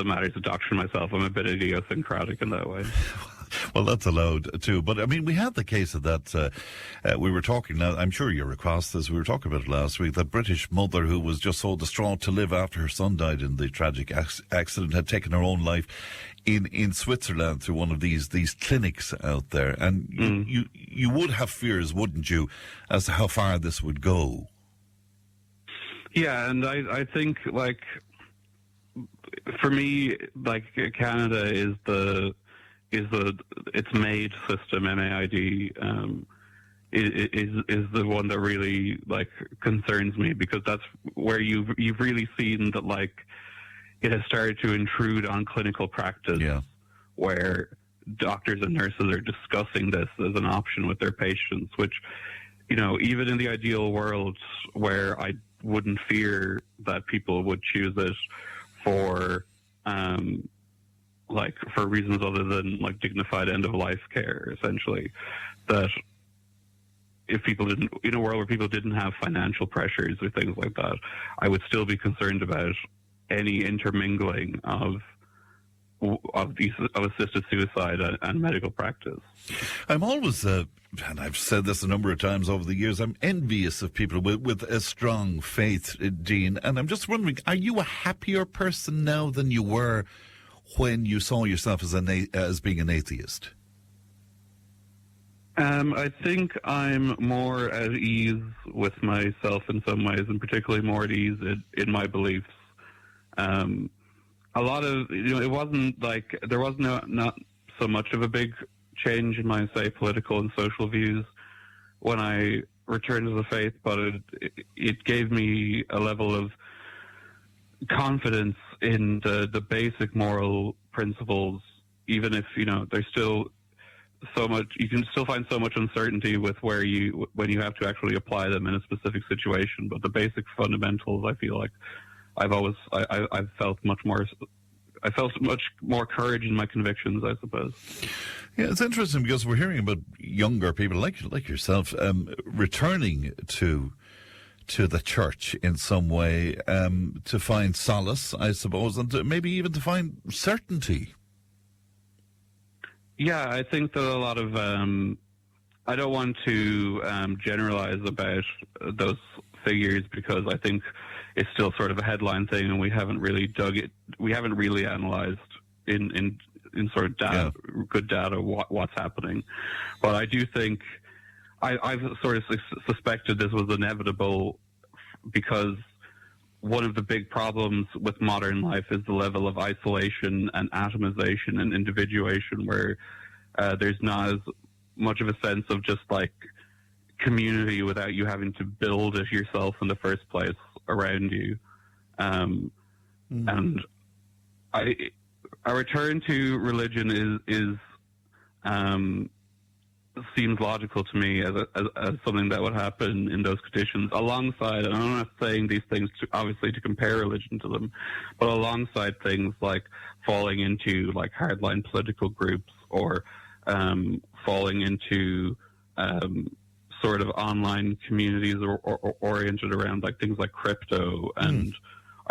matters of doctrine myself. I'm a bit idiosyncratic in that way. Well, that's allowed too. But, I mean, we had the case of that, we were talking, now I'm sure you're across this, we were talking about it last week, that British mother who was just so distraught to live after her son died in the tragic accident had taken her own life in Switzerland through one of these clinics out there. And you would have fears, wouldn't you, as to how far this would go? Yeah, and I think, for me, Canada is its MAID system, MAID, is the one that really concerns me, because that's where you've really seen that it has started to intrude on clinical practice, where doctors and nurses are discussing this as an option with their patients, which, even in the ideal world where I wouldn't fear that people would choose it for reasons other than dignified end of life care, essentially, that if people didn't, in a world where people didn't have financial pressures or things like that, I would still be concerned about any intermingling of assisted suicide and medical practice. I'm always, and I've said this a number of times over the years, I'm envious of people with a strong faith, Dean, and I'm just wondering, are you a happier person now than you were when you saw yourself as being an atheist? I think I'm more at ease with myself in some ways, and particularly more at ease in my beliefs. A lot of, it wasn't there was not so much of a big change in my, say, political and social views when I returned to the faith, but it gave me a level of confidence in the basic moral principles, even if, there's still so much, you can still find so much uncertainty with when you have to actually apply them in a specific situation. But the basic fundamentals, I feel like I've felt much more courage in my convictions, I suppose. Yeah, it's interesting because we're hearing about younger people like yourself returning to the church in some way to find solace, I suppose, and maybe even to find certainty. Yeah, I think that a lot of I don't want to generalize about those figures, because I think it's still sort of a headline thing, and we haven't really analyzed in sort of data, good data, what's happening. But I do think I've sort of suspected this was inevitable, because one of the big problems with modern life is the level of isolation and atomization and individuation, where there's not as much of a sense of just community without you having to build it yourself in the first place around you. And a return to religion seems logical to me as something that would happen in those conditions, alongside, and I'm not saying these things obviously to compare religion to them, but alongside things like falling into hardline political groups, or falling into sort of online communities or oriented around things like crypto and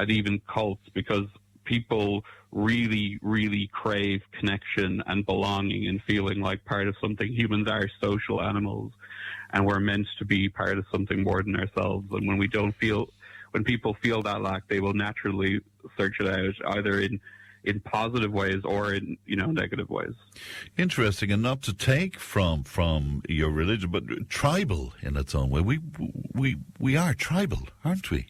even cults, because people really, really crave connection and belonging and feeling like part of something. Humans are social animals, and we're meant to be part of something more than ourselves. And when people feel that lack, they will naturally search it out, either in in positive ways or in negative ways. Interesting, and not to take from your religion, but tribal in its own way. We are tribal, aren't we?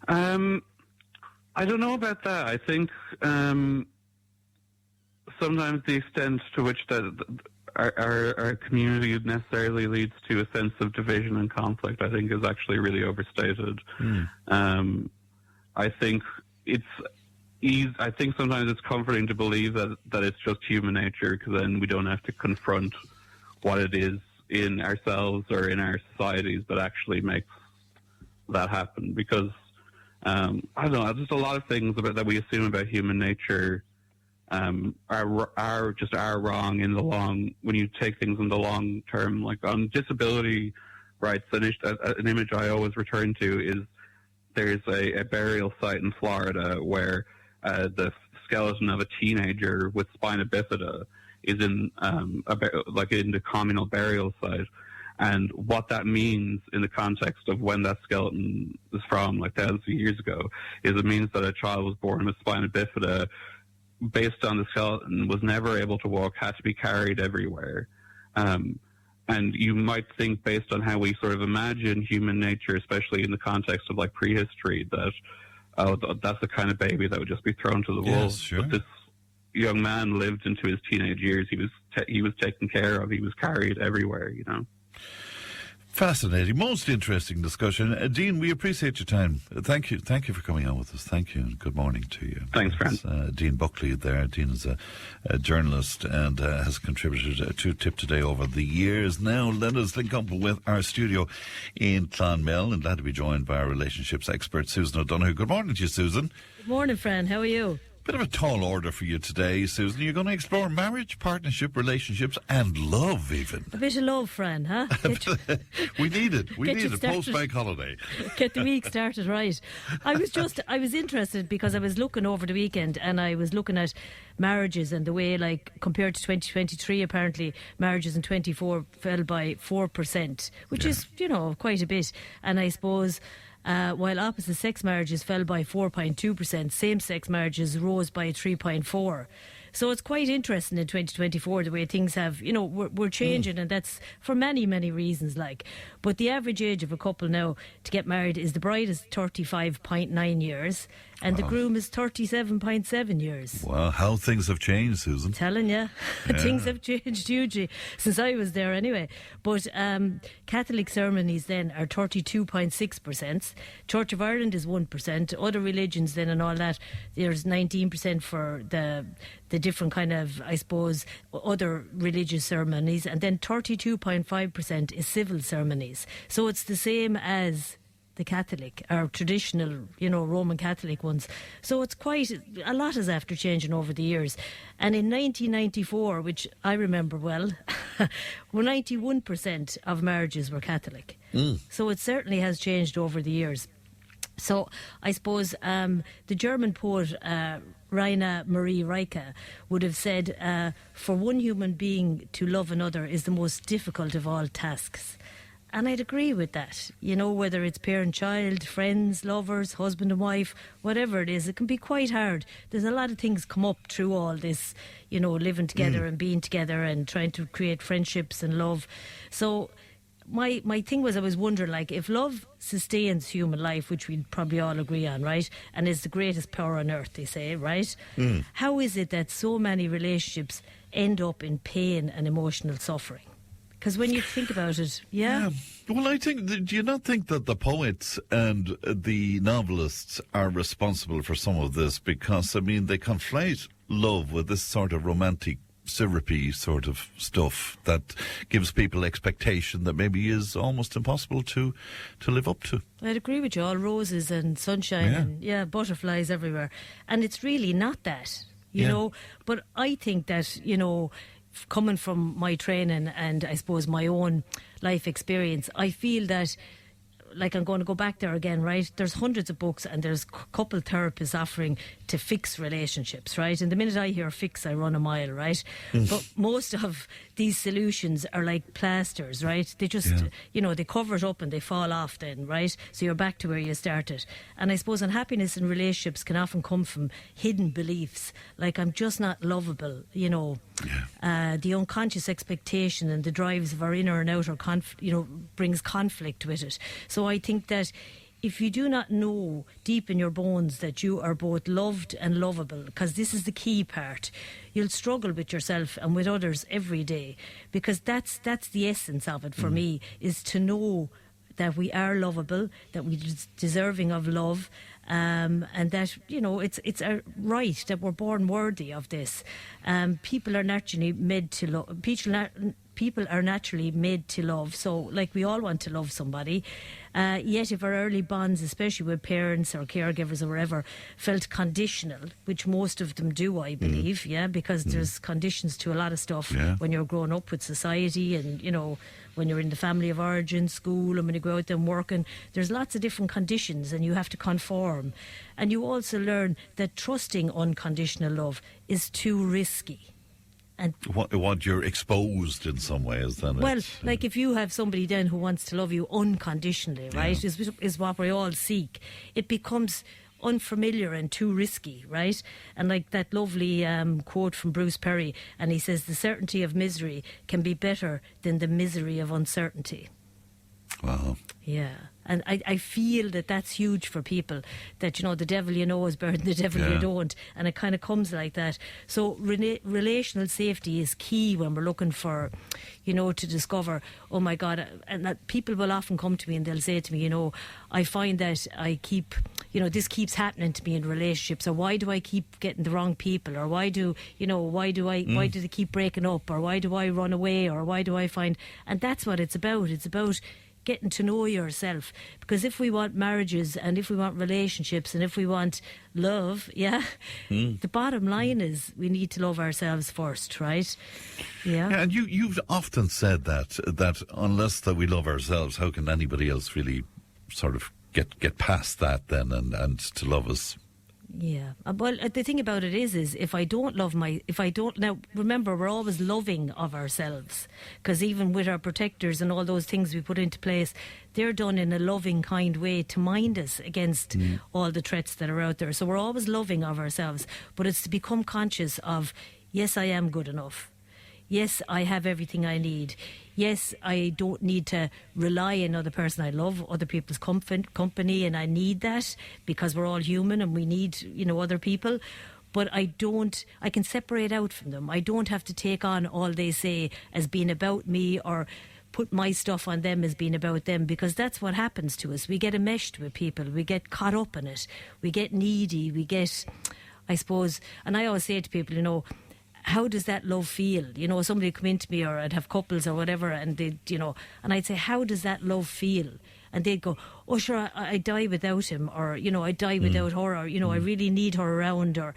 I don't know about that. I think sometimes the extent to which our community necessarily leads to a sense of division and conflict, I think, is actually really overstated. I think I think sometimes it's comforting to believe that it's just human nature, because then we don't have to confront what it is in ourselves or in our societies that actually makes that happen. Because I don't know, just a lot of things that we assume about human nature are wrong in the long, when you take things in the long term. Like on disability rights, an image I always return to is there's a burial site in Florida where the skeleton of a teenager with spina bifida is in the communal burial site. And what that means in the context of when that skeleton is from, like thousands of years ago, is it means that a child was born with spina bifida based on the skeleton, was never able to walk, had to be carried everywhere. And you might think, based on how we sort of imagine human nature, especially in the context of like prehistory, that that's the kind of baby that would just be thrown to the wolves. Sure. But this young man lived into his teenage years. He was taken care of. He was carried everywhere. Fascinating, most interesting discussion. Dean, we appreciate your time. Thank you for coming on with us. Thank you, and good morning to you. Thanks, friend. Dean Buckley there. Dean is a journalist and has contributed to Tipp Today over the years. Now let us link up with our studio in Clonmel, and glad to be joined by our relationships expert, Susan O'Donoghue. Good morning to you, Susan. Good morning, friend. How are you? Bit of a tall order for you today, Susan. You're going to explore marriage, partnership, relationships, and love, even. A bit of love, friend, huh? We need it. We need it post-bank holiday. Get the week started right. I was interested because I was looking over the weekend, and I was looking at marriages and the way, like, compared to 2023, apparently marriages in 24 fell by 4%, which is, quite a bit. And I suppose while opposite sex marriages fell by 4.2%, same-sex marriages rose by 3.4%. So it's quite interesting in 2024 the way things have, we're changing, and that's for many, many reasons. But the average age of a couple now to get married is the bride is 35.9 years and the groom is 37.7 years. Wow, how things have changed, Susan. Telling you, things have changed hugely since I was there anyway. But Catholic ceremonies then are 32.6%. Church of Ireland is 1%. Other religions then and all that, there's 19% for the different kind of, I suppose, other religious ceremonies, and then 32.5% is civil ceremonies. So it's the same as the Catholic, or traditional, Roman Catholic ones. So it's quite, a lot is after changing over the years. And in 1994, which I remember well, 91% of marriages were Catholic. So it certainly has changed over the years. So I suppose the German poet Rainer Marie Rilke would have said, for one human being to love another is the most difficult of all tasks. And I'd agree with that. Whether it's parent-child, friends, lovers, husband and wife, whatever it is, it can be quite hard. There's a lot of things come up through all this, living together and being together and trying to create friendships and love. So my thing was, I was wondering, if love sustains human life, which we'd probably all agree on, right, and is the greatest power on earth, they say, right? How is it that so many relationships end up in pain and emotional suffering? Because when you think about it, yeah. Well, I think, do you not think that the poets and the novelists are responsible for some of this? Because, they conflate love with this sort of romantic, syrupy sort of stuff that gives people expectation that maybe is almost impossible to live up to. I'd agree with you. All roses and sunshine and, butterflies everywhere. And it's really not that, you know. But I think that, coming from my training and I suppose my own life experience, I feel that like, I'm going to go back there again, right? There's hundreds of books and there's couple therapists offering to fix relationships, right? And the minute I hear fix, I run a mile, right? But most of these solutions are like plasters, right? They just, they cover it up and they fall off then, right? So you're back to where you started. And I suppose unhappiness in relationships can often come from hidden beliefs, like I'm just not lovable, the unconscious expectation and the drives of our inner and outer brings conflict with it. So I think that if you do not know deep in your bones that you are both loved and lovable, because this is the key part, you'll struggle with yourself and with others every day, because that's the essence of it for me, is to know that we are lovable, that we're deserving of love, and that, it's a right, that we're born worthy of this. People are naturally made to love. People are naturally made to love. So, like, we all want to love somebody. Yet if our early bonds, especially with parents or caregivers or wherever, felt conditional, which most of them do, I believe, because there's conditions to a lot of stuff when you're growing up with society and, when you're in the family of origin, school, and when you go out there and working, there's lots of different conditions and you have to conform. And you also learn that trusting unconditional love is too risky. And what you're exposed in some ways then. Well, like if you have somebody then who wants to love you unconditionally, right, is what we all seek, it becomes unfamiliar and too risky, right? And like that lovely quote from Bruce Perry, and he says, the certainty of misery can be better than the misery of uncertainty. Wow. Yeah. And I feel that that's huge for people, that, the devil you know is better than the devil you don't. And it kind of comes like that. So relational safety is key when we're looking for, to discover, oh my God, and that people will often come to me and they'll say to me, I find that I keep, this keeps happening to me in relationships, or why do I keep getting the wrong people, or why do they keep breaking up, or why do I run away, or why do I find, and that's what it's about. It's about getting to know yourself, because if we want marriages and if we want relationships and if we want love, the bottom line is we need to love ourselves first, right? And you've often said that unless that we love ourselves, how can anybody else really sort of get past that then and to love us? Yeah. Well, the thing about it is if I don't now remember, we're always loving of ourselves, because even with our protectors and all those things we put into place, they're done in a loving, kind way to mind us against all the threats that are out there. So we're always loving of ourselves, but it's to become conscious of, yes, I am good enough. Yes, I have everything I need. Yes, I don't need to rely on other person I love, other people's company, and I need that because we're all human and we need, other people. But I can separate out from them. I don't have to take on all they say as being about me, or put my stuff on them as being about them, because that's what happens to us. We get enmeshed with people. We get caught up in it. We get needy. We get, I suppose, and I always say to people, how does that love feel? Somebody would come into me, or I'd have couples or whatever, and they'd, and I'd say, how does that love feel? And they'd go, oh, sure, I die without him, or, I die without her, or, I really need her around, or,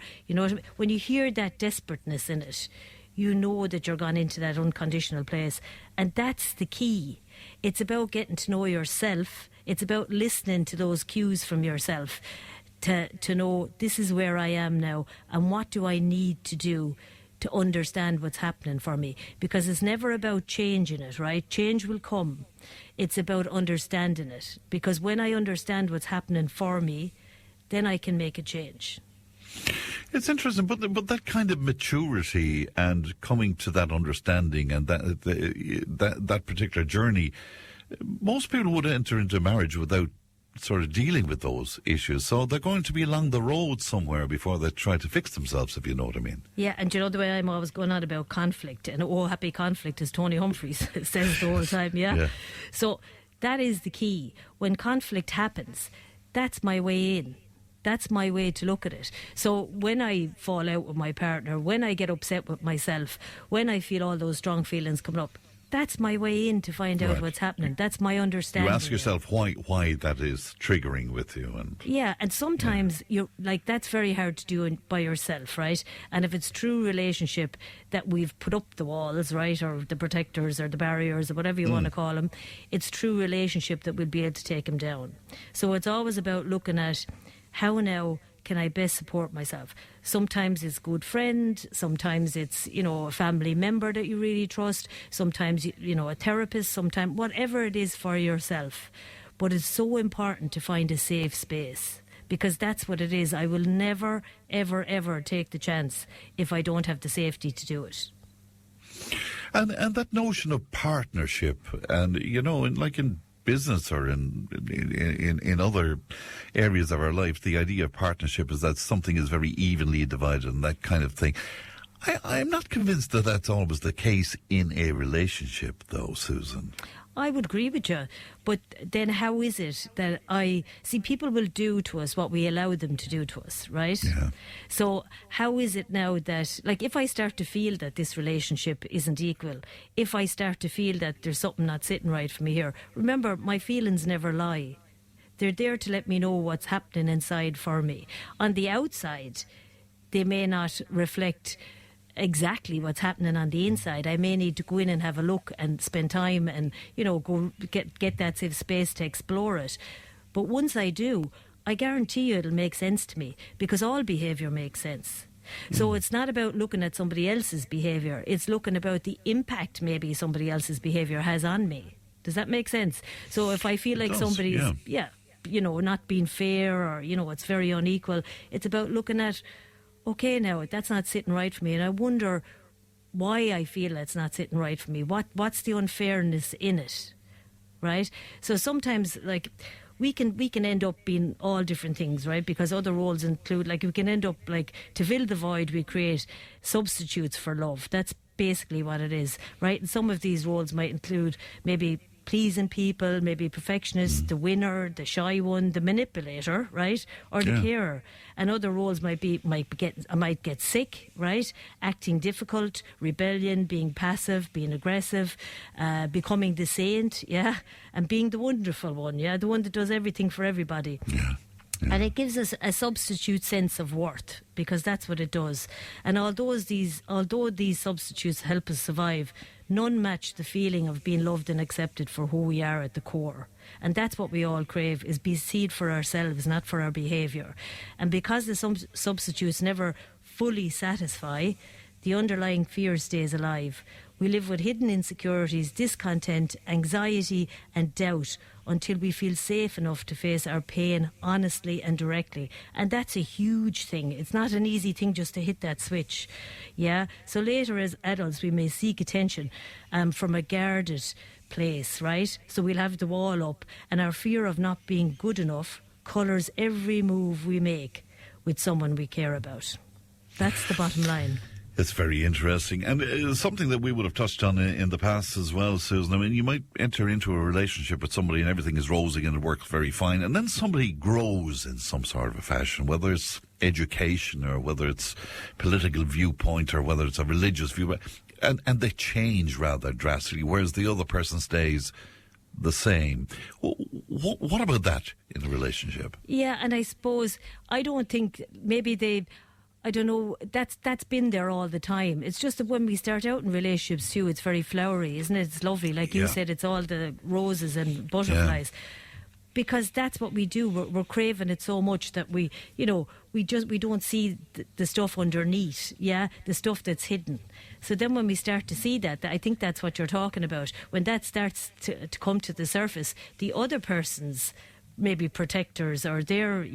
when you hear that desperateness in it, you know that you're gone into that unconditional place. And that's the key. It's about getting to know yourself. It's about listening to those cues from yourself to know, this is where I am now, and what do I need to do to understand what's happening for me. Because it's never about changing it, right? Change will come. It's about understanding it. Because when I understand what's happening for me, then I can make a change. It's interesting, but that kind of maturity and coming to that understanding and that particular journey, most people would enter into marriage without sort of dealing with those issues, so they're going to be along the road somewhere before they try to fix themselves, if you know what I mean. Yeah, and the way I'm always going on about conflict, and happy conflict, as Tony Humphreys says the whole time, yeah? So that is the key. When conflict happens, that's my way in. That's my way to look at it. So when I fall out with my partner, when I get upset with myself, when I feel all those strong feelings coming up, that's my way in to find out what's happening. That's my understanding. You ask yourself why that is triggering with you. And sometimes you're like, that's very hard to do by yourself, right? And if it's true relationship that we've put up the walls, right, or the protectors or the barriers or whatever you want to call them, it's true relationship that we'll be able to take them down. So it's always about looking at how now can I best support myself. Sometimes it's a good friend, sometimes it's, a family member that you really trust, sometimes, a therapist, sometimes whatever it is for yourself. But it's so important to find a safe space, because that's what it is. I will never, ever, ever take the chance if I don't have the safety to do it. And that notion of partnership, and, in business or in other areas of our life, the idea of partnership is that something is very evenly divided and that kind of thing. I'm not convinced that that's always the case in a relationship, though, Susan. I would agree with you, but then how is it that people will do to us what we allow them to do to us, right? Yeah. So how is it now that, like, if I start to feel that this relationship isn't equal, if I start to feel that there's something not sitting right for me here, remember, my feelings never lie. They're there to let me know what's happening inside for me. On the outside, they may not reflect exactly what's happening on the inside. I may need to go in and have a look and spend time and, go get that safe space to explore it. But once I do, I guarantee you it'll make sense to me, because all behaviour makes sense. So it's not about looking at somebody else's behaviour, it's looking about the impact maybe somebody else's behaviour has on me. Does that make sense? So if I feel like somebody's not being fair, or, it's very unequal, it's about looking at, okay, now that's not sitting right for me, and I wonder why I feel it's not sitting right for me. What's the unfairness in it, right? So sometimes, like, we can end up being all different things, right? Because other roles include, like, we can end up, like, to fill the void, we create substitutes for love. That's basically what it is, right? And some of these roles might include maybe pleasing people, maybe perfectionist, the winner, the shy one, the manipulator, right, or the carer. And other roles might get sick, right, acting difficult, rebellion, being passive, being aggressive, becoming the saint, and being the wonderful one, the one that does everything for everybody. And it gives us a substitute sense of worth, because that's what it does. And although these substitutes help us survive, none match the feeling of being loved and accepted for who we are at the core. And that's what we all crave, is be seen for ourselves, not for our behaviour. And because the substitutes never fully satisfy, the underlying fear stays alive. We live with hidden insecurities, discontent, anxiety and doubt until we feel safe enough to face our pain honestly and directly. And that's a huge thing. It's not an easy thing just to hit that switch. So later as adults we may seek attention from a guarded place, right? So we'll have the wall up, and our fear of not being good enough colours every move we make with someone we care about. That's the bottom line. It's very interesting, and it's something that we would have touched on in the past as well, Susan. I mean, you might enter into a relationship with somebody and everything is rosy and it works very fine, and then somebody grows in some sort of a fashion, whether it's education or whether it's political viewpoint or whether it's a religious viewpoint, and they change rather drastically, whereas the other person stays the same. What about that in a relationship? Yeah, and I suppose, I don't think maybe I don't know, that's been there all the time. It's just that when we start out in relationships too, it's very flowery, isn't it? It's lovely. Like you said, it's all the roses and butterflies. Because that's what we do. We're craving it so much that we don't see the stuff underneath, the stuff that's hidden. So then when we start to see that, I think that's what you're talking about. When that starts to come to the surface, the other person's maybe protectors or their,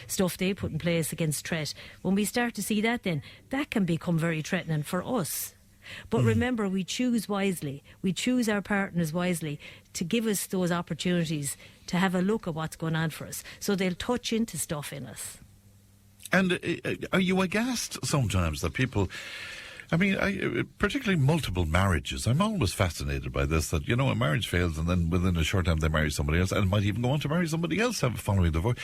stuff they put in place against threat, when we start to see that, then that can become very threatening for us. But remember, we choose wisely. We choose our partners wisely to give us those opportunities to have a look at what's going on for us. So they'll touch into stuff in us. And are you aghast sometimes that people... I mean, particularly multiple marriages. I'm always fascinated by this, that, a marriage fails and then within a short time they marry somebody else and might even go on to marry somebody else following divorce.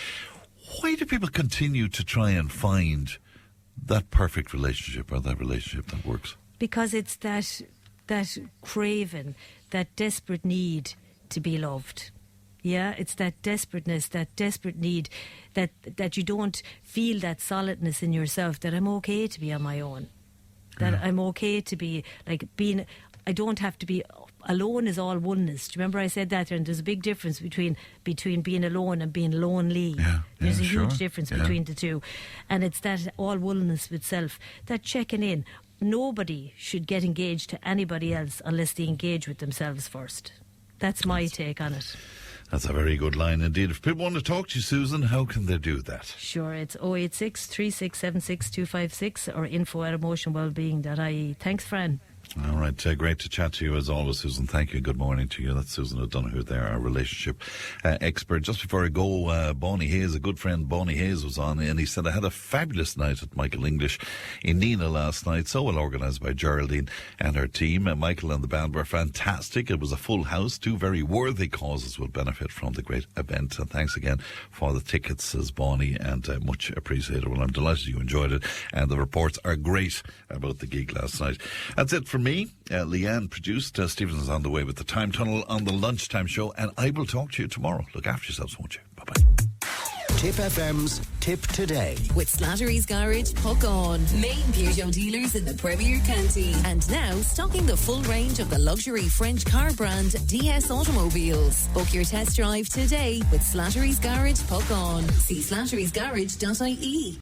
Why do people continue to try and find that perfect relationship or that relationship that works? Because it's that that craving, that desperate need to be loved. Yeah, it's that desperateness, that desperate need, that you don't feel that solidness in yourself, that I'm okay to be on my own, that I'm okay to be like being. I don't have to be alone. Is all oneness. Do you remember I said that? And there's a big difference between being alone and being lonely. There's a huge difference between the two, and it's that all oneness with self, that checking in. Nobody should get engaged to anybody else unless they engage with themselves first. That's my take on it. That's a very good line indeed. If people want to talk to you, Susan, how can they do that? Sure, it's 086 3676 256 or info@emotionwellbeing.ie. Thanks, Fran. All right, great to chat to you as always, Susan. Thank you. Good morning to you. That's Susan O'Donoghue there, our relationship expert. Just before I go, Bonnie Hayes, a good friend, Bonnie Hayes, was on, and he said, I had a fabulous night at Michael English in Nina last night, so well organised by Geraldine and her team. Michael and the band were fantastic. It was a full house. 2 very worthy causes will benefit from the great event. And thanks again for the tickets, says Bonnie, and much appreciated. Well, I'm delighted you enjoyed it, and the reports are great about the gig last night. That's it from me. Leanne produced. Stephen is on the way with the Time Tunnel on the Lunchtime Show, and I will talk to you tomorrow. Look after yourselves, won't you? Bye-bye. Tipp FM's Tipp Today. With Slattery's Garage, Puck On. Main Peugeot dealers in the Premier County. And now stocking the full range of the luxury French car brand DS Automobiles. Book your test drive today with Slattery's Garage, Puck On. See slatterysgarage.ie.